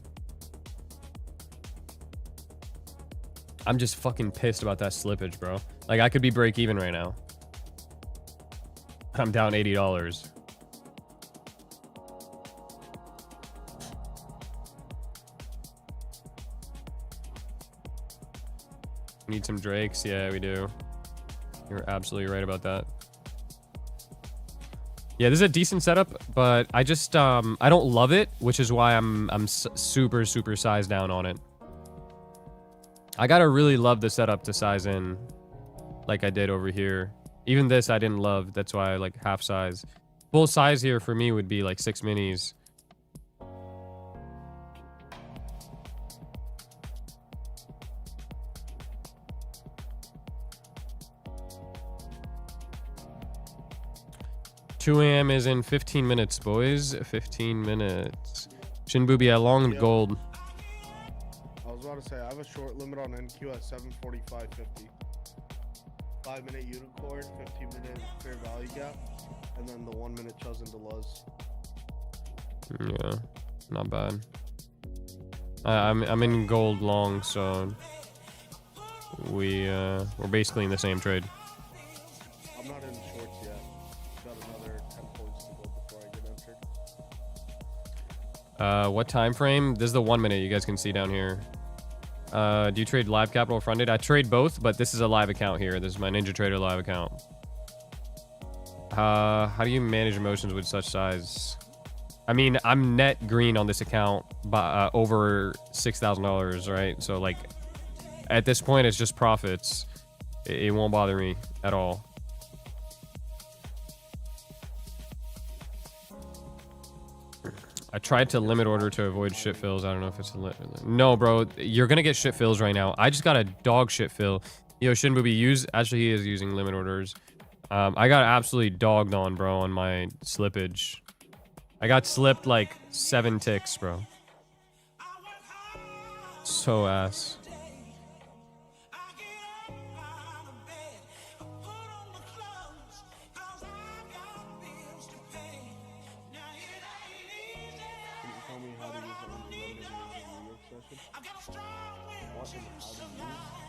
I'm just fucking pissed about that slippage, bro. Like, I could be break even right now. I'm down $80. Need some Drakes? Yeah, we do. You're absolutely right about that. Yeah, this is a decent setup, but I just I don't love it, which is why I'm super size down on it. I gotta really love the setup to size in, like I did over here. Even this I didn't love. That's why I like half size. Full size here for me would be like 6 minis. $2 a.m. is in 15 minutes, boys. 15 minutes. Shinbubi, I long Yo. gold. I was about to say, I have a short limit on NQ at 745.50. 5 minute unicorn, 15 minute fair value gap, and then the 1 minute chosen to Luz. Yeah, not bad. I'm in gold long, so we're basically in the same trade. I'm not in shorts yet. Got another 10 points to go before I get entered. What time frame? This is the 1 minute you guys can see down here. Do you trade live capital or fronted? I trade both, but this is a live account here. This is my Ninja Trader live account. How do you manage emotions with such size? I mean, I'm net green on this account by over $6,000, right? So like, at this point, it's just profits. It won't bother me at all. I tried to limit order to avoid shit fills. I don't know if it's a no, bro. You're gonna get shit fills right now. I just got a dog shit fill. Yo, Shinbubi, actually, he is using limit orders. I got absolutely dogged on, bro, on my slippage. I got slipped like 7 ticks, bro. So ass. Tell me how to use it on the London New York session. What and how to use?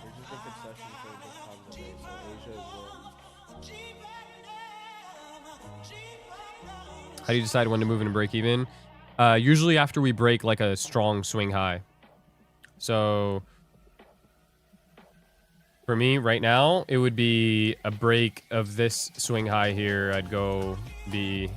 There's just different sessions for different times of day. So Asia is How do you decide when to move in and break even? Usually after we break like a strong swing high. So for me right now, it would be a break of this swing high here. I'd go be...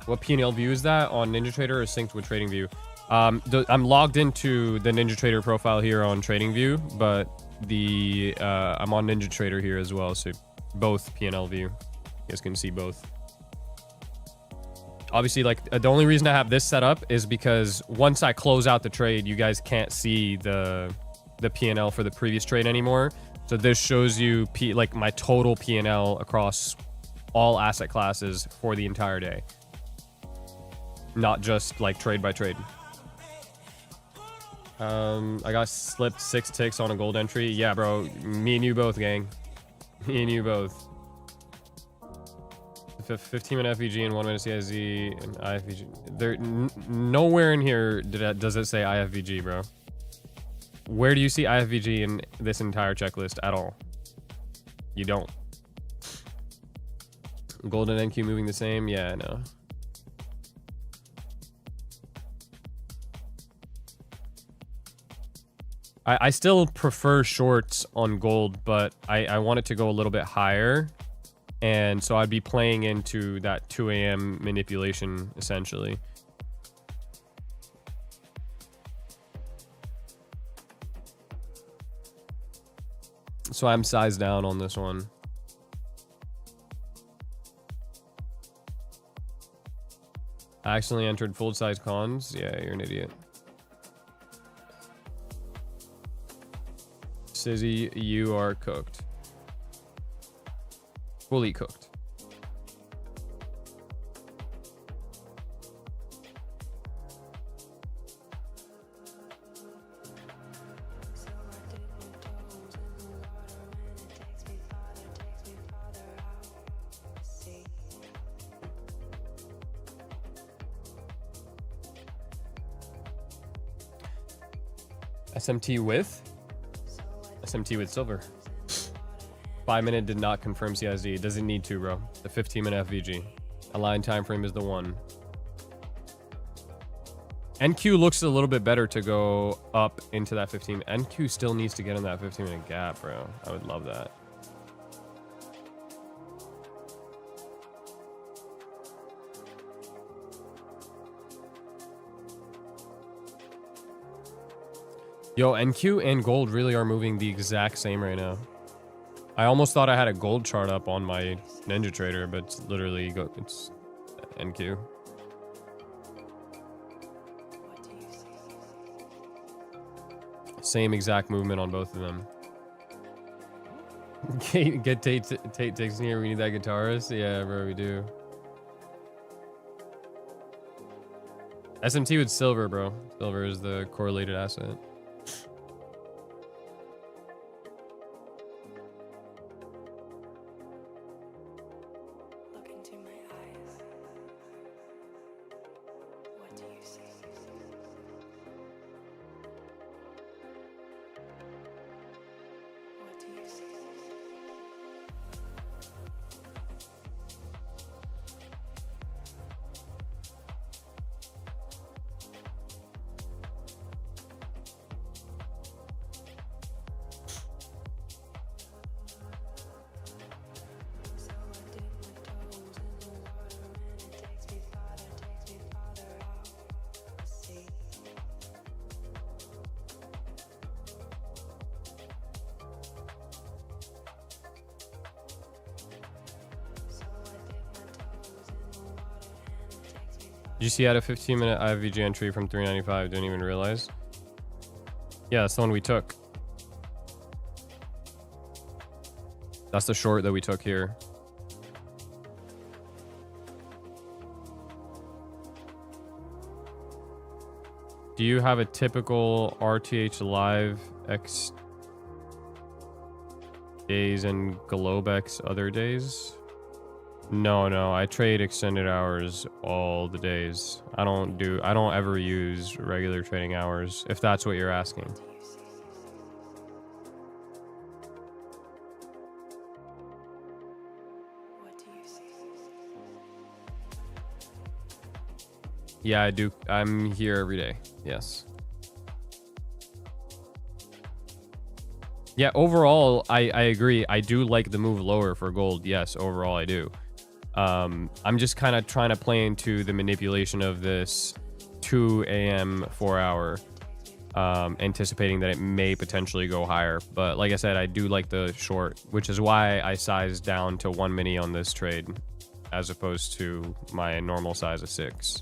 What P&L view is that on Ninja Trader or synced with Trading View? I'm logged into the Ninja Trader profile here on Trading View, but the I'm on Ninja Trader here as well, so both P&L view. You guys can see both. Obviously, like the only reason I have this set up is because once I close out the trade, you guys can't see the P&L for the previous trade anymore. So this shows you like my total P&L across all asset classes for the entire day. Not just like trade by trade. I got slipped 6 ticks on a gold entry. Yeah, bro. Me and you both, gang. Me and you both. 15 minute FVG and 1 minute CIZ and IFVG. There, nowhere in here does it say IFVG, bro. Where do you see IFVG in this entire checklist at all? You don't. Gold and NQ moving the same? Yeah, I know. I still prefer shorts on gold, but I want it to go a little bit higher. And so I'd be playing into that 2 a.m. manipulation, essentially. So I'm sized down on this one. I accidentally entered full-size cons. Yeah, you're an idiot. Sizzy, you are cooked. Fully cooked. SMT with? SMT with silver. 5 minute did not confirm CIZ. Doesn't need to, bro. The 15 minute FVG. Align time frame is the one. NQ looks a little bit better to go up into that 15. NQ still needs to get in that 15 minute gap, bro. I would love that. Yo, NQ and gold really are moving the exact same right now. I almost thought I had a gold chart up on my Ninja Trader, but it's literally it's NQ. Same exact movement on both of them. Get Tate Dixon here. We need that guitarist. Yeah, bro, we do. SMT with silver, bro. Silver is the correlated asset. you see I had a 15-minute IVG entry from 395? Didn't even realize. Yeah, that's the one we took. That's the short that we took here. Do you have a typical RTH live X days and Globex other days? No, I trade extended hours all the days. I don't ever use regular trading hours, if that's what you're asking. Yeah, I do. I'm here every day. Yes. Yeah, overall, I agree. I do like the move lower for gold. Yes, overall, I do. I'm just kind of trying to play into the manipulation of this 2 a.m. 4 hour, anticipating that it may potentially go higher. But like I said, I do like the short, which is why I sized down to 1 mini on this trade, as opposed to my normal size of 6.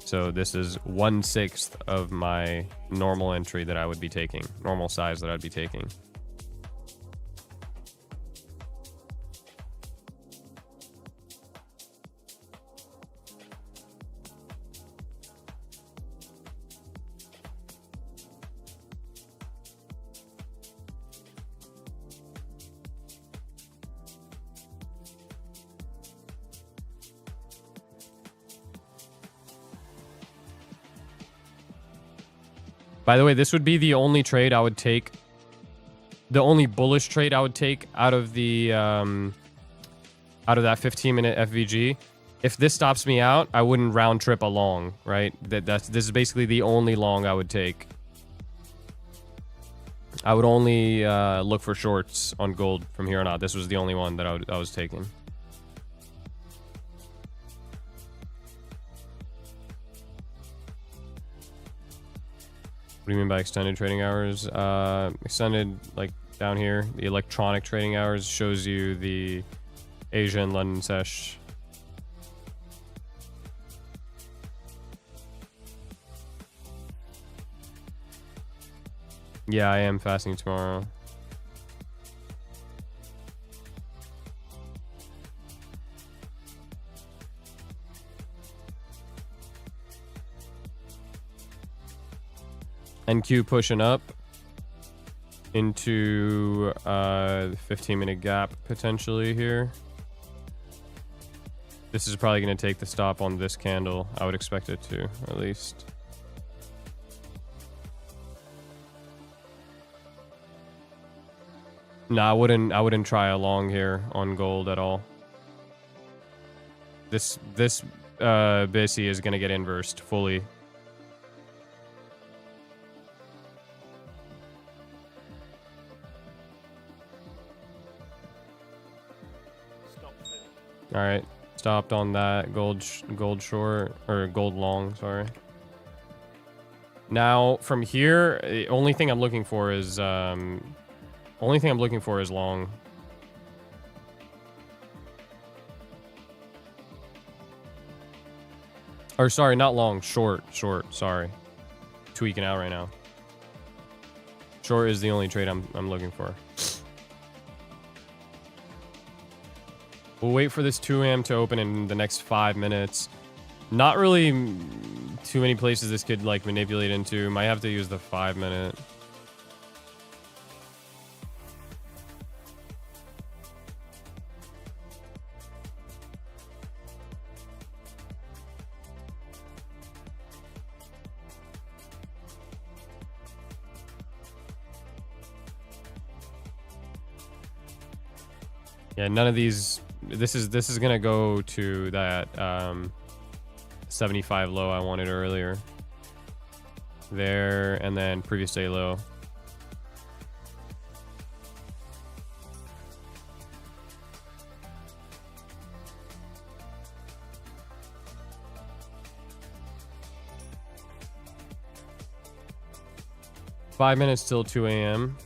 So this is 1/6 of my normal entry that I would be taking, normal size that I'd be taking. By the way, this would be the only trade I would take. The only bullish trade I would take out of the out of that 15-minute FVG. If this stops me out, I wouldn't round trip a long, right? This is basically the only long I would take. I would only look for shorts on gold from here on out. This was the only one that I was taking. What do you mean by extended trading hours? Extended, like down here, the electronic trading hours shows you the Asia and London sesh. Yeah, I am fasting tomorrow. NQ pushing up into 15-minute gap potentially here. This is probably going to take the stop on this candle. I would expect it to, at least. No, I wouldn't try a long here on gold at all. This BISI is going to get inversed fully. All right, stopped on that gold short, or gold long, sorry. Now from here, the only thing I'm looking for is long. Or sorry, not long, short, sorry. Tweaking out right now. Short is the only trade I'm looking for. We'll wait for this 2 a.m. to open in the next 5 minutes. Not really too many places this could like manipulate into. Might have to use the 5-minute. Yeah, none of these. This is gonna go to that 75 low I wanted earlier. There, and then previous day low. Five minutes till 2 a.m.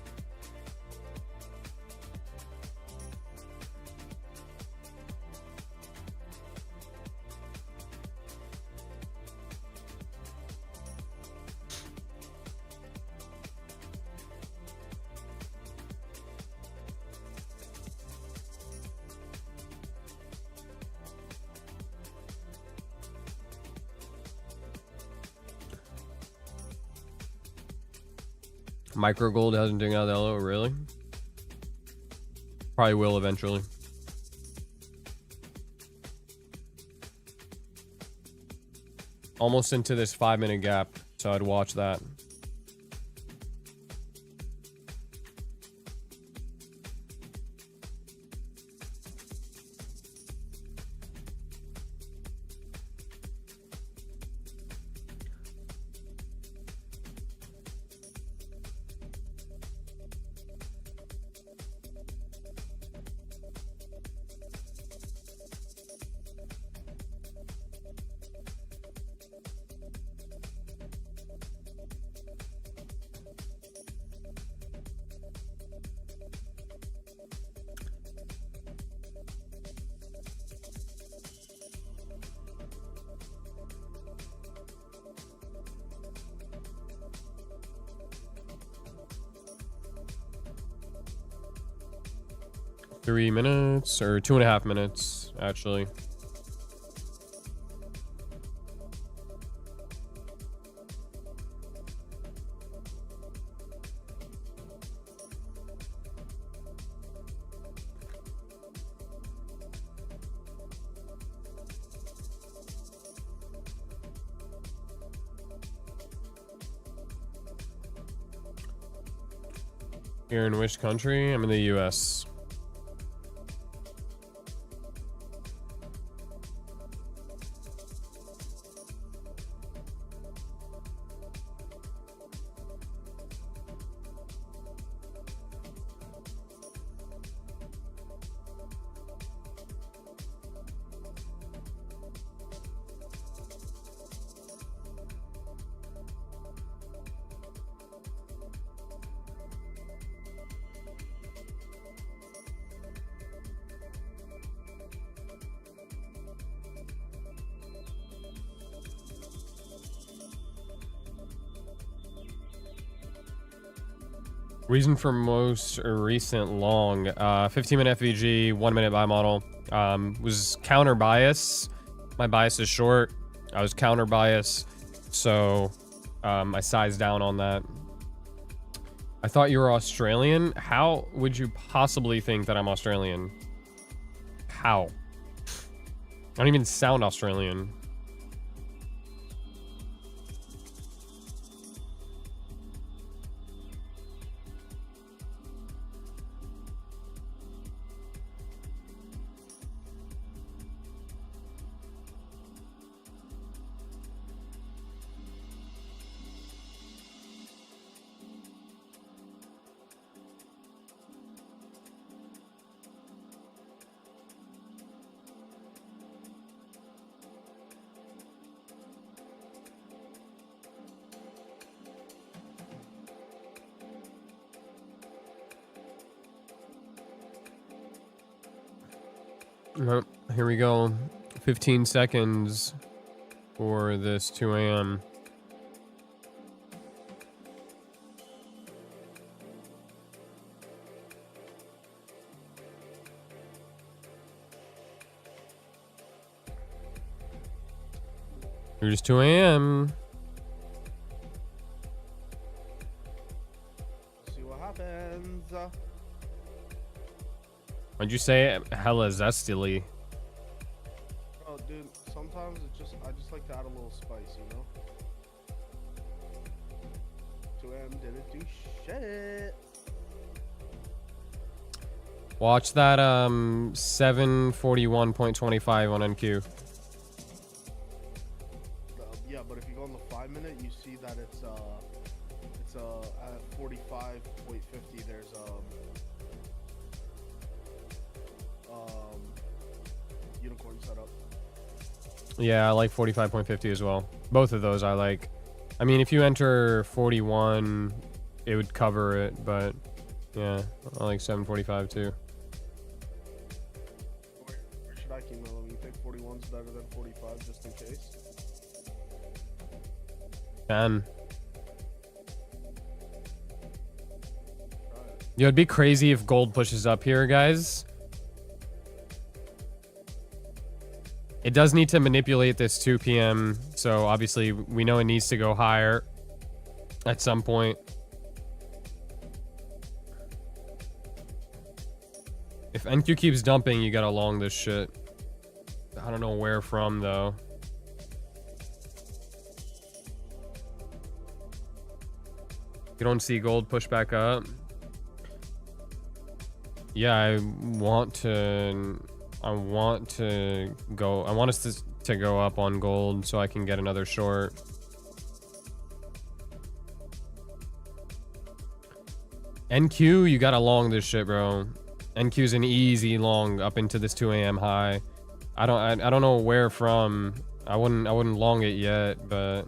Micro gold hasn't taken out that low, really? Probably will eventually. Almost into this 5-minute gap, so I'd watch that. Three minutes, or 2.5 minutes, actually. Here in which country? I'm in the US. Reason for most recent long, 15-minute FVG, 1-minute buy model. Was counter bias. My bias is short. I was counter bias, so I sized down on that. I thought you were Australian. How would you possibly think that I'm Australian? How? I don't even sound Australian. Here we go. 15 seconds for this 2 a.m. Here's 2 a.m. See what happens. Why'd you say it hella zestily? Oh, dude, sometimes I just like to add a little spice, you know? 2M didn't do shit. Watch that 741.25 on NQ. Yeah, but if you go on the 5-minute, you see that it's at 45.50. There's unicorn setup. Yeah, I like 45.50 as well. Both of those I like. I mean, if you enter 41, it would cover it, but yeah, I like 745 too. Where should I keep going? You think 41's better than 45 just in case? 10. Yo, it'd be crazy if gold pushes up here, guys. It does need to manipulate this 2 p.m. So obviously we know it needs to go higher at some point. If NQ keeps dumping, you gotta long this shit. I don't know where from though. You don't see gold push back up. Yeah, I want us to go up on gold so I can get another short. NQ, you gotta long this shit, bro. NQ's an easy long up into this 2 a.m. high. I don't know where from. I wouldn't long it yet, but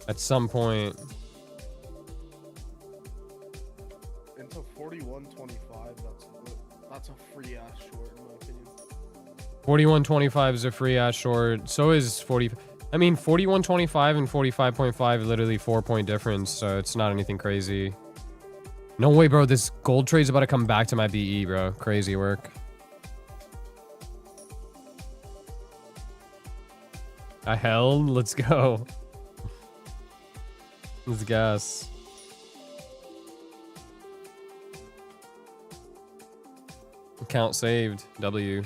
at some point. Into 41.25. That's a free ass short in my opinion. 41.25 is a free ass short. So is 40. I mean, 41.25 and 45.5 literally 4-point difference, so it's not anything crazy. No way, bro. This gold trade's about to come back to my BE, bro. Crazy work. I held. Let's go. Let's gas. Account saved. W.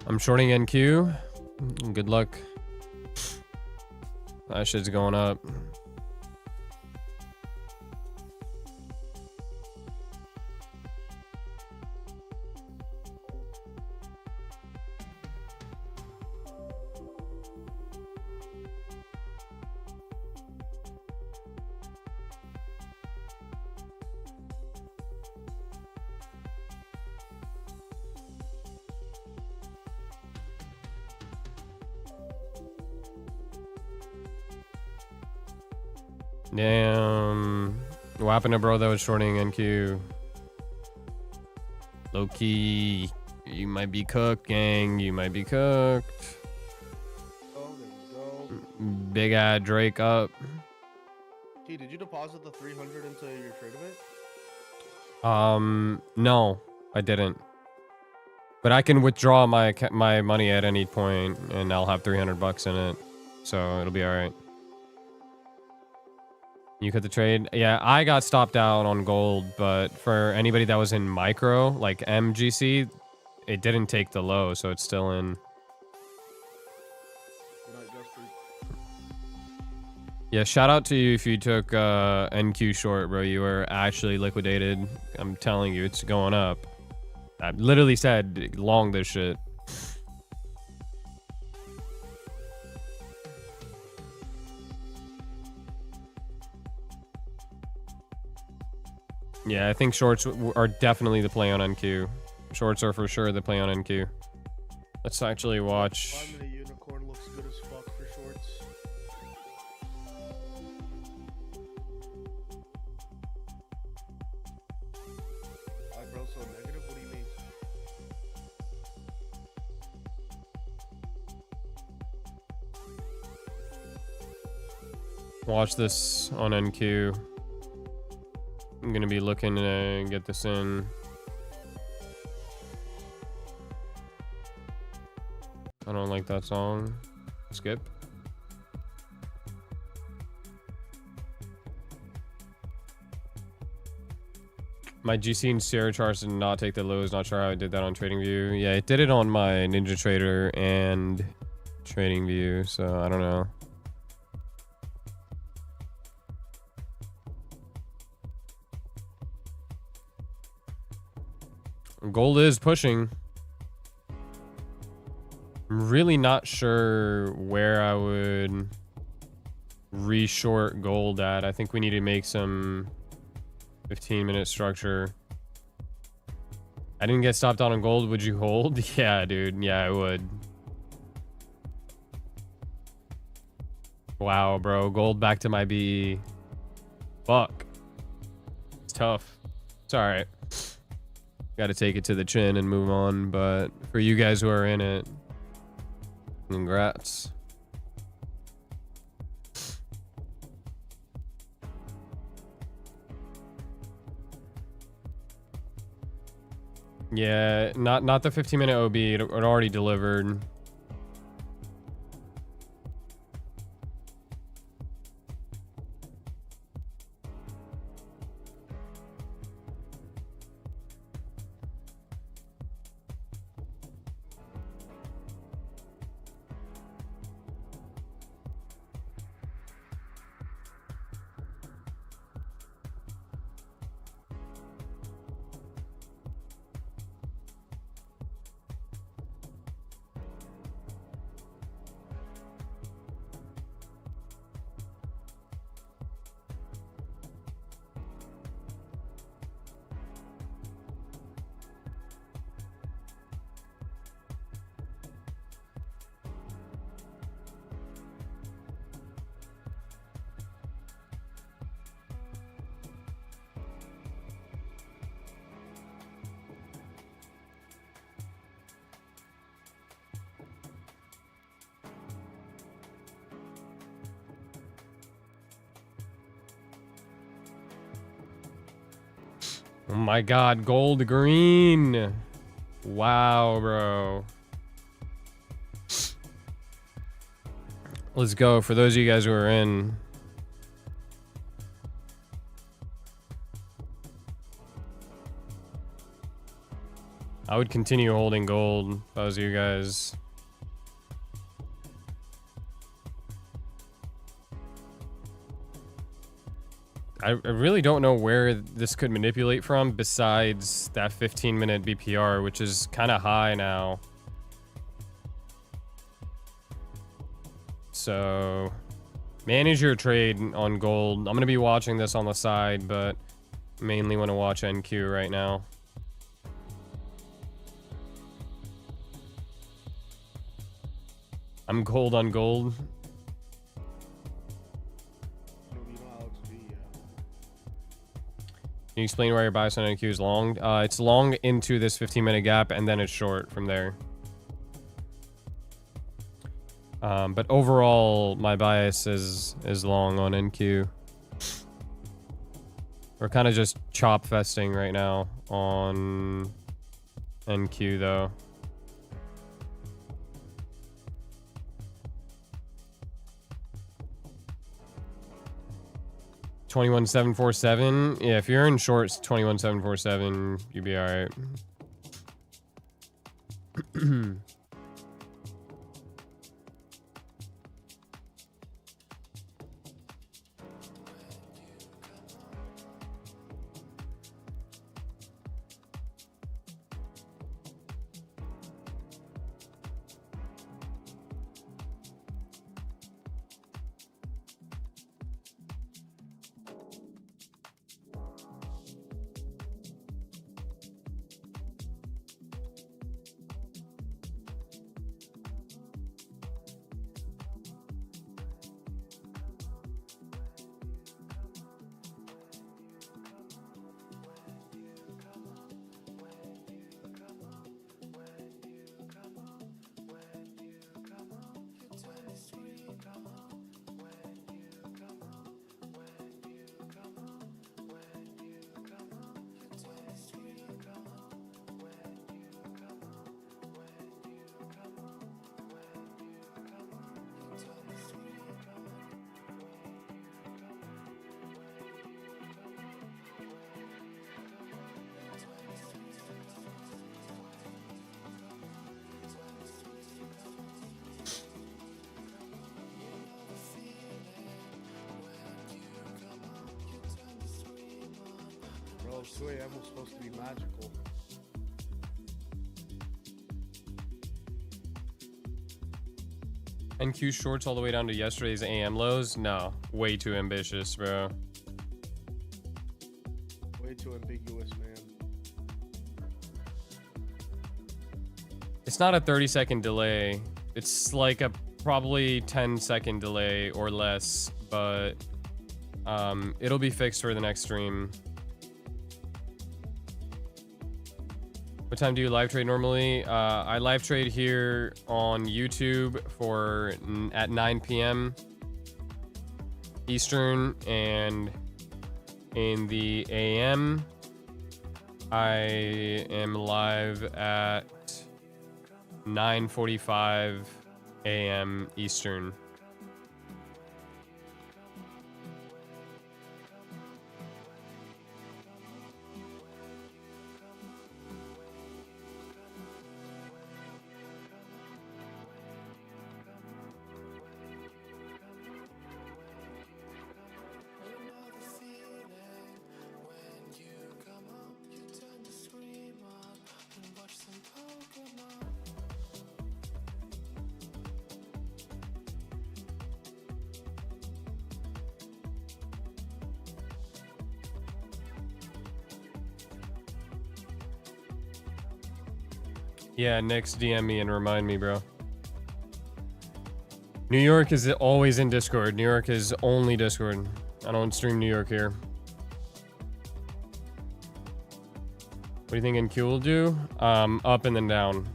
I'm shorting NQ. Good luck. That shit's going up. Damn. What happened to bro that was shorting NQ? Low key. You might be cooked, gang. You might be cooked. Oh, there you go. Big ad Drake up. T, did you deposit the 300 into your trade of it? No, I didn't. But I can withdraw my money at any point, and I'll have 300 bucks in it, so it'll be all right. You cut the trade. Yeah, I got stopped out on gold, but for anybody that was in micro, like MGC, it didn't take the low, so it's still in. Good night, Jasper. Yeah, shout out to you if you took NQ short, bro. You were actually liquidated. I'm telling you, it's going up. I literally said long this shit. Yeah, I think shorts are definitely the play on NQ. Shorts are for sure the play on NQ. Let's actually watch. 5-minute unicorn looks good as fuck for shorts. Why, bro, so negative? What do you mean? Watch this on NQ. I'm gonna be looking to get this in. I don't like that song. Skip. My GC and Sierra charts did not take the lows. Not sure how I did that on TradingView. Yeah, it did it on my NinjaTrader and TradingView, so I don't know. Gold is pushing. I'm really not sure where I would reshort gold at. I think we need to make some 15-minute structure. I didn't get stopped out on gold. Would you hold? Yeah, dude. Yeah, I would. Wow, bro. Gold back to my BE. Fuck. It's tough. It's all right. Got to take it to the chin and move on, but for you guys who are in it, congrats. Yeah, not the 15-minute OB. It already delivered. Oh my god, gold green. Wow, bro. Let's go. For those of you guys who are in. I would continue holding gold if I was you guys. I really don't know where this could manipulate from besides that 15-minute BPR, which is kind of high now. So, manage your trade on gold. I'm going to be watching this on the side, but mainly want to watch NQ right now. I'm gold on gold. Can you explain why your bias on NQ is long? It's long into this 15-minute gap, and then it's short from there. But overall, my bias is long on NQ. We're kind of just chop festing right now on NQ, though. $21,747. Yeah, if you're in shorts, $21,747, you'd be all right. Bro, 2 a.m. was supposed to be magical. NQ shorts all the way down to yesterday's AM lows? No. Way too ambitious, bro. Way too ambiguous, man. It's not a 30-second delay. It's like a probably 10-second delay or less, but it'll be fixed for the next stream. What time do you live trade normally? I live trade here on YouTube at 9 p.m. Eastern, and in the AM I am live at 9:45 a.m. Eastern. Yeah, next DM me and remind me, bro. New York is always in Discord. New York is only Discord. I don't stream New York here. What do you think NQ will do? Up and then down.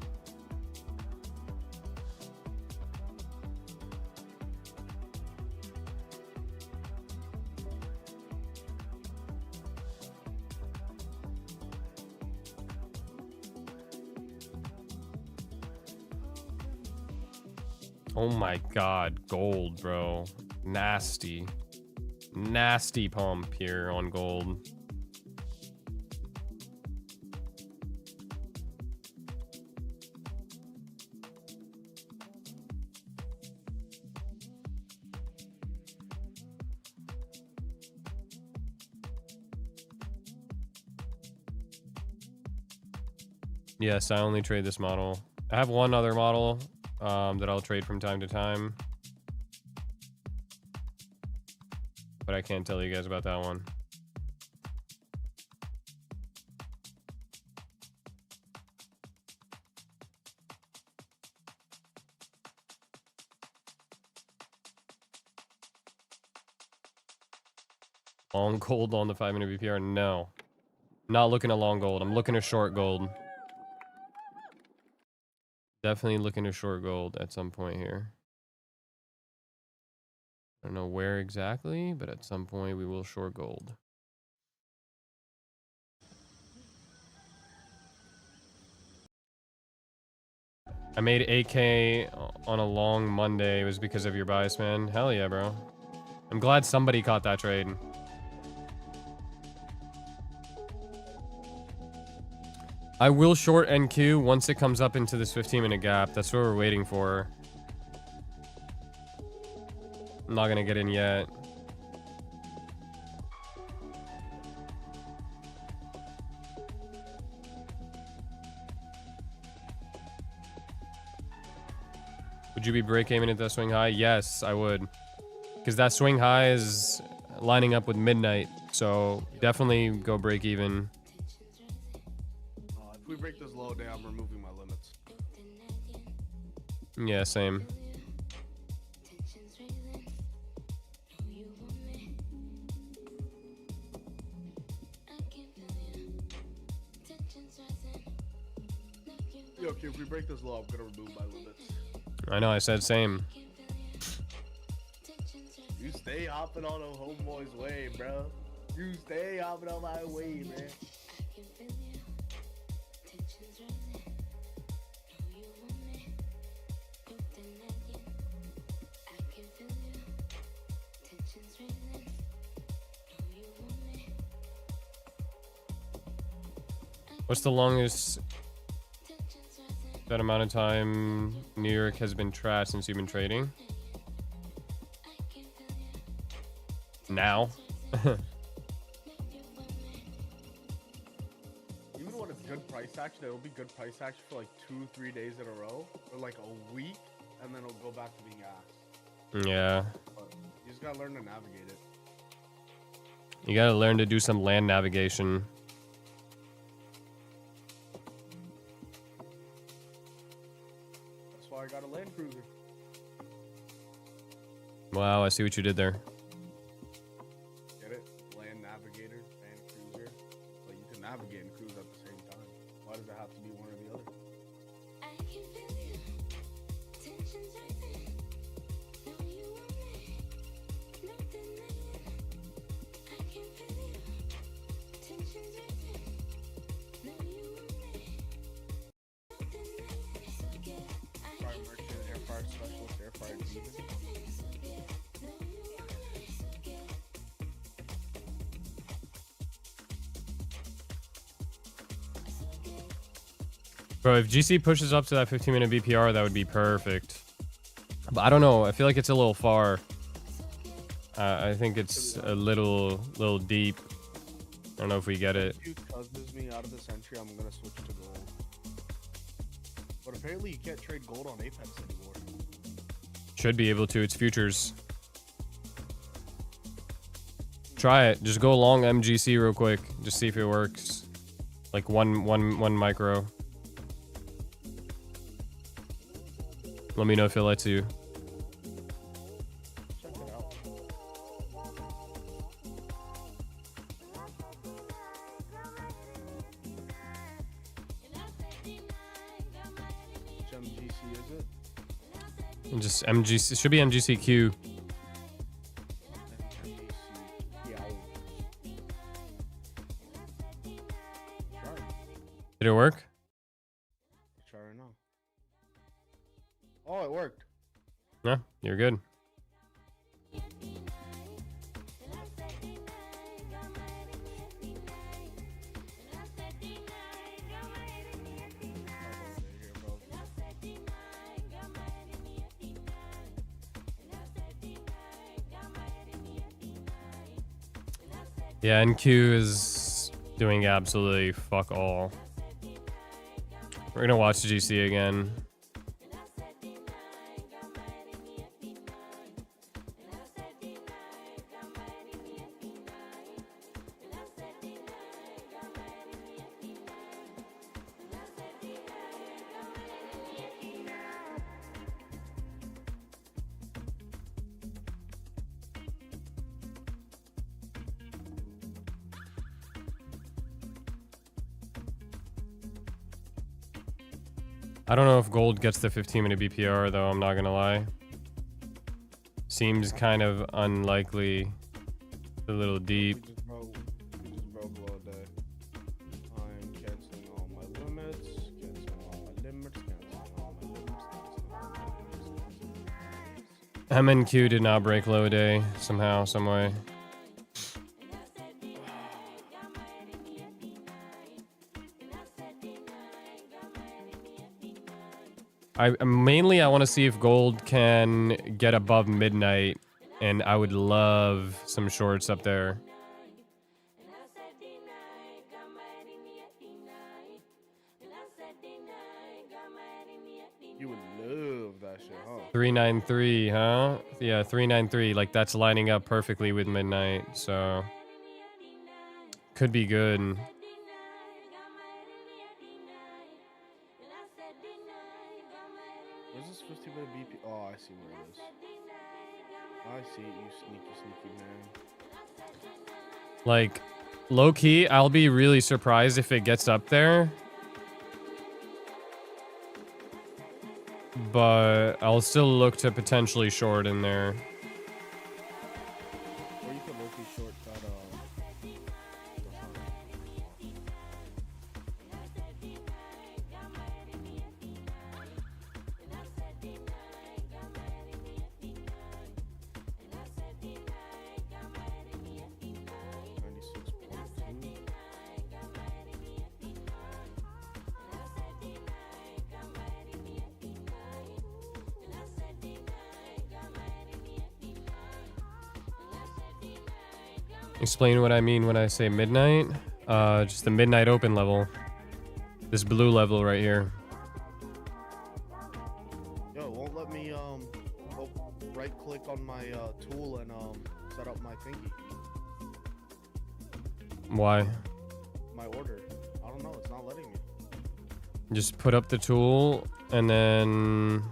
Oh my god, gold, bro. Nasty. Nasty pump here on gold. Yes, I only trade this model. I have one other model that I'll trade from time to time. But I can't tell you guys about that one. Long gold on the 5-minute VPR? No. Not looking at long gold. I'm looking at short gold. Definitely looking to short gold at some point here. I don't know where exactly, but at some point we will short gold. I made 8K on a long Monday. It was because of your bias, man. Hell yeah, bro. I'm glad somebody caught that trade. I will short NQ once it comes up into this 15-minute gap. That's what we're waiting for. I'm not gonna get in yet. Would you be break aiming at that swing high? Yes, I would. Because that swing high is lining up with midnight. So definitely go break even. If we break this low day, I'm removing my limits. Yeah, same. Yo, okay, if we break this low, I'm gonna remove my limits. I know, I said same. You stay hopping on a homeboy's way, bro. You stay hopping on my way, man. What's the longest that amount of time New York has been trashed since you've been trading? Now. Even when it's good price action, it'll be good price action for like 2-3 days in a row, or like a week, and then it'll go back to being ass. Yeah. But you just gotta learn to navigate it. You gotta learn to do some land navigation. That's why I got a Land Cruiser. Wow, I see what you did there. Get it? Land Navigator and Cruiser. Like you can navigate and cruise at the same time. Why does it have to be one or the other? Bro, if GC pushes up to that 15-minute BPR, that would be perfect. But I don't know. I feel like it's a little far. I think it's a little deep. I don't know if we get it. If you cousins me out of this entry, I'm gonna switch to gold. But apparently you can't trade gold on Apex anymore. Should be able to. It's futures. Try it. Just go long MGC real quick. Just see if it works. Like one micro. Let me know if it lets you. Check it out. Which MGC is it? And just MGC. It should be MGCQ. MGC. Yeah. Try it. Did it work? Try right now. Oh, it worked. Yeah, you're good. Yeah, NQ is doing absolutely fuck all. We're gonna watch GC again. I don't know if gold gets the 15-minute BPR though, I'm not gonna lie. Seems kind of unlikely. A little deep. We just broke low day. I'm canceling all my limits. Canceling all my limits. Canceling all my limits. Canceling all my limits. MNQ did not break low day somehow, some way. I want to see if gold can get above midnight, and I would love some shorts up there. You would love that shit, huh? 393, huh? Yeah, 393. Like that's lining up perfectly with midnight, so could be good. Where's this 50-minute BP? Oh, I see where it is. I see it, you sneaky man. Like, low key, I'll be really surprised if it gets up there. But I'll still look to potentially short in there. Or you could low-key short that, Explain what I mean when I say midnight. Just the midnight open level. This blue level right here. Yo, it won't let me right click on my tool and set up my thingy. Why? My order. I don't know, it's not letting me. Just put up the tool and then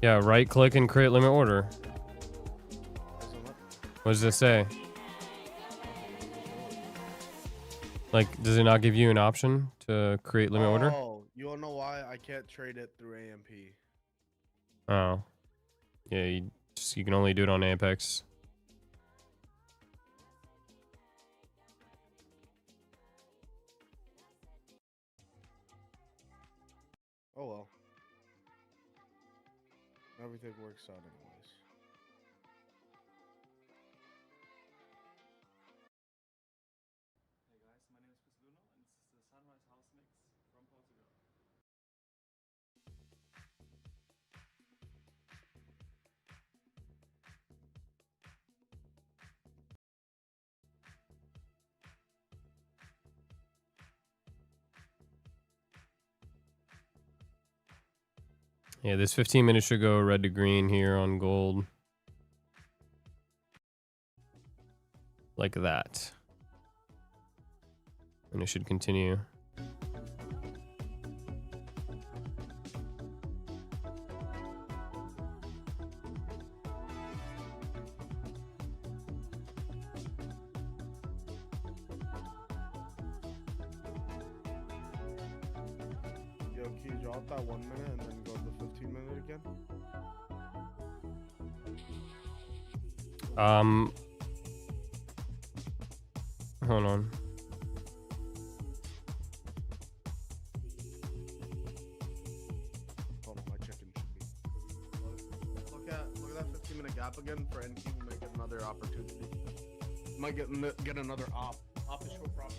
yeah, right click and create limit order. Doesn't let What does it say? Like, does it not give you an option to create limit order? Oh, you don't know why I can't trade it through AMP. Oh. Yeah, you can only do it on Apex. Oh well. Everything works out anyways. Hey guys, my name is Chris Luno and this is the Sunrise House Mix. Yeah, this 15 minutes should go red to green here on gold. Like that. And it should continue. Yo, can you drop that 1 minute and then go to the 15-minute again? Hold on. Hold on, my chicken should be. Look at that 15-minute gap again for NQ. We might get another opportunity. Might get another op. Op is short profit.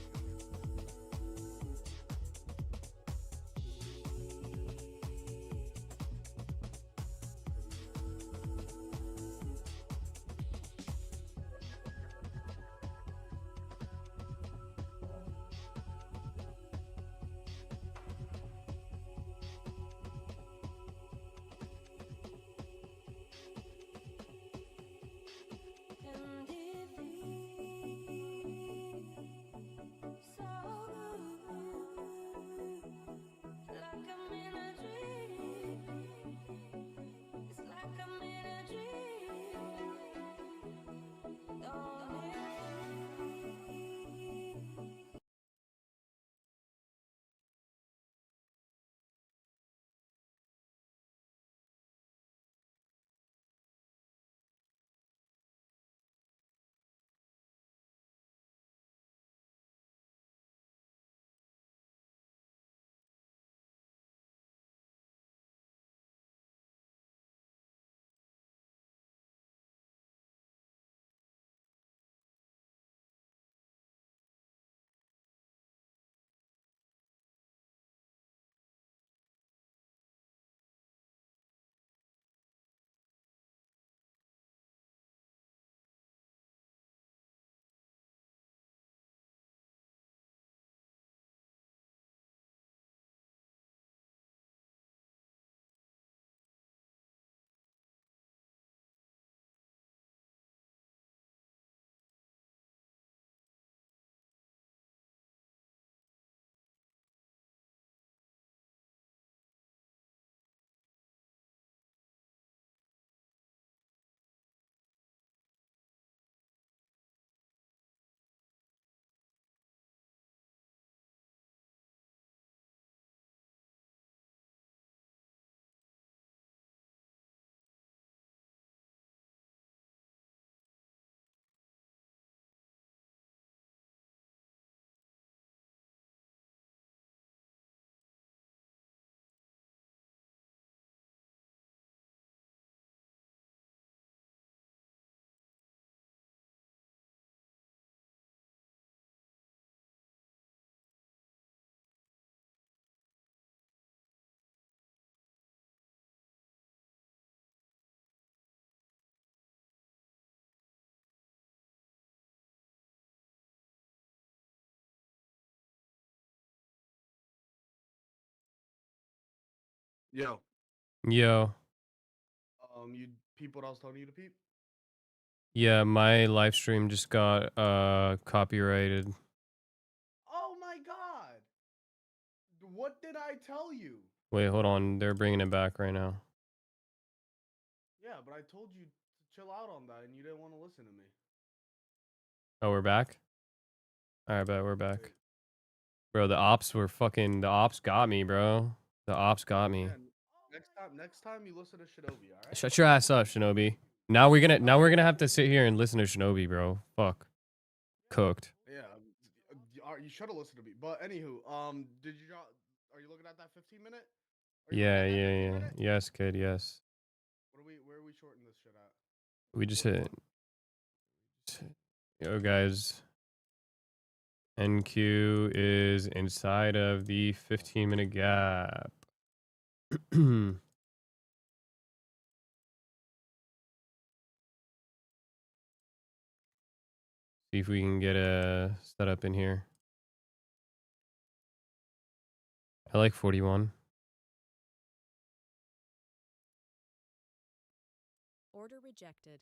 Yo, Yo. you peep what I was telling you to peep? Yeah, my live stream just got copyrighted. Oh my god! What did I tell you? Wait, hold on. They're bringing it back right now. Yeah, but I told you to chill out on that and you didn't want to listen to me. Oh, we're back? Alright, bet we're back. Wait, Bro, the ops got me, bro. The ops got me. yeah, next time you listen to Shinobi, alright? Shut your ass up, Shinobi. Now we're gonna have to sit here and listen to Shinobi, bro. Fuck. Cooked. Yeah, you should have listened to me. But anywho, did you draw? Are you looking at that 15-minute? Are you looking Yeah, at that yeah, 15 yeah. minute? Yes, kid, yes. Where are we shorting this shit at? We just What hit. Yo, guys. NQ is inside of the 15-minute gap. See if we can get a setup in here. I like 41. Order rejected.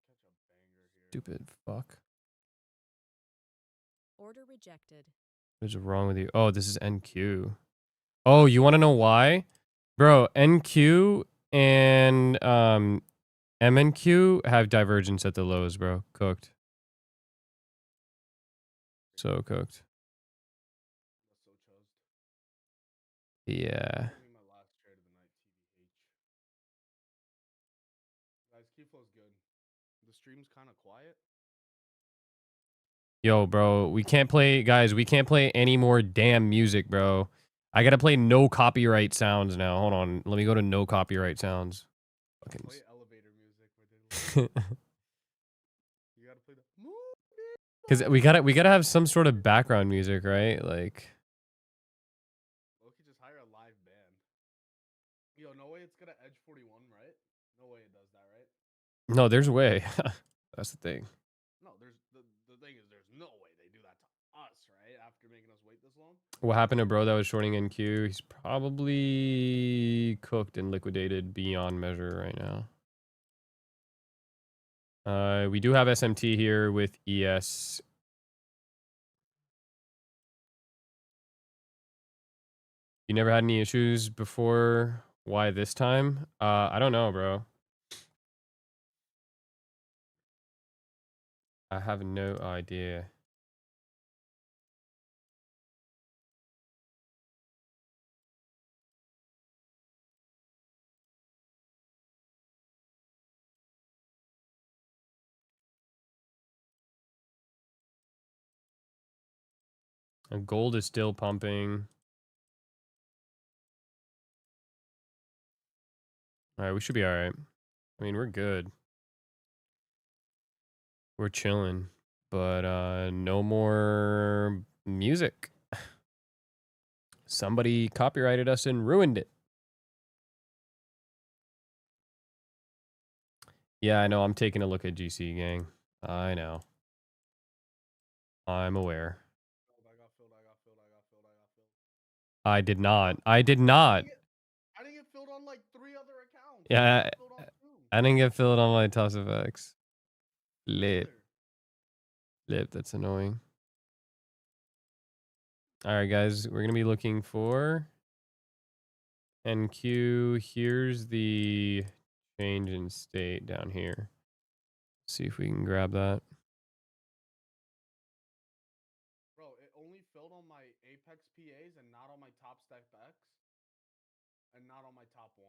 Catch a banger here. Stupid fuck. Order rejected. What is wrong with you? Oh, this is NQ. Oh, you want to know why? Bro, NQ and MNQ have divergence at the lows, bro. Cooked. So cooked. That's so chuzzed. Yeah. Give me my last trade of the night, TBH. Guys, Keyflow's good. The stream's kind of quiet. Yo, bro, we can't play, guys, we can't play any more damn music, bro. I gotta play no copyright sounds now. Hold on. Let me go to no copyright sounds. Fucking. Play elevator music. Where they you gotta play the Because we gotta have some sort of background music, right? Like. Loki just hire a live band. Yo, no way it's gonna edge 41, right? No way it does that, right? No, there's a way. That's the thing. No, there's the thing is there's no way they do that to us, right? After making us wait this long. What happened to bro that was shorting NQ? He's probably cooked and liquidated beyond measure right now. We do have SMT here with ES. You never had any issues before? Why this time? I don't know, bro. I have no idea. And gold is still pumping. All right, we should be all right. I mean, we're good. We're chilling, but no more music. Somebody copyrighted us and ruined it. Yeah, I know. I'm taking a look at GC, gang. I know. I'm aware. I did not. I did not. I didn't get filled on like 3 other accounts. Yeah, Filled on 2. I didn't get filled on my toss effects. Lip. Either. Lip, that's annoying. All right, guys, we're going to be looking for NQ. Here's the change in state down here. See if we can grab that. Bro, it only filled on my Apex PAs and not on my top stack X and not on my top 1.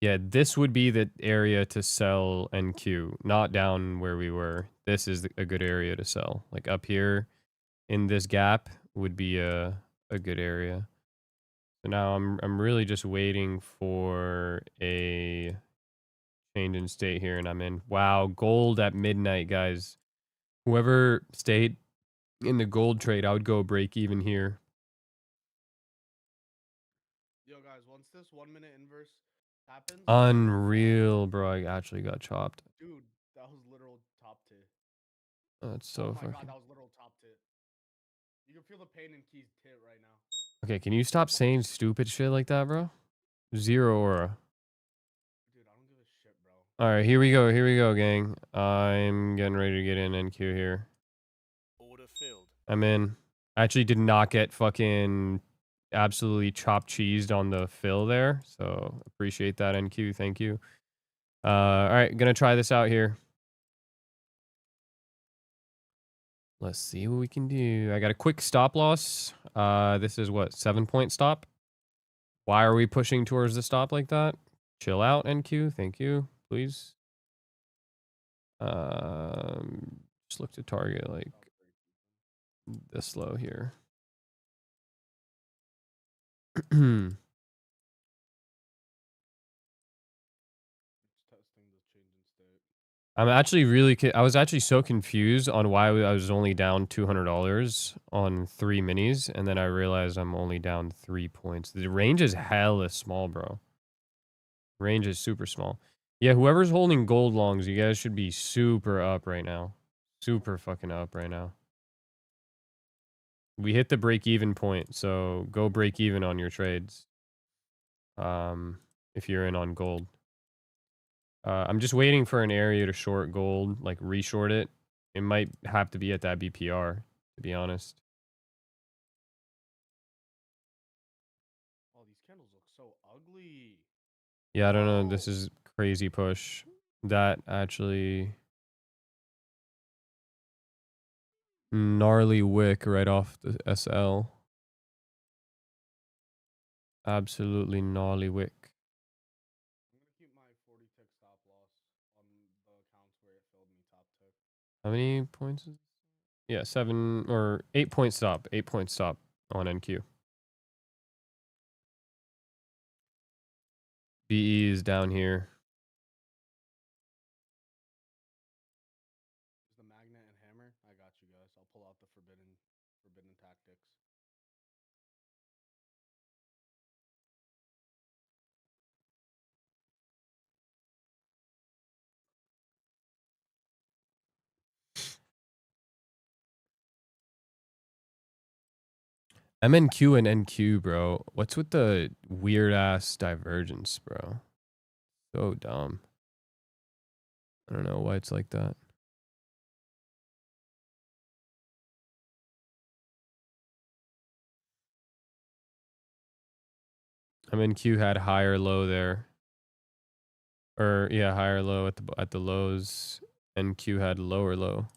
Yeah, this would be the area to sell NQ, not down where we were. This is a good area to sell. Like up here in this gap would be a good area. So now I'm really just waiting for a change in state here, and I'm in. Wow, gold at midnight, guys. Whoever stayed in the gold trade, I would go break even here. Yo, guys, once this 1 minute inverse happens. Unreal, bro. I actually got chopped. Dude, that was literal top tip. That's so oh my fucking. god, that was literal top tip. You can feel the pain in Key's tit right now. Okay, can you stop saying stupid shit like that, bro? Zero aura. Dude, I don't give a shit, bro. All right, here we go. Here we go, gang. I'm getting ready to get in NQ here. Order filled. I'm in. I actually did not get fucking absolutely chopped cheesed on the fill there. So appreciate that, NQ. Thank you. All right, gonna try this out here. Let's see what we can do. I got a quick stop loss. This is what, 7-point stop? Why are we pushing towards the stop like that? Chill out, NQ. Thank you, please. Just look to target like this low here. It's testing the change in state. I'm actually really, I was actually so confused on why I was only down $200 on 3 minis, and then I realized I'm only down 3 points. The range is hella small, bro. Range is super small. Yeah, whoever's holding gold longs, you guys should be super up right now. Super fucking up right now. We hit the break-even point, so go break even on your trades. If you're in on gold. I'm just waiting for an area to short gold, like reshort it. It might have to be at that BPR, to be honest. Oh, these candles look so ugly. Yeah, I don't know. This Oh. is crazy push. That actually gnarly wick right off the SL. Absolutely gnarly wick. I'm gonna keep my 40 tick stop loss on the accounts where it filled me top tick. How many points? Yeah, 7 or 8 point stop. 8 point stop on NQ. BE is down here. Is the magnet and hammer? I got you guys. I'll pull out the forbidden tactics. MNQ and NQ, bro. What's with the weird ass divergence, bro? So dumb. I don't know why it's like that. MNQ had higher low there. Or yeah, higher low at the lows. NQ had lower low.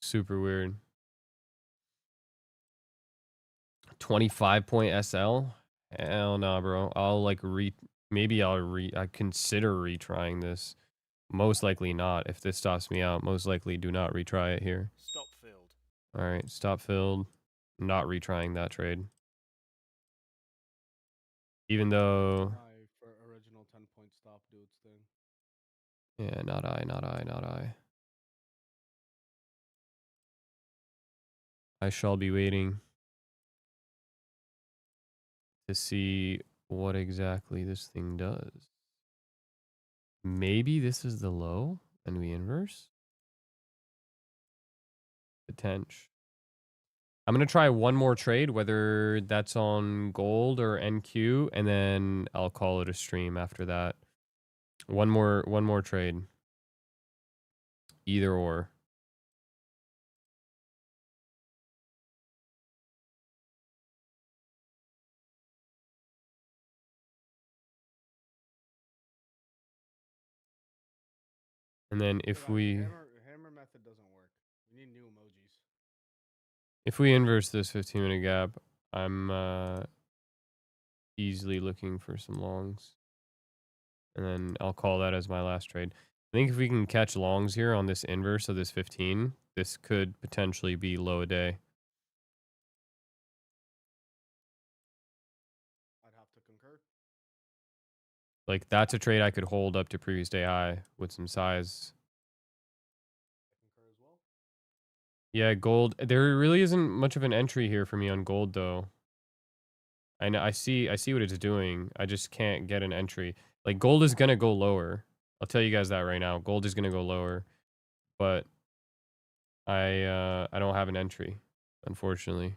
Super weird. 25 point SL? Hell nah, bro. I'll like maybe I consider retrying this. Most likely not. If this stops me out, most likely do not retry it here. Stop filled. All right, stop filled. Not retrying that trade. Even though, My original 10-point stop do its thing. yeah, not I. I shall be waiting to see what exactly this thing does. Maybe this is the low and we inverse? Potential. I'm going to try one more trade, whether that's on gold or NQ, and then I'll call it a stream after that. One more trade. Either or. And then if Guys, we hammer method doesn't work. We need new emojis. if we inverse this 15-minute gap, I'm easily looking for some longs. And then I'll call that as my last trade. I think if we can catch longs here on this inverse of this 15, this could potentially be low a day. I'd have to concur. Like, that's a trade I could hold up to previous day high with some size. I concur as well. Yeah, gold. There really isn't much of an entry here for me on gold, though. I know I see what it's doing. I just can't get an entry. Like, gold is gonna go lower. I'll tell you guys that right now. Gold is gonna go lower, but I don't have an entry, unfortunately.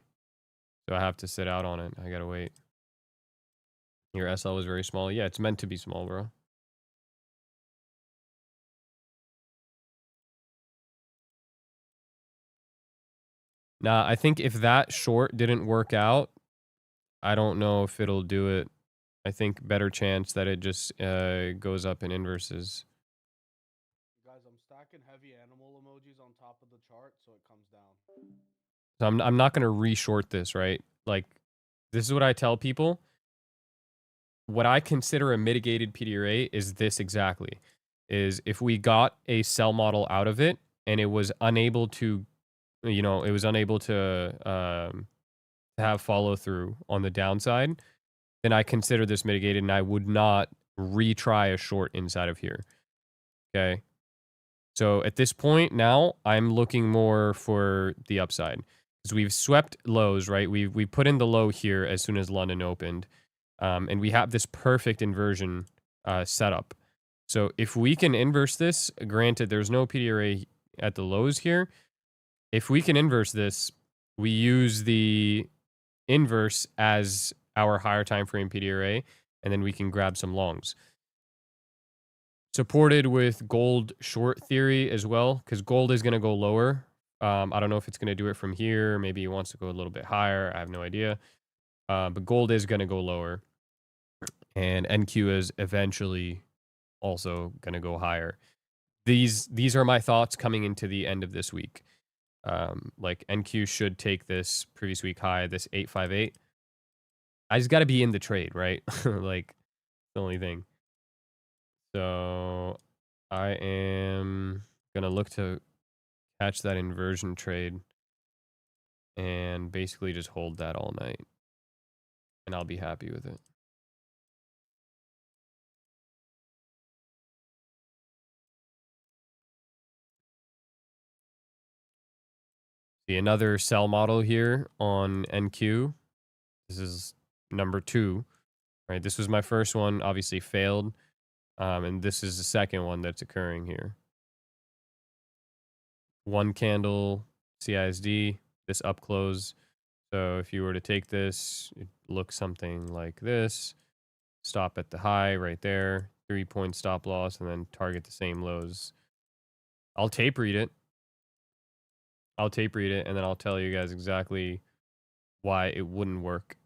So I have to sit out on it. I gotta wait. Your SL was very small. Yeah, it's meant to be small, bro. Nah, I think if that short didn't work out, I don't know if it'll do it. I think better chance that it just goes up in inverses. Guys, I'm stacking heavy animal emojis on top of the chart so it comes down. So I'm not gonna reshort this, right? Like, this is what I tell people. What I consider a mitigated PDRA is this exactly. Is if we got a sell model out of it and it was unable to, it was unable to have follow through on the downside, then I consider this mitigated and I would not retry a short inside of here. Okay. So at this point now, I'm looking more for the upside because we've swept lows, right? We put in the low here as soon as London opened, and we have this perfect inversion setup. So if we can inverse this, granted there's no PDRA at the lows here. If we can inverse this, we use the inverse as our higher time frame PDRA, and then we can grab some longs. supported with gold short theory as well, because gold is going to go lower. I don't know if it's going to do it from here. Maybe it wants to go a little bit higher. I have no idea. But gold is going to go lower. And NQ is eventually also going to go higher. These are my thoughts coming into the end of this week. Like NQ should take this previous week high, this 858. I just got to be in the trade, right? Like the only thing. So I am going to look to catch that inversion trade and basically just hold that all night. And I'll be happy with it. See, another sell model here on NQ. This is number 2, right? This was my first one, obviously failed. And this is the second one that's occurring here. 1 candle CISD, this up close. So if you were to take this, it looks something like this. Stop at the high right there, 3-point stop loss, and then target the same lows. I'll tape read it. And then I'll tell you guys exactly why it wouldn't work.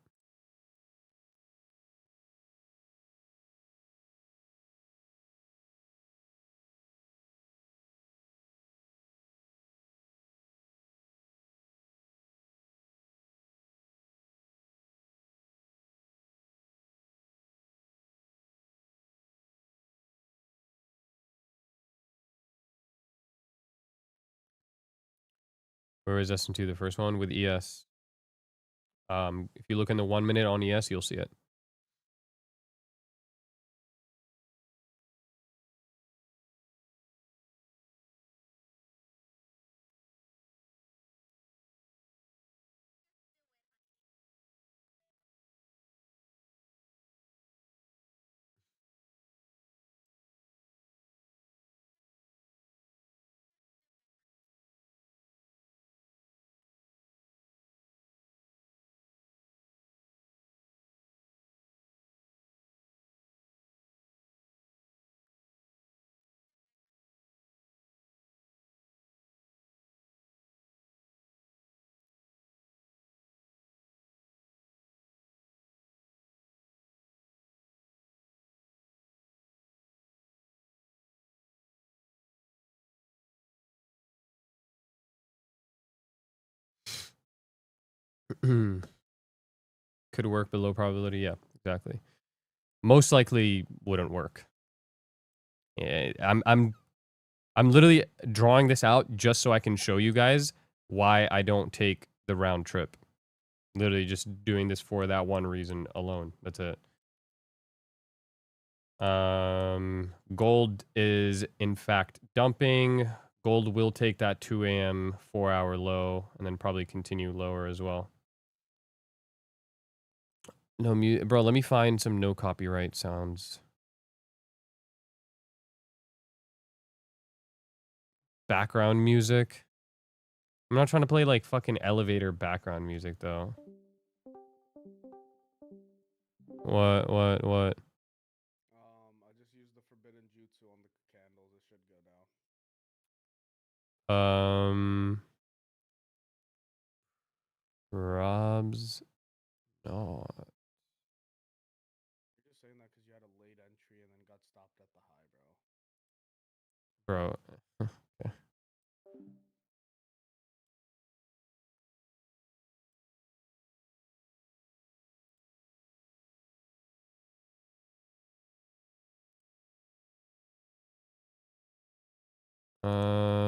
Where is S&T, the first one? With ES. If you look in the 1 minute on ES, you'll see it. Could work, but low probability. Yeah, exactly. Most likely wouldn't work. Yeah, I'm literally drawing this out just so I can show you guys why I don't take the round trip. Literally just doing this for that one reason alone. That's it. Gold is in fact dumping. Gold will take that 2 a.m. 4-hour low and then probably continue lower as well. No mute, bro. Let me find some no copyright sounds. Background music. I'm not trying to play like fucking elevator background music though. What? I just used the forbidden jutsu on the candles. It should go down. Rob's. No. You're just saying that because you had a late entry and then got stopped at the high, bro. Bro. Okay.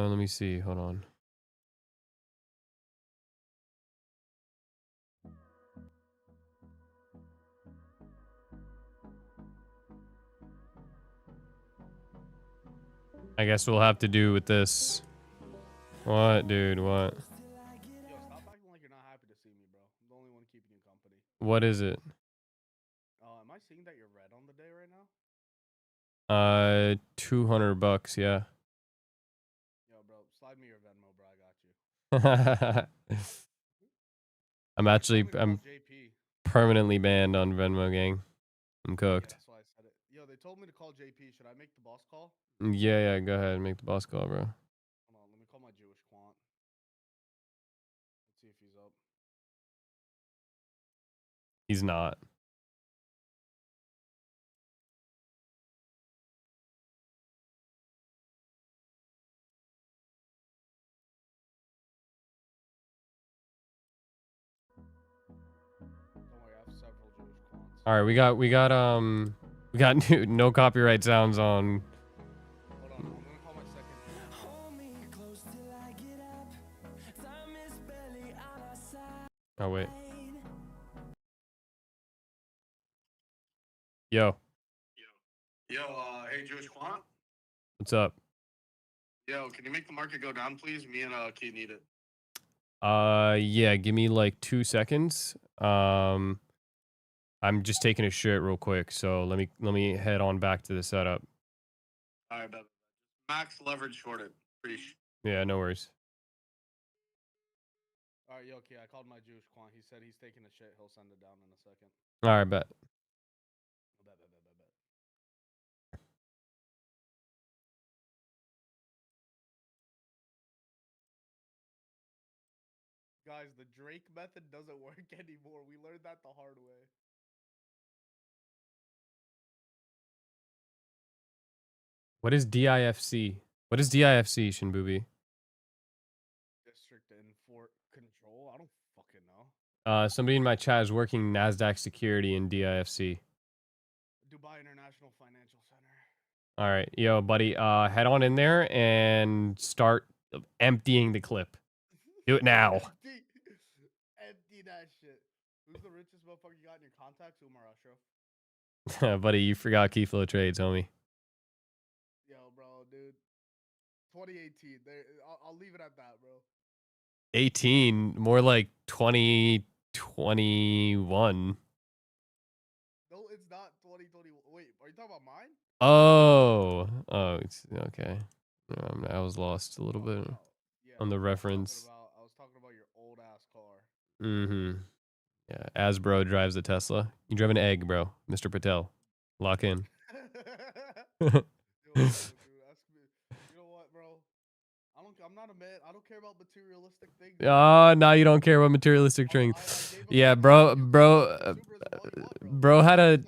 Let me see. Hold on. I guess we'll have to do with this. What, dude? What? Yo, stop acting like you're not happy to see me, bro. I'm the only one keeping you company. What is it? Am I seeing that you're red on the day right now? $200, yeah. Yo, bro, slide me your Venmo, bro. I got you. I'm JP. permanently banned on Venmo, gang. I'm cooked. Yeah, that's why I said it. Yo, they told me to call JP. Should I make the boss call? Yeah, go ahead and make the boss call, bro. Hold on, let me call my Jewish quant. Let's see if he's up. He's not. Don't worry, I have several Jewish quants. All right, we got no copyright sounds on. Hold on, I'm gonna call my second. Oh wait. Yo, Yo, hey Jewish quant. what's up? Yo, can you make the market go down, please? Me and Key need it. Yeah, give me like 2 seconds. I'm just taking a shit real quick, so let me head on back to the setup. All right, bet. Max leverage shorted. Yeah, no worries. All right, yo, Key, I called my Jewish quant. He said he's taking a shit. He'll send it down in a second. All right, bet. Bet. Guys, the Drake method doesn't work anymore. We learned that the hard way. What is DIFC? What is DIFC, Shinbubi? District and Fort Control? I don't fucking know. Somebody in my chat is working Nasdaq security in DIFC. Dubai International Financial Center. All right, yo, buddy, head on in there and start emptying the clip. Do it now. Empty that shit. Who's the richest motherfucker you got in your contacts? Umar Ashraf. Buddy, you forgot key flow trades, homie. Yo, bro, dude. 2018. I'll leave it at that, bro. 18, more like 2021. No, it's not 2020. Wait, are you talking about mine? Oh, it's okay. I was lost a little bit Oh, yeah, on the reference. I was talking about your old ass car. Mm-hmm. Yeah, as bro drives a Tesla. You drive an egg, bro. Mr. Patel. Lock in. Yo, dude, ask me. You know what, bro? I'm not a man. I don't care about materialistic things. Now you don't care about materialistic things. Yeah, bro had a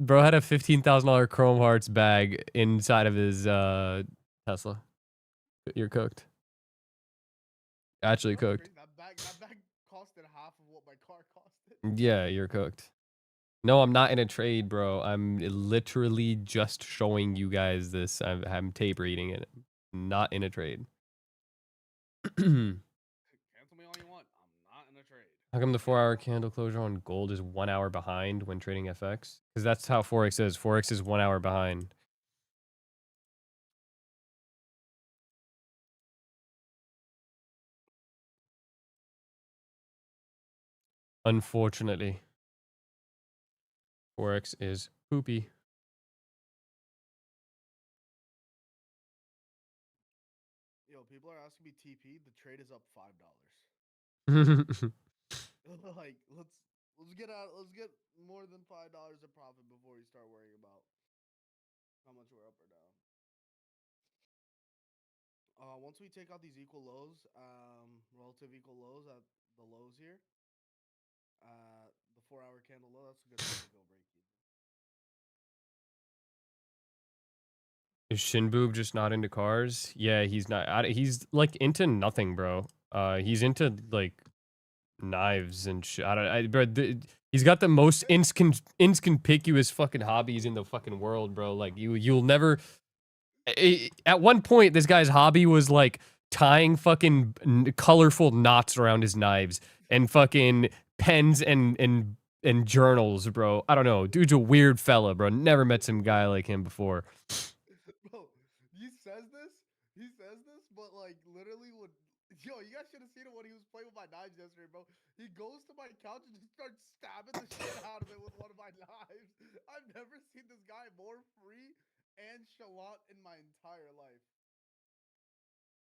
$15,000 Chrome Hearts bag inside of his Tesla. You're cooked. Actually cooked. That bag costed half of what my car costed. Yeah, you're cooked. No, I'm not in a trade, bro. I'm literally just showing you guys this. I'm tape reading it. Not in a trade. Cancel me all you want. I'm not in a trade. How come the 4-hour candle closure on gold is 1 hour behind when trading FX? Because that's how Forex is. Forex is 1 hour behind. Unfortunately. Forex is poopy. Yo, people are asking me TP. The trade is up $5. Like, let's get more than $5 of profit before you start worrying about how much we're up or down. Once we take out these equal lows, relative equal lows at the lows here, the 4-hour candle low, that's a good time to go break even. Is Shinboob just not into cars? Yeah, he's not. He's like into nothing, bro. He's into like knives and shit. He's got the most inconspicuous fucking hobbies in the fucking world, bro. Like you'll never. At one point, this guy's hobby was like tying fucking colorful knots around his knives and fucking pens and journals, bro. I don't know. Dude's a weird fella, bro. Never met some guy like him before. Bro, he says this, but like literally when, yo, you guys should have seen it when he was playing with my knives yesterday, bro. He goes to my couch and just starts stabbing the shit out of it with one of my knives. I've never seen this guy more free and chalant in my entire life.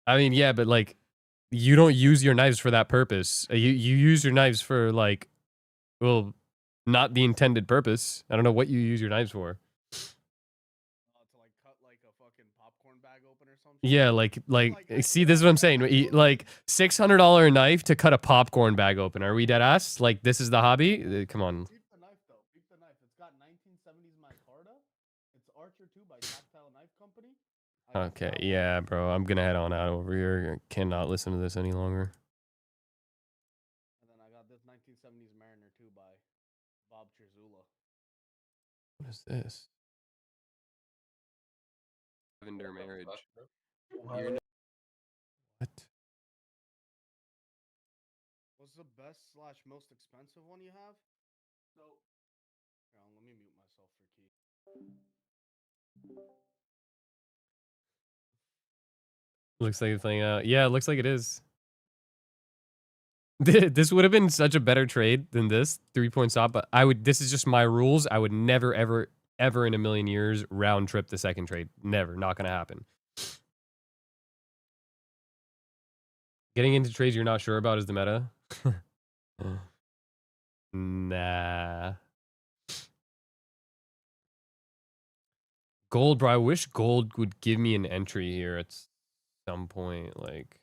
I mean, yeah, but like, you don't use your knives for that purpose. You use your knives for like, well, not the intended purpose. I don't know what you use your knives for. cut like a fucking popcorn bag open or something. Yeah, see, this is what I'm saying. Like $600 knife to cut a popcorn bag open. Are we dead ass? Like this is the hobby? Come on. Beep the knife though. Beep the knife. It's got 1970s micarta. It's Archer 2 by Tactile Knife Company. Okay, yeah, bro. I'm gonna head on out over here. I cannot listen to this any longer. And then I got this 1970s Mariner 2 by Bob Chirzula. What is this? Lavender marriage. What? What's the best / most expensive one you have? So, here, let me mute myself for key. Looks like it's playing out. Yeah, it looks like it is. This would have been such a better trade than this 3-point stop, but this is just my rules. I would never, ever, ever in a million years round trip the second trade. Never. Not gonna happen. Getting into trades you're not sure about is the meta. Nah. Gold, bro. I wish gold would give me an entry here at some point. Like,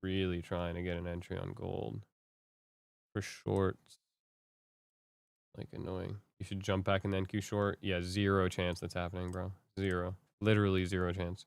really trying to get an entry on gold. For shorts. Like, annoying. You should jump back in the NQ short. Yeah, 0 chance that's happening, bro. 0. Literally 0 chance.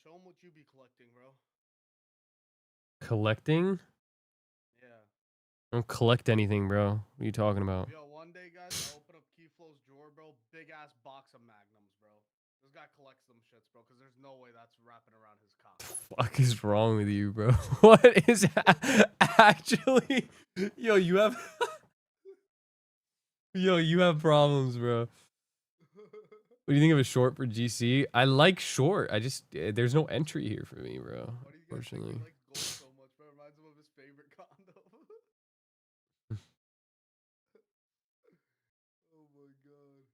Show him what you be collecting, bro. Collecting? Yeah. I don't collect anything, bro. What are you talking about? Yo, one day, guys, I'll open up Keyflow's drawer, bro. Big ass box of Magnums, bro. This guy collects them shits, bro, because there's no way that's wrapping around his cock. Fuck is wrong with you, bro? What is actually? Yo, you have. Yo, you have problems, bro. What do you think of a short for GC? I like short. I just there's no entry here for me, bro. Why do you guys think Unfortunately. he likes gold so much, bro? Reminds him of his favorite condo. Oh my god.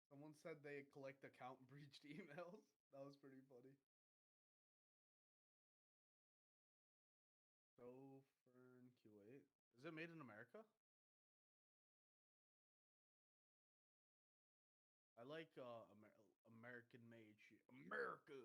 Someone said they collect account breached emails. That was pretty funny. Sofern Q8. Is it made in America? I like American made shit. America.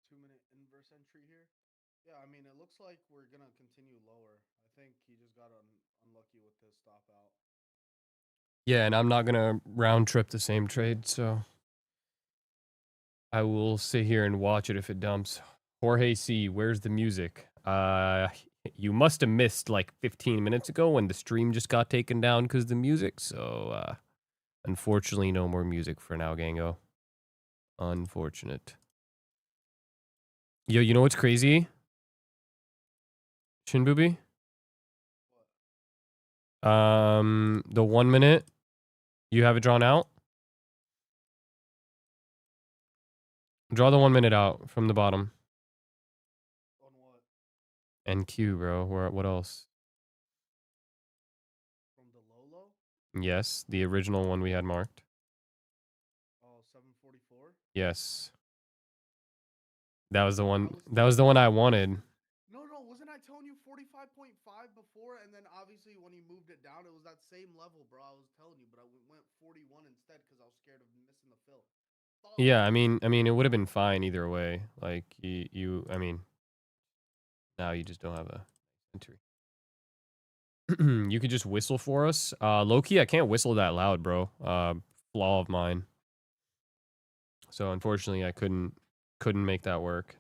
Two-minute inverse entry here. Yeah, I mean, it looks like we're gonna continue lower. I think he just got unlucky with his stop out. Yeah, and I'm not gonna round trip the same trade, so I will sit here and watch it if it dumps. Jorge C, where's the music? You must have missed like 15 minutes ago when the stream just got taken down because of the music. So, unfortunately, no more music for now, Gango. Unfortunate. Yo, you know what's crazy? Shinbubi? The 1 minute. You have it drawn out? Draw the 1 minute out from the bottom. On what? NQ, bro. What else? From the Lolo? Yes, the original one we had marked. Oh, 744? Yes. That was the one. was That was the one I wanted. No, wasn't I telling you 45.5 before? And then obviously when he moved it down, it was that same level, bro. I was telling you, but I went 41 instead because I was scared of missing the fill. Yeah, I mean, it would have been fine either way. Like I mean, now you just don't have a entry. You could just whistle for us. Low key, I can't whistle that loud, bro. Flaw of mine. So unfortunately, I couldn't make that work.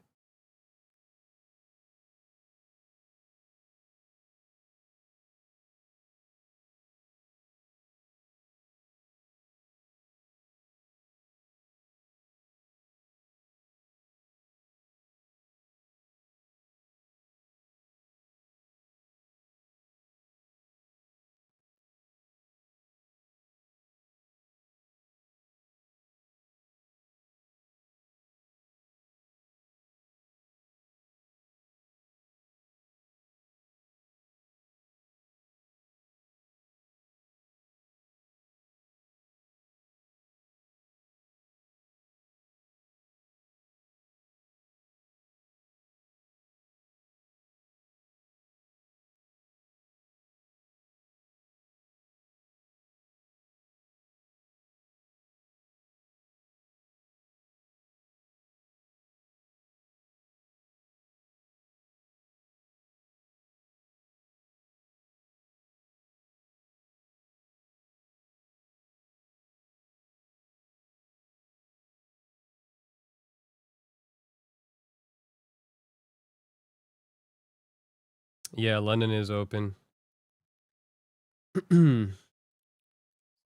Yeah, London is open.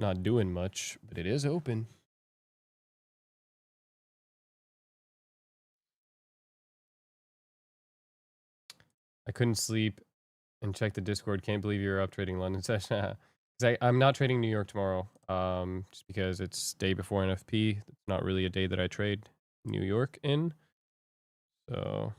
Not doing much, but it is open. I couldn't sleep and check the Discord. Can't believe you're up trading London session. I'm not trading New York tomorrow. Just because it's day before NFP. It's not really a day that I trade New York in. So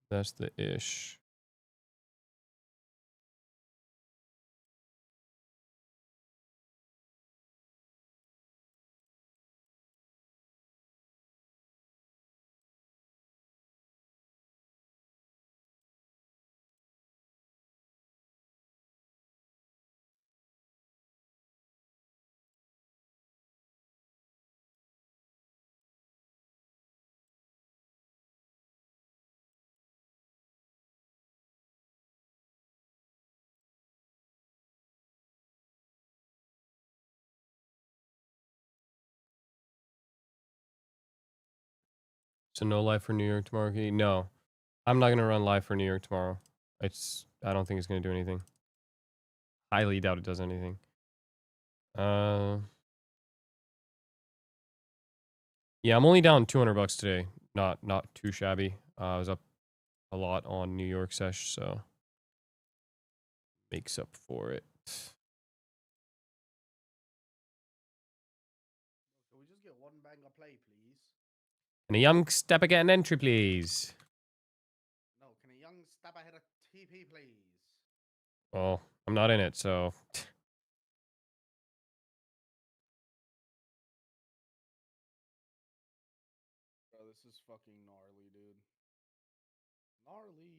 that's the ish. So no live for New York tomorrow. Okay? No, I'm not gonna run live for New York tomorrow. I don't think it's gonna do anything. Highly doubt it does anything. Yeah, I'm only down $200 today. Not too shabby. I was up a lot on New York sesh, so makes up for it. Can we just get one banger play, please? Can a young stepper get an entry, please? No, can a young stab ahead of TP, please? Well, I'm not in it, so Bro, this is fucking gnarly, dude. Gnarly.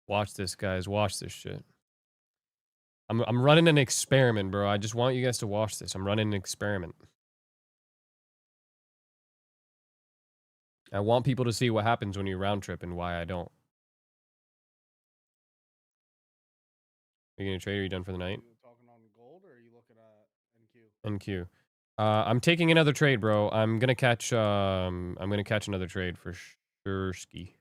Watch this, guys. Watch this shit. I'm running an experiment, bro. I just want you guys to watch this. I'm running an experiment. I want people to see what happens when you round trip and why I don't. Are you gonna trade or are you done for the night? You talking on gold or are you looking at NQ? NQ. I'm taking another trade, bro. I'm gonna catch another trade for sure ski.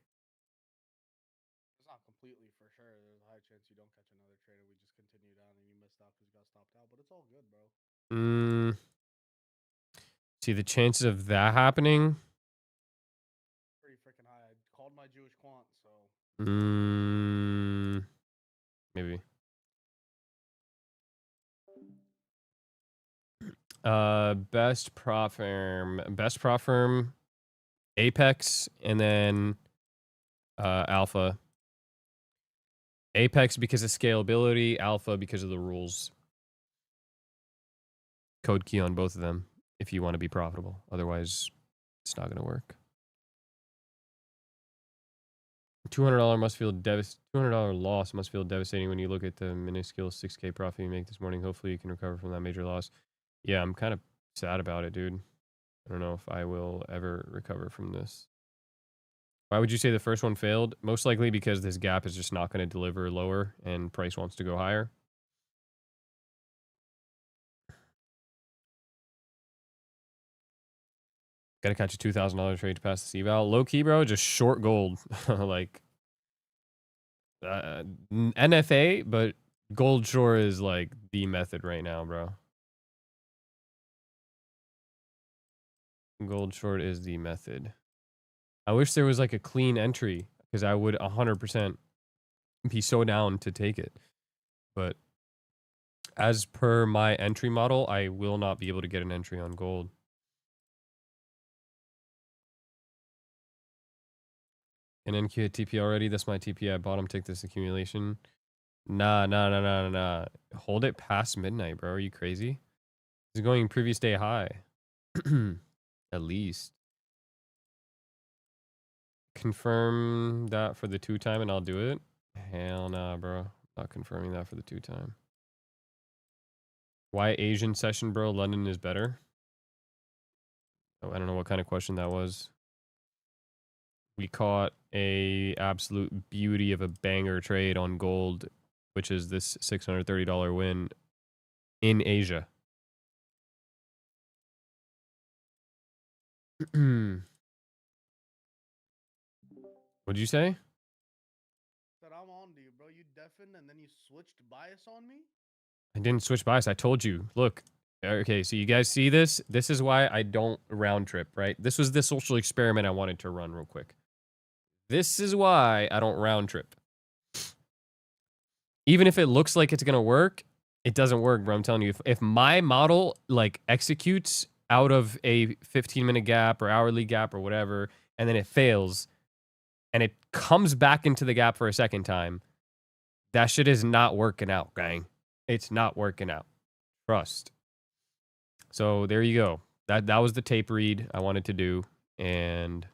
It's not completely for sure. There's a high chance you don't catch another trade and we just continue down and you missed out because you got stopped out. But it's all good, bro. See, the chances of that happening. Pretty freaking high. I called my Jewish quant, so. Maybe. Best prop firm, Apex, and then Alpha. Apex because of scalability, Alpha because of the rules. Code key on both of them if you want to be profitable. Otherwise, it's not going to work. $200 must feel $200 loss must feel devastating when you look at the minuscule 6K profit you make this morning. Hopefully you can recover from that major loss. Yeah, I'm kind of sad about it, dude. I don't know if I will ever recover from this. Why would you say the first one failed? Most likely because this gap is just not going to deliver lower and price wants to go higher. Got to catch a $2,000 trade to pass the CVAL. Low key, bro, just short gold. Like NFA, but gold short is like the method right now, bro. Gold short is the method. I wish there was like a clean entry because I would 100% be so down to take it. But as per my entry model, I will not be able to get an entry on gold. An NQ at TP already? That's my TP at bottom. Take this accumulation. Nah. Hold it past midnight, bro. Are you crazy? It's going previous day high. At least. Confirm that for the 2-time and I'll do it. Hell nah, bro. Not confirming that for the 2-time. Why Asian session, bro? London is better. Oh, I don't know what kind of question that was. We caught a absolute beauty of a banger trade on gold, which is this $630 win in Asia. What'd you say? That I'm on to you, bro. You deafened and then you switched bias on me? I didn't switch bias. I told you. Look. Okay, so you guys see this? This is why I don't round trip, right? This was the social experiment I wanted to run real quick. This is why I don't round trip. Even if it looks like it's going to work, it doesn't work, bro. I'm telling you. If my model, like, executes out of a 15-minute gap or hourly gap or whatever, and then it fails, and it comes back into the gap for a second time, that shit is not working out, gang. It's not working out. Trust. So there you go. That was the tape read I wanted to do, and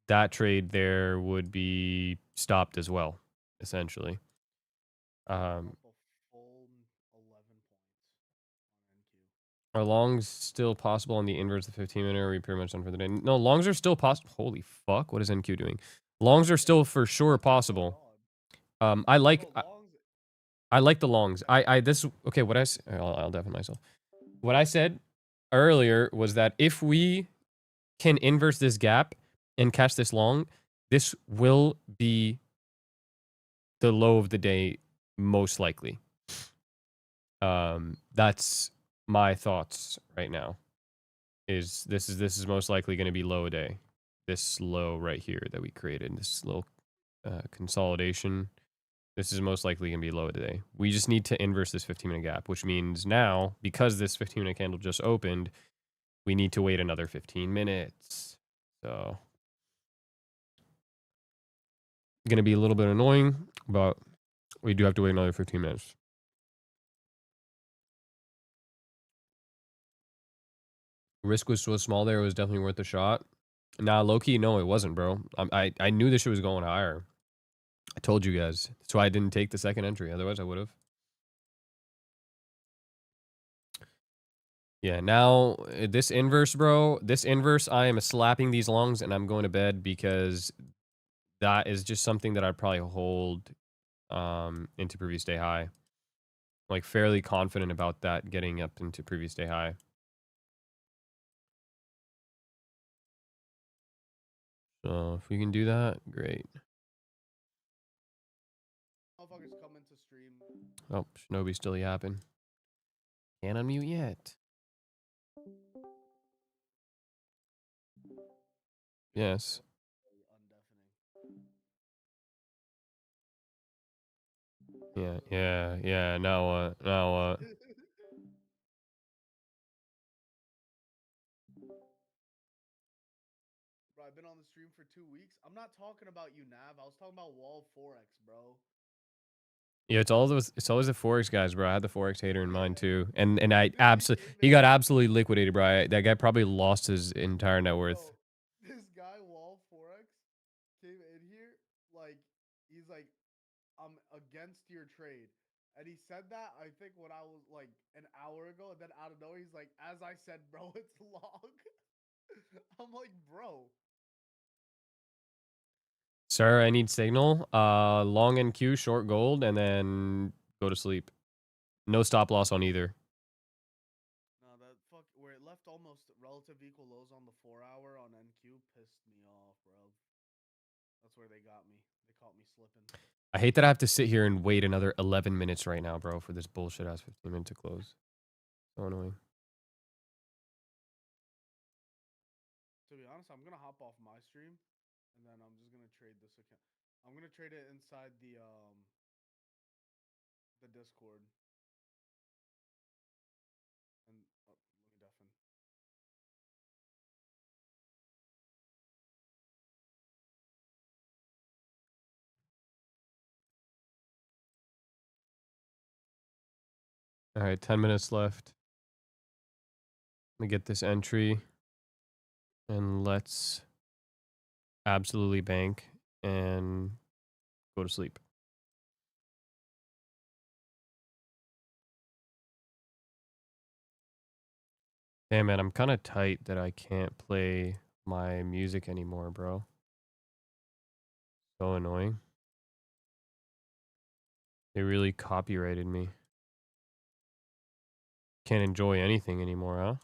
that trade there would be stopped as well, essentially. Up a full 11 points on NQ. Are longs still possible on the inverse of 15-minute, or are we pretty much done for the day? No, longs are still possible. Holy fuck, what is NQ doing? Longs are still for sure possible. I like the longs. Okay, what I'll deafen myself. What I said earlier was that if we can inverse this gap and catch this long, this will be the low of the day, most likely. That's my thoughts right now. This is most likely going to be low a day. This low right here that we created, this little consolidation. This is most likely going to be low today. We just need to inverse this 15-minute gap, which means now, because this 15-minute candle just opened, we need to wait another 15 minutes. So, going to be a little bit annoying, but we do have to wait another 15 minutes. Risk was so small there, it was definitely worth a shot. Nah, low-key, no, it wasn't, bro. I knew this shit was going higher. I told you guys. That's why I didn't take the second entry. Otherwise, I would have. Yeah, now this inverse, bro. This inverse, I am slapping these longs and I'm going to bed because that is just something that I'd probably hold into previous day high. Like fairly confident about that getting up into previous day high. So if we can do that, great. Motherfuckers come into stream. Oh, Shinobi's still yapping. Can't unmute yet. Yes. Yeah. Now what? Now what? Bro, I've been on the stream for 2 weeks. I'm not talking about you, Nav. I was talking about Wall Forex, bro. Yeah, it's always the Forex guys, bro. I had the Forex hater in mind too. And I Dude, absolutely he got absolutely liquidated, bro. That guy probably lost his entire net worth. Bro, this guy, Wall Forex, came in here, like, he's like, I'm against your trade. And he said that, I think, when I was, like, an hour ago. And then out of nowhere, he's like, as I said, bro, it's long. I'm like, bro. Sir, I need signal. Long NQ, short gold, and then go to sleep. No stop loss on either. No, that fuck, where it left almost relative equal lows on the 4-hour on NQ pissed me off, bro. That's where they got me. They caught me slipping. I hate that I have to sit here and wait another 11 minutes right now, bro, for this bullshit ass 15 minute to close. So annoying. To be honest, I'm gonna hop off my stream, and then I'm just gonna trade this account. I'm gonna trade it inside the Discord. And oh, let me deafen. All right, 10 minutes left. Let me get this entry. And let's absolutely bank and go to sleep. Damn, man, I'm kind of tight that I can't play my music anymore, bro. So annoying. They really copyrighted me. Can't enjoy anything anymore, huh?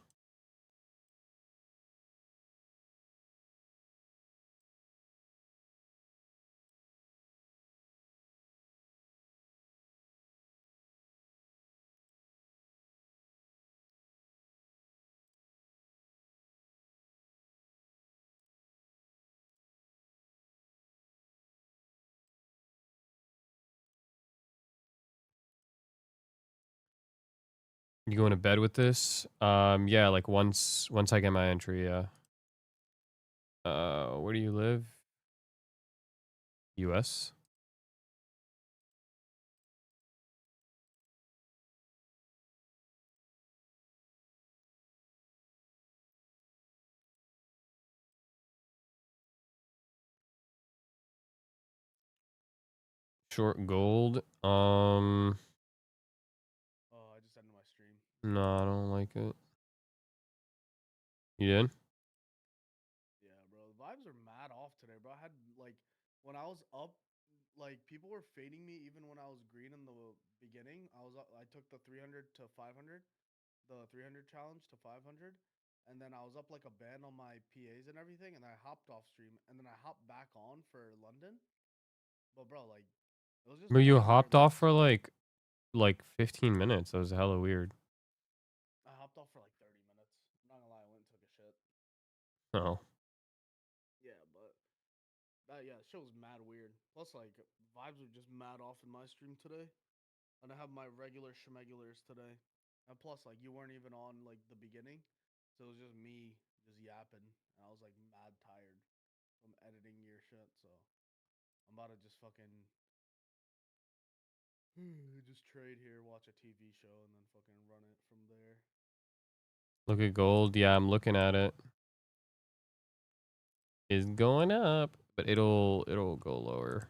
You going to bed with this? Yeah, like once I get my entry, yeah. Where do you live? US? Short gold. Oh, I just ended my stream. No, I don't like it. You did? Yeah, bro. The vibes are mad off today, bro. I had like when I was up, like people were fading me even when I was green in the beginning. I was up, I took the 300 to 500, the 300 challenge to 500, and then I was up like a band on my PAs and everything, and I hopped off stream, and then I hopped back on for London. But bro, like it was just But you mad weird. hopped off for like 15 minutes. That was hella weird. I hopped off for like 30 minutes. I'm not gonna lie, I went and took a shit. Oh. Yeah, but yeah, the show was mad weird. Plus, like vibes were just mad off in my stream today, and I have my regular schmegulars today. And plus, like you weren't even on like the beginning, so it was just me just yapping, and I was like mad tired from editing your shit. So I'm about to just fucking just trade here, watch a TV show, and then fucking run it from there. Look at gold. Yeah, I'm looking at it. It's going up, but it'll go lower.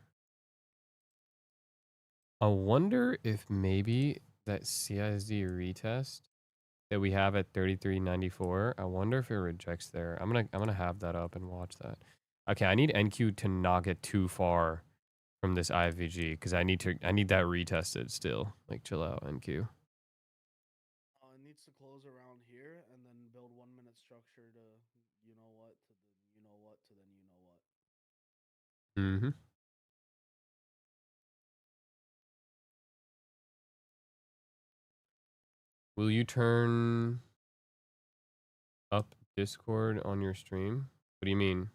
I wonder if maybe that CISD retest that we have at 33.94. I wonder if it rejects there. I'm gonna have that up and watch that. Okay, I need NQ to not get too far from this IVG because I need that retested still. Like chill out, NQ. It needs to close around here and then build 1 minute structure to you know what to the you know what to then you know what. Mm-hmm. Will you turn up Discord on your stream? What do you mean?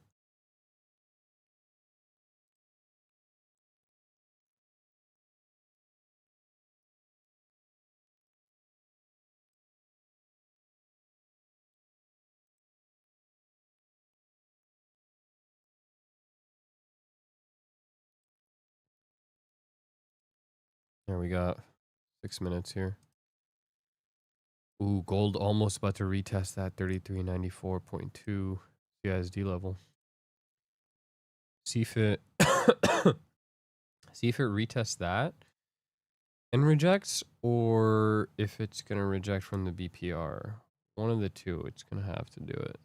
There we got 6 minutes here. Ooh, gold almost about to retest that 33.94.2 CISD level. See if it see if it retests that and rejects, or if it's gonna reject from the BPR. One of the two, it's gonna have to do it.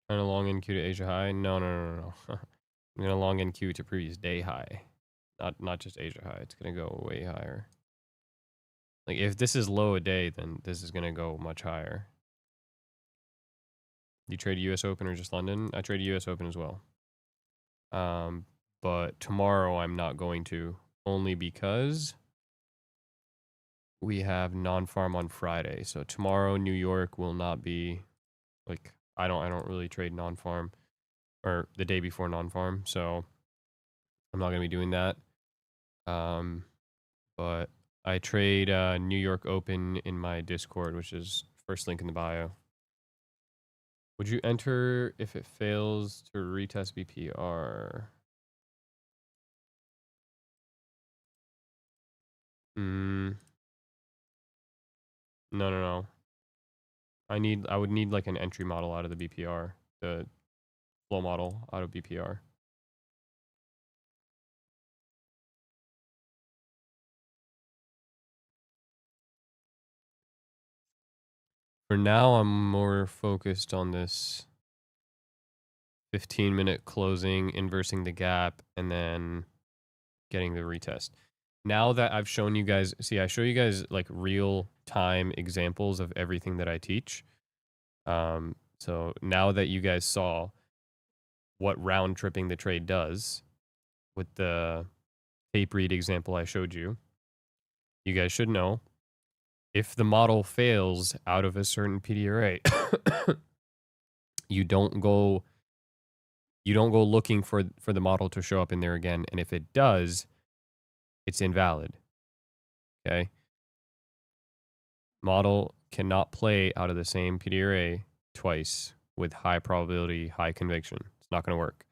Trying to long NQ to Asia high? No. I'm gonna long NQ to previous day high. Not just Asia high. It's gonna go way higher. Like if this is low a day, then this is gonna go much higher. You trade US Open or just London? I trade US Open as well. But tomorrow I'm not going to, only because we have non-farm on Friday. So tomorrow New York will not be like I don't really trade non-farm or the day before non-farm, so I'm not gonna be doing that. But I trade New York Open in my Discord, which is first link in the bio. Would you enter if it fails to retest BPR? No. I would need like an entry model out of the BPR, the flow model out of BPR. For now, I'm more focused on this 15-minute closing, inversing the gap, and then getting the retest. Now that I've shown you guys, see, I show you guys like real time examples of everything that I teach. So now that you guys saw what round tripping the trade does with the tape read example I showed you, you guys should know if the model fails out of a certain PDRA, you don't go looking for the model to show up in there again, and if it does, it's invalid. Okay? Model cannot play out of the same PDRA twice with high probability, high conviction. It's not going to work.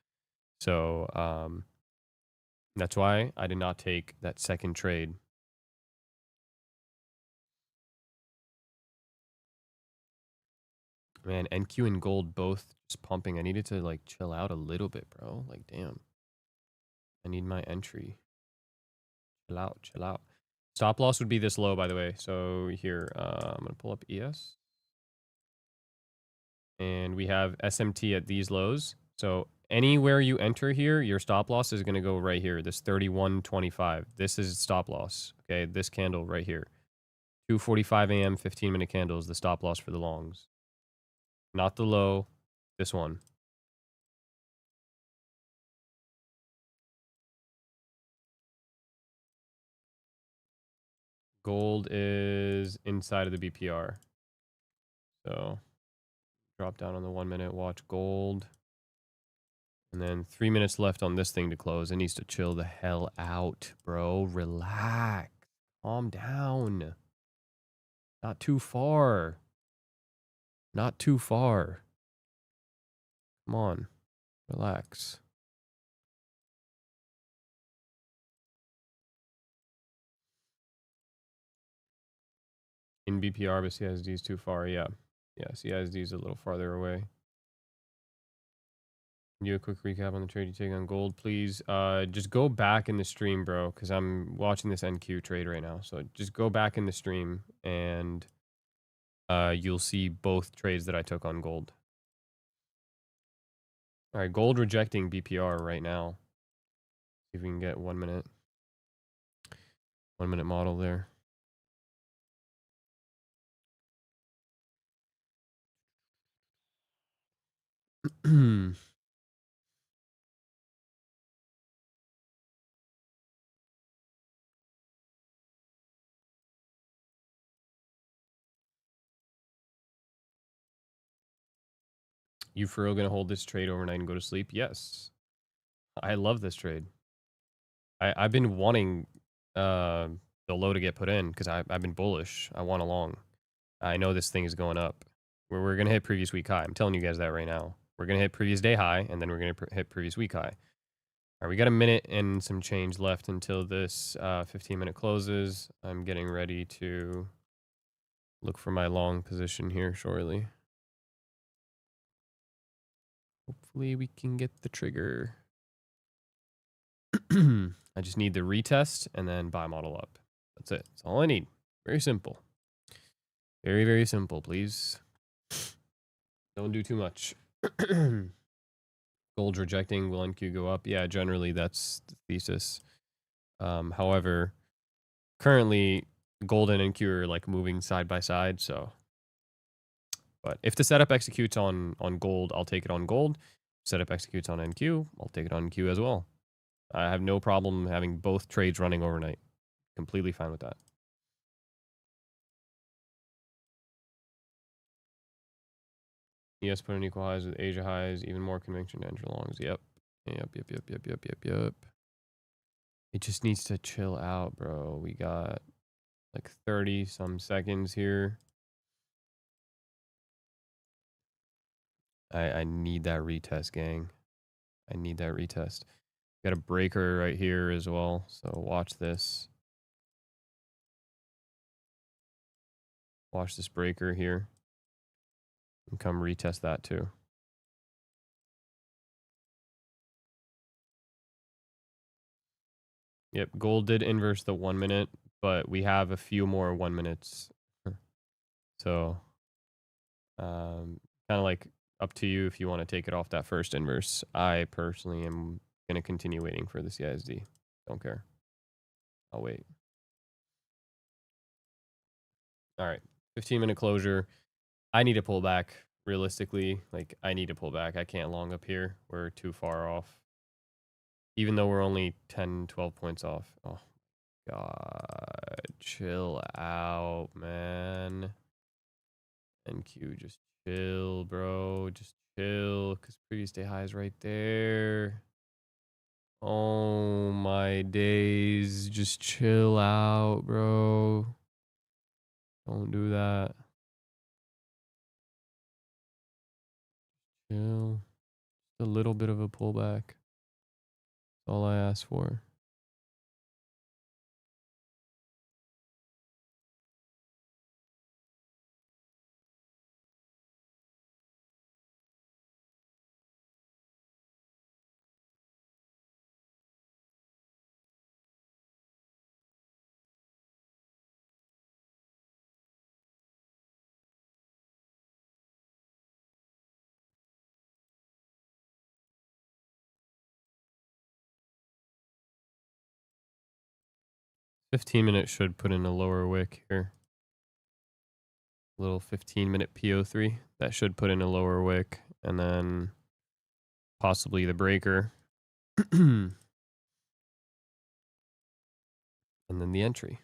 So that's why I did not take that second trade. Man, NQ and gold both just pumping. I needed to like chill out a little bit, bro. Like, damn. I need my entry. Chill out. Stop loss would be this low, by the way. So here, I'm going to pull up ES. And we have SMT at these lows. So anywhere you enter here, your stop loss is going to go right here. This 31.25. This is stop loss. Okay, this candle right here. 2:45 a.m. 15-minute candle is the stop loss for the longs. Not the low. This one. Gold is inside of the BPR. So drop down on the 1 minute, watch gold. And then 3 minutes left on this thing to close. It needs to chill the hell out, bro. Relax. Calm down. Not too far. Not too far. Come on. Relax. In BPR, but CISD is too far. Yeah. Yeah, CISD is a little farther away. Do a quick recap on the trade you take on gold, please. Just go back in the stream, bro, because I'm watching this NQ trade right now. So just go back in the stream and you'll see both trades that I took on gold. All right, gold rejecting BPR right now. See if we can get 1 minute. 1 minute model there. You for real gonna hold this trade overnight and go to sleep? Yes. I love this trade. I've been wanting the low to get put in because I've been bullish. I want a long. I know this thing is going up. We're going to hit previous week high. I'm telling you guys that right now. We're going to hit previous day high, and then we're going to hit previous week high. All right, we got a minute and some change left until this 15-minute closes. I'm getting ready to look for my long position here shortly. Hopefully we can get the trigger. I just need the retest and then buy model up. That's it. That's all I need. Very simple. Very, very simple, please. Don't do too much. Gold rejecting, will NQ go up? Yeah, generally that's the thesis. However, currently gold and NQ are like moving side by side, so. But if the setup executes on gold, I'll take it on gold. Setup executes on NQ, I'll take it on NQ as well. I have no problem having both trades running overnight. Completely fine with that. Yes, put in equal highs with Asia highs, even more conviction to enter longs. Yep. Yep. It just needs to chill out, bro. We got like 30 some seconds here. I need that retest, gang. I need that retest. Got a breaker right here as well, so watch this. Watch this breaker here. And come retest that too. Yep, gold did inverse the 1 minute, but we have a few more 1 minutes. So, kind of like up to you if you want to take it off that first inverse. I personally am going to continue waiting for the CISD. Don't care. I'll wait. All right, 15-minute closure. I need to pull back. Realistically, like I need to pull back. I can't long up here. We're too far off. Even though we're only 10, 12 points off. Oh, God. Chill out, man. NQ, just chill, bro. Just chill. Because previous day high is right there. Oh, my days. Just chill out, bro. Don't do that. Chill. Just a little bit of a pullback. That's all I ask for. $15 should put in a lower wick here. Little 15-minute PO3. That should put in a lower wick. And then possibly the breaker. And then the entry.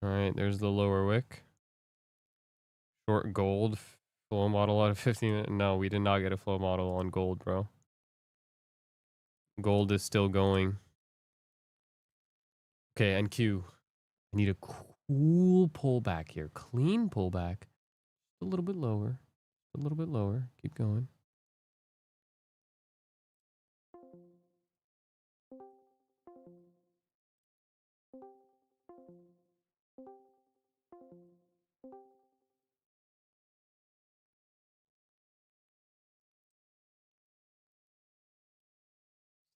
All right, there's the lower wick. Short gold, Flow model out of 50. No, we did not get a flow model on gold, bro. Gold is still going. Okay, NQ. I need a cool pullback here. Clean pullback. A little bit lower. A little bit lower. Keep going.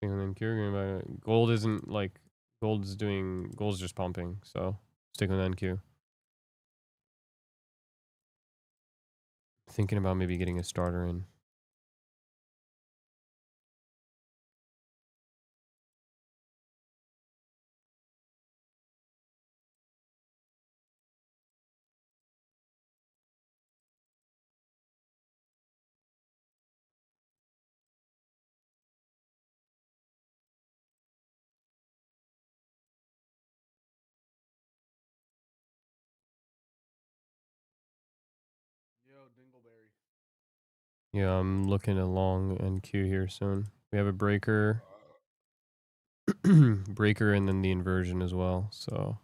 And then NQ. Gold isn't like gold's just pumping, so stick with NQ. Thinking about maybe getting a starter in. Yo, Dingleberry. Yeah, I'm looking at long NQ here soon. We have a breaker. Breaker and then the inversion as well, so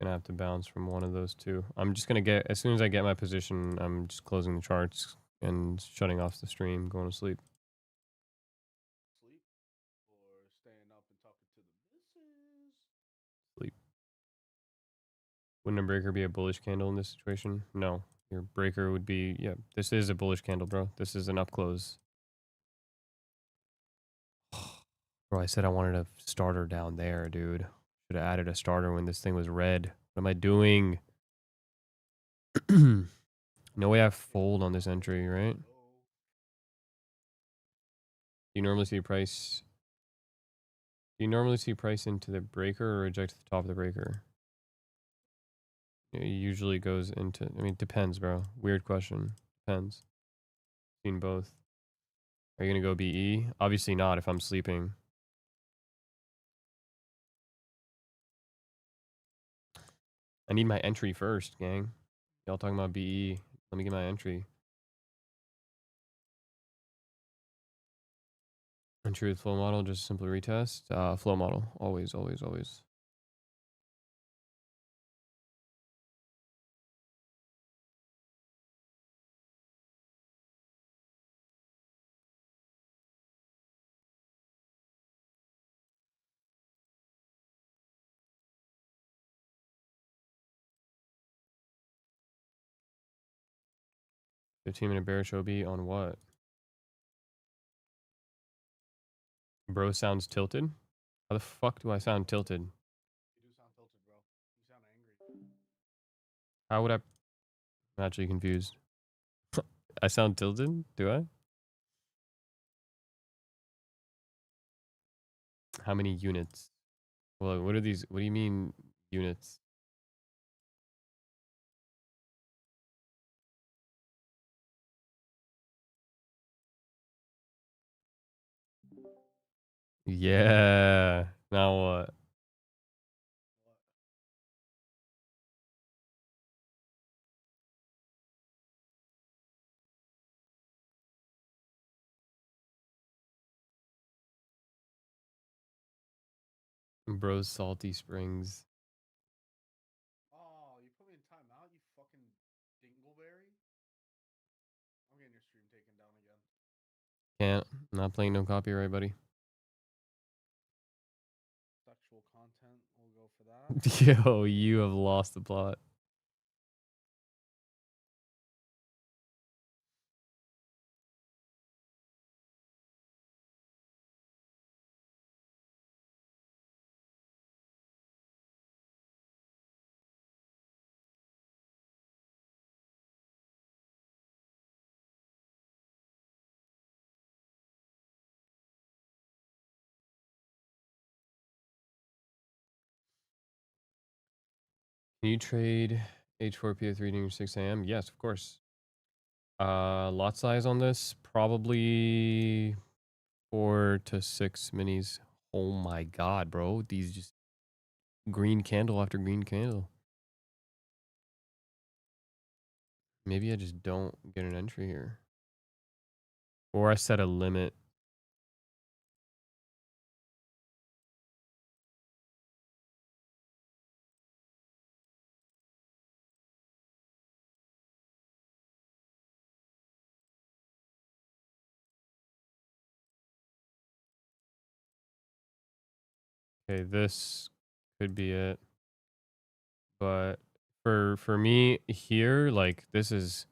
gonna have to bounce from one of those two. I'm just gonna get, as soon as I get my position, I'm just closing the charts and shutting off the stream, going to sleep. Sleep or staying up and talking to the missus? Sleep. Wouldn't a breaker be a bullish candle in this situation? No. Your breaker would be, yeah, this is a bullish candle, bro. This is an up close. Bro, I said I wanted a starter down there, dude. Should have added a starter when this thing was red. What am I doing? No way I fold on this entry, right? Do you normally see price? Do you normally see price into the breaker or reject the top of the breaker? It usually goes into, I mean, it depends, bro. Weird question. Depends. Seen both. Are you going to go BE? Obviously not if I'm sleeping. I need my entry first, gang. Y'all talking about BE. Let me get my entry. Entry with flow model, just simple retest. Flow model. Always, always, always. $15-minute bearish OB on what? Bro sounds tilted? How the fuck do I sound tilted? You do sound tilted, bro. You sound angry. How would I? I'm actually confused. I sound tilted? Do I? How many units? Well, what are these? What do you mean units? Yeah. Now what? Bro's salty springs. Oh, you put me in timeout, you fucking Dingleberry? I'm getting your stream taken down again. Can't. Not playing no copyright, buddy. Sexual content, we'll go for that. Yo, you have lost the plot. Can you trade H4P3 near 6 a.m.? Yes, of course. Lot size on this, probably 4 to 6 minis. Oh my god, bro. These just green candle after green candle. Maybe I just don't get an entry here. Or I set a limit. Okay, this could be it. But for me here, like this is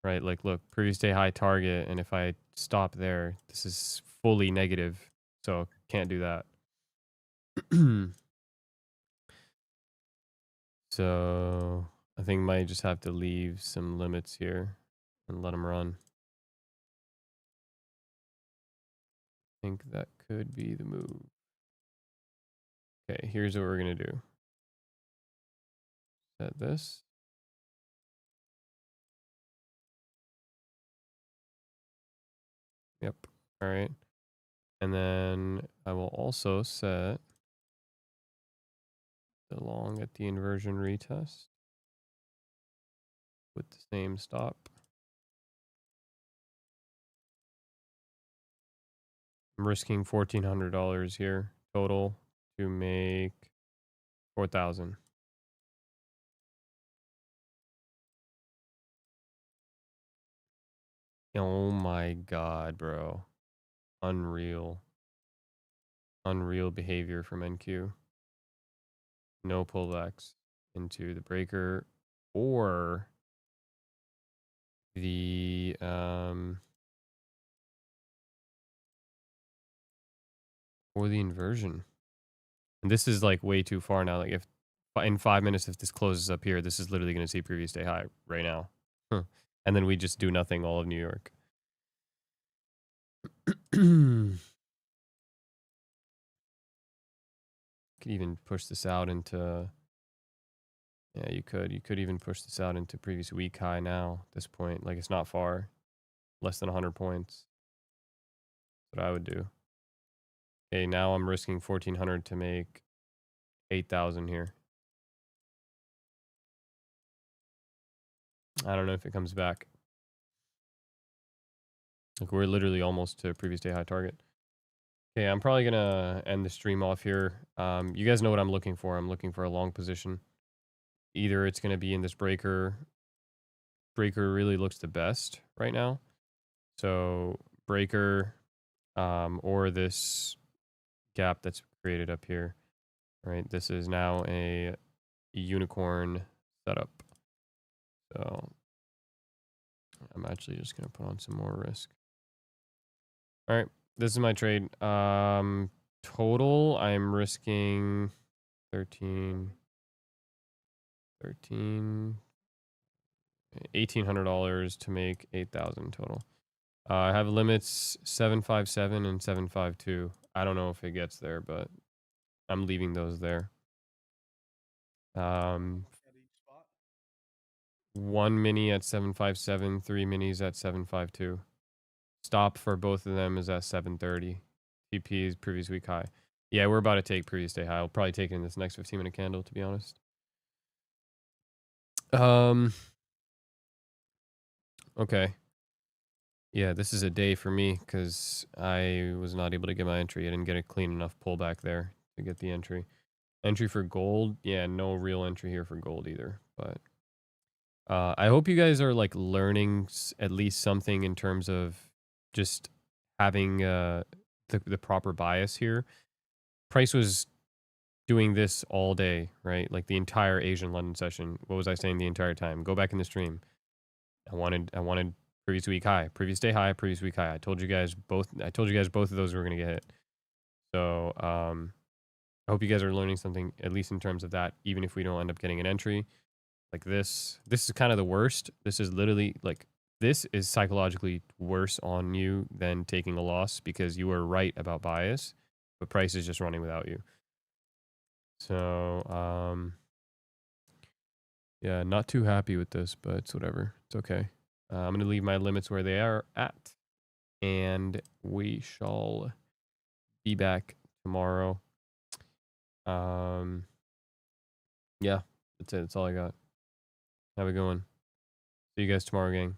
right, like look, previous day high target, and if I stop there, this is fully negative. So can't do that. So I think might just have to leave some limits here and let them run. I think that could be the move. Okay, here's what we're gonna do. Set this. Yep. All right. And then I will also set the long at the inversion retest with the same stop. I'm risking $1,400 here total to make 4,000. Oh my god, bro. Unreal. Unreal behavior from NQ. No pullbacks into the breaker or the inversion. And this is like way too far now. Like if in 5 minutes, if this closes up here, this is literally going to see previous day high right now. And then we just do nothing all of New York. Could even push this out into, yeah, you could even push this out into previous week high now at this point. Like it's not far, less than 100 points. That's what I would do. Okay, now I'm risking 1,400 to make 8,000 here. I don't know if it comes back. Like we're literally almost to previous day high target. Okay, I'm probably gonna end the stream off here. You guys know what I'm looking for. I'm looking for a long position. Either it's gonna be in this breaker. Breaker really looks the best right now. So breaker, or this gap that's created up here. Right, this is now a unicorn setup. So I'm actually just gonna put on some more risk. All right, this is my trade. Total, I'm risking 13, $1,800 to make 8,000 total. I have limits 757 and 752. I don't know if it gets there, but I'm leaving those there. At each spot. 1 mini at 757, 3 minis at 752. Stop for both of them is at 730. TP is previous week high. Yeah, we're about to take previous day high. I'll probably take it in this next 15-minute candle, to be honest. Okay. Yeah, this is a day for me because I was not able to get my entry. I didn't get a clean enough pullback there to get the entry. Entry for gold. Yeah, no real entry here for gold either. But I hope you guys are like learning at least something in terms of just having the proper bias here. Price was doing this all day, right? Like the entire Asian London session. What was I saying the entire time? Go back in the stream. I wanted previous week high, previous day high, previous week high. I told you guys both of those were going to get hit. So I hope you guys are learning something, at least in terms of that, even if we don't end up getting an entry. Like this is kind of the worst. This is literally like, this is psychologically worse on you than taking a loss because you were right about bias, but price is just running without you. So, yeah, not too happy with this, but it's whatever. It's okay. I'm going to leave my limits where they are at, and we shall be back tomorrow. Yeah, that's it. That's all I got. Have a good one. See you guys tomorrow, gang.